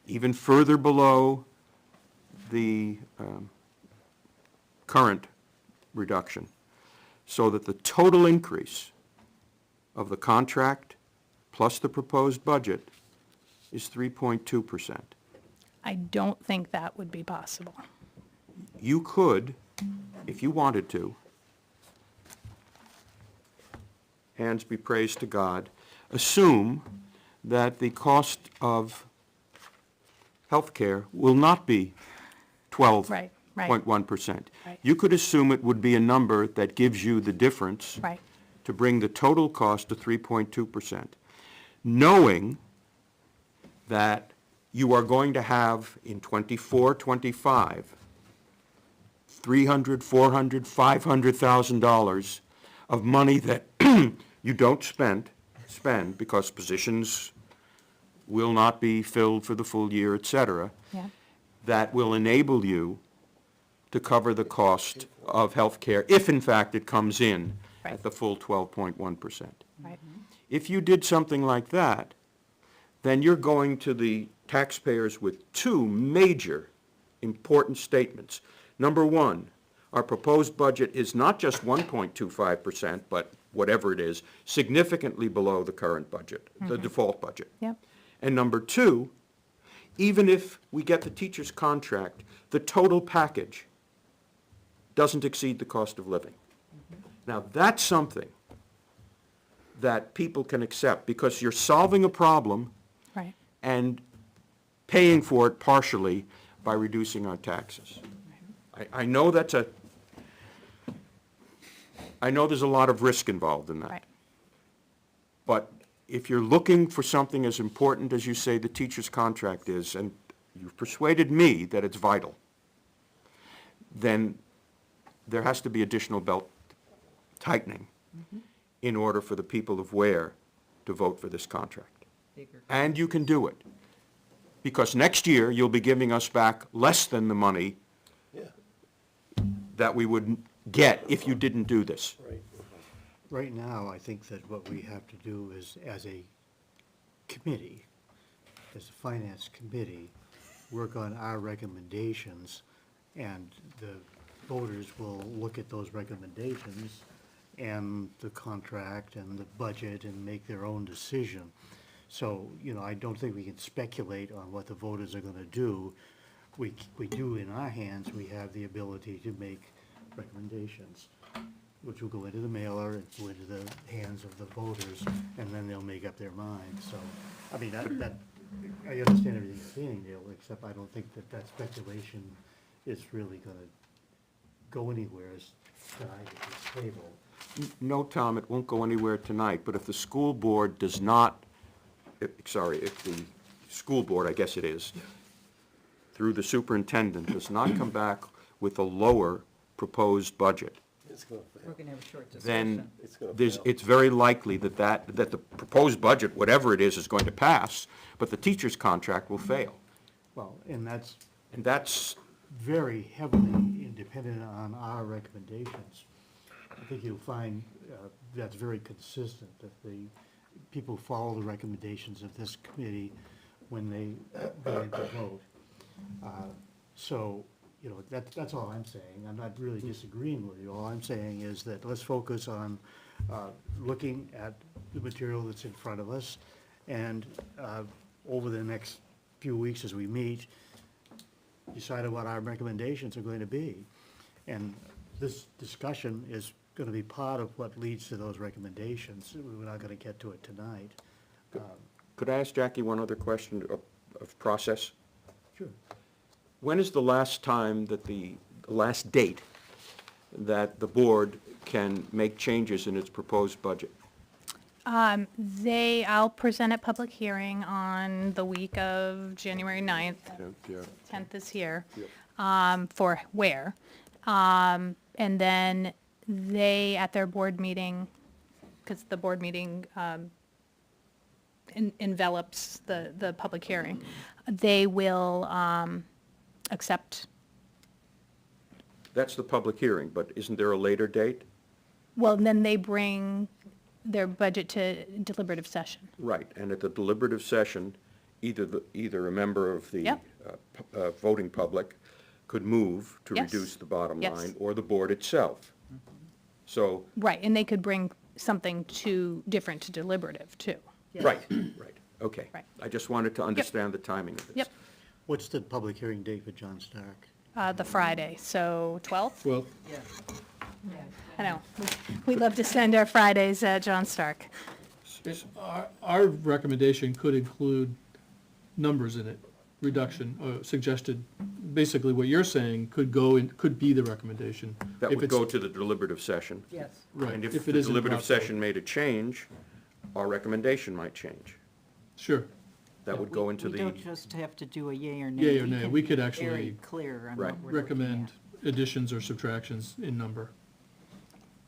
even further below the current reduction, so that the total increase of the contract plus the proposed budget is 3.2%. I don't think that would be possible. You could, if you wanted to, hands be praised to God, assume that the cost of healthcare will not be 12.1%. Right, right. Right. You could assume it would be a number that gives you the difference Right. to bring the total cost to 3.2%, knowing that you are going to have in 24, 25, $300,000, $400,000, $500,000 of money that you don't spend because positions will not be filled for the full year, et cetera, Yeah. that will enable you to cover the cost of health care, if in fact it comes in Right. at the full 12.1%. Right. If you did something like that, then you're going to the taxpayers with two major important statements. Number one, our proposed budget is not just 1.25%, but whatever it is, significantly below the current budget, the default budget. Yep. And number two, even if we get the teacher's contract, the total package doesn't exceed the cost of living. Now, that's something that people can accept because you're solving a problem Right. and paying for it partially by reducing our taxes. I know I know there's a lot of risk involved in that. Right. But if you're looking for something as important as you say the teacher's contract is, and you've persuaded me that it's vital, then there has to be additional belt tightening in order for the people of Ware to vote for this contract. Bigger. And you can do it. Because next year, you'll be giving us back less than the money that we would get if you didn't do this. Right now, I think that what we have to do is, as a committee, as a finance committee, work on our recommendations, and the voters will look at those recommendations and the contract and the budget and make their own decision. So, I don't think we can speculate on what the voters are gonna do. We do in our hands, we have the ability to make recommendations, which will go into the mailer and go into the hands of the voters, and then they'll make up their minds. So, I mean, that, I understand everything you're saying, Neil, except I don't think that speculation is really gonna go anywhere as tonight at this table. No, Tom, it won't go anywhere tonight, but if the school board does not, if the school board, I guess it is, through the superintendent, does not come back with a lower proposed budget, We're gonna have a short then discussion. it's very likely that the proposed budget, whatever it is going to pass, but the teacher's contract will fail. Well, and that's And that's, very heavily dependent on our recommendations. I think you'll find that's very consistent, that the people follow the recommendations of this committee when they go into vote. So, that's all I'm saying. I'm not really disagreeing with you. All I'm saying is that let's focus on looking at the material that's in front of us, and over the next few weeks as we meet, decide what our recommendations are going to be. And this discussion is going to be part of what leads to those recommendations. We're not going to get to it tonight. could I ask Jackie one other question of process? Sure. When is the last time that the last date that the board can make changes in its proposed budget? I'll present at public hearing on the week of January 9th. Yeah. 10th is here, Yep. for Ware. And then they, at their board meeting, because the board meeting envelops the public hearing, they will accept, That's the public hearing, but isn't there a later date? well, then they bring their budget to deliberative session. Right, and at the deliberative session, either a member of the Yep. Voting public could move to Yes. reduce the bottom Yes. line, or the board itself. So, Right, and they could bring something different to deliberative, too. right, right. Okay. Right. I just wanted to understand the timing of this. Yep, What's the public hearing date for John Stark? the Friday, so 12th? Well, Yeah. I know, we love to send our Fridays at John Stark. our recommendation could include numbers in it, reduction, suggested, basically what you're saying could go in, could be the recommendation. That If would it's- go to the deliberative session. Yes. Right, And if if the it isn't deliberative possible. session made a change, our recommendation might change. Sure, That would go into We don't the, just have to do a yay or nay. Yay or nay. can We could be actually- Very clear on Right. what we're looking recommend at. additions or subtractions in number.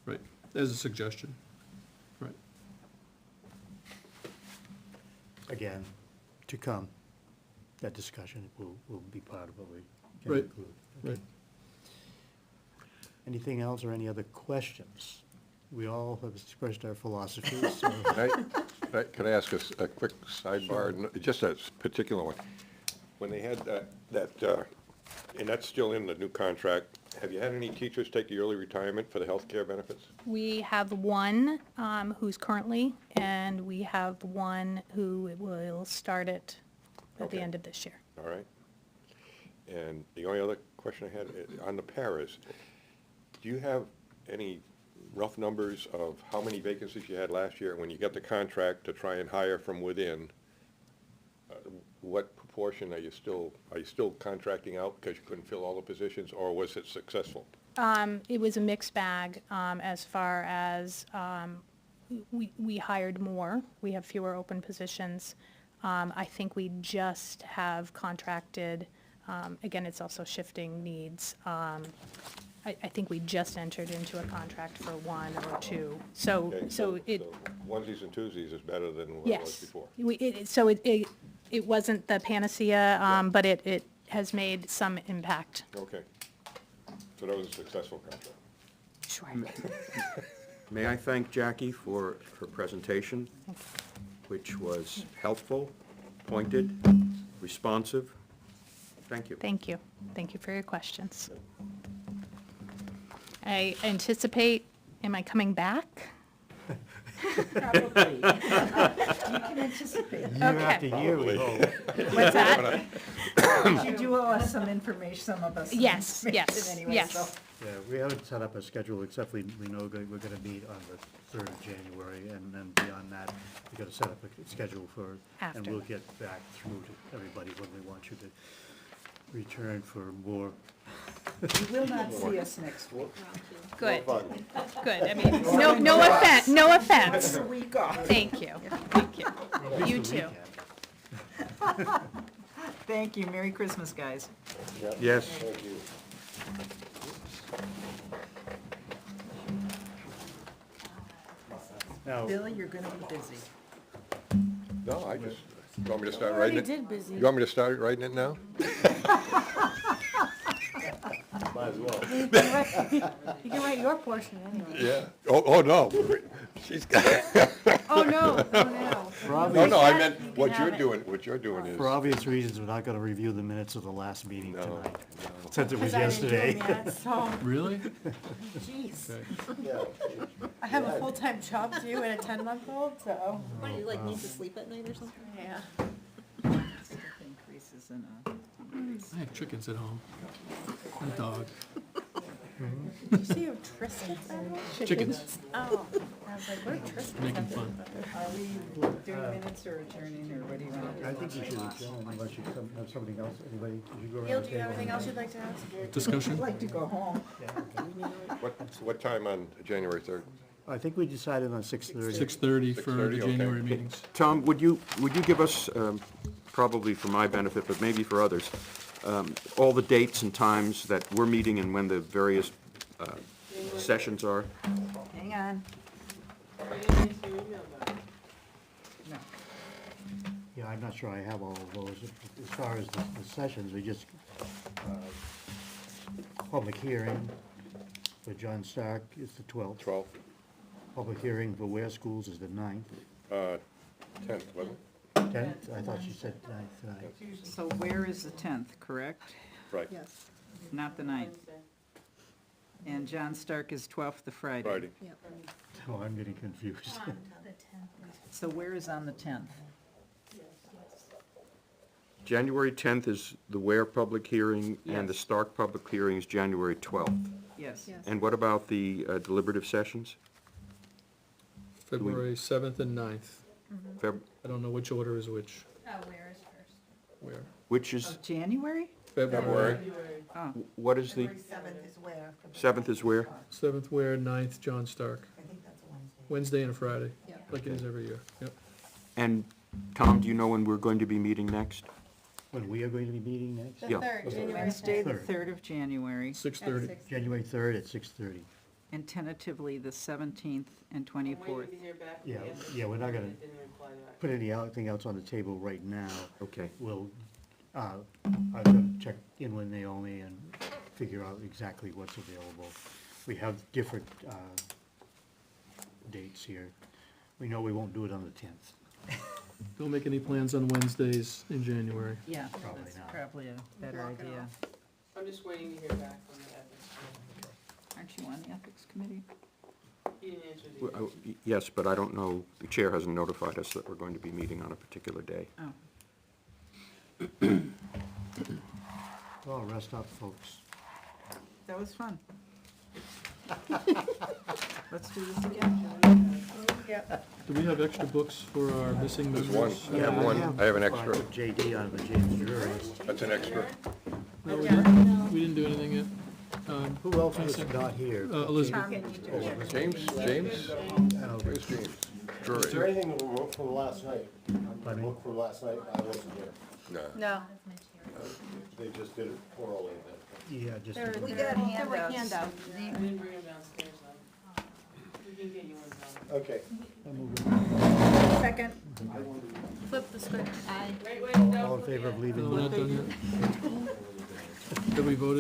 Right, as a suggestion. Right, Again, to come, that discussion will be part of what we can Right. include. right. Anything else or any other questions? We all have expressed our philosophies, so Could I ask a quick sidebar, just a particular one? When they had and that's still in the new contract, have you had any teachers take the early retirement for the health care benefits? We have one who's currently, and we have one who will start it at the Okay. end of this year. All right. And the only other question I had, on the paras, do you have any rough numbers of how many vacancies you had last year? When you got the contract to try and hire from within, what proportion are you still contracting out because you couldn't fill all the positions, or was it successful? It was a mixed bag as far as we hired more. We have fewer open positions. I think we just have contracted, again, it's also shifting needs. I think we just entered into a contract for one or two. Okay, So it, onesies and twosies is better than what it was yes. before? It wasn't the panacea, but it has made some impact. Okay. So that was a successful contract. Sure. may I thank Jackie for her presentation, which was helpful, pointed, responsive. Thank you. Thank you. Thank you for your questions. I anticipate, am I coming back? Probably. You can anticipate. year after year, we hope. What's that? You do owe us some information, some of us. some Yes, information yes, anyway, yes. so- Yeah, we haven't set up a schedule, except we know we're gonna meet on the 3rd of January, and then beyond that, we gotta set up a schedule for, and After we'll that. get back through to everybody when we want you to return for more. You will not see us next week. Good, good. I mean, no offense, no offense. A week off. Thank you, thank you. At least You the too. weekend. Thank you. Merry Christmas, guys. Yes. Now, Bill, you're gonna be busy. No, I just, you want me to start Already writing it? did busy. You want me to start writing it now? Might as well. You can write your portion anyway. Yeah. Oh, no. She's got, Oh, no, oh, no. for no, obvious, no, I You meant can what have you're it. doing, what you're doing is, for obvious reasons, we're not gonna review the minutes of the last meeting No, tonight, since it was 'Cause I didn't do them yesterday. yet, So, Really? jeez. Okay. Yeah. I have a full-time job too and a 10-month-old, so. What, do you like need to sleep at night or something? Yeah. Increases in, I have chickens at home. And a dog. Did you see who Tristan's in? Chickens, Oh, I was like, where Tristan? making fun. are we doing minutes or adjourning, or what do you want to do? I think you should adjourn unless you have something else, anybody, did you go around Neil, the do you have table? anything else you'd like to ask? Discussion? I'd like to go home. what time on January 3rd? I think we decided on 6:30. 6:30 for the 6:30, okay. January meetings. Tom, would you give us, probably for my benefit, but maybe for others, all the dates and times that we're meeting and when the various sessions are? Hang on. No. Yeah, I'm not sure I have all of those. As far as the sessions, we just, public hearing for John Stark is the 12th. 12th, Public hearing for Ware Schools is the 9th. 10th, wasn't it? 10th? I thought you said 9th tonight. So where is the 10th, correct? Right, Yes. Not the 9th. And John Stark is 12th, the Friday. Friday. Oh, I'm getting confused. So where is on the 10th? January 10th is the Ware public hearing, and the Yes. Stark public hearing is January 12th. Yes. And what about the deliberative sessions? February 7th and 9th. Feb- I don't know which order is which. Where is first? Where? Which is, Of January? February. Oh, what is the? 7th is where? 7th Ware, 9th John Stark. Wednesday and a Friday, like it is every year. Yep. And Tom, do you know when we're going to be meeting next? When we are going to be meeting next? The Yeah. third, January Wednesday, the 3rd. 3rd of January, 6:30. January 3rd at 6:30. and tentatively the 17th and I'm 24th. waiting to hear back. Yeah, again. yeah, we're not gonna They didn't reply back. put anything else on the table right now. Okay. We'll, I'm gonna check in with Naomi and figure out exactly what's available. We have different dates here. We know we won't do it on the 10th. Don't make any plans on Wednesdays in January. Yeah, Probably that's not. probably a better idea. I'm just waiting to hear back from the ethics committee. Aren't you on the ethics committee? He didn't answer the Well, yes, but I don't know, the chair hasn't notified us that we're going to be meeting on a particular day. Oh, Well, rest up, folks. that was fun. Let's do this again. Do we have extra books for our missing There's members? one, I have one, I have an I extra. put JD on the James Drury. That's an extra. No, we didn't do anything yet. Who else is not here? Elizabeth, James? Where's James? Is there Drury. anything from last night? I looked for last night, I wasn't here. No. No, They just did it orally then. Yeah, just. there We were got handouts. handouts. I didn't bring him downstairs, though. We can get you one, Tom. Okay. Second. Flip the script. Wait, don't All in put favor the- of leaving? no, we're not done yet. Have we voted?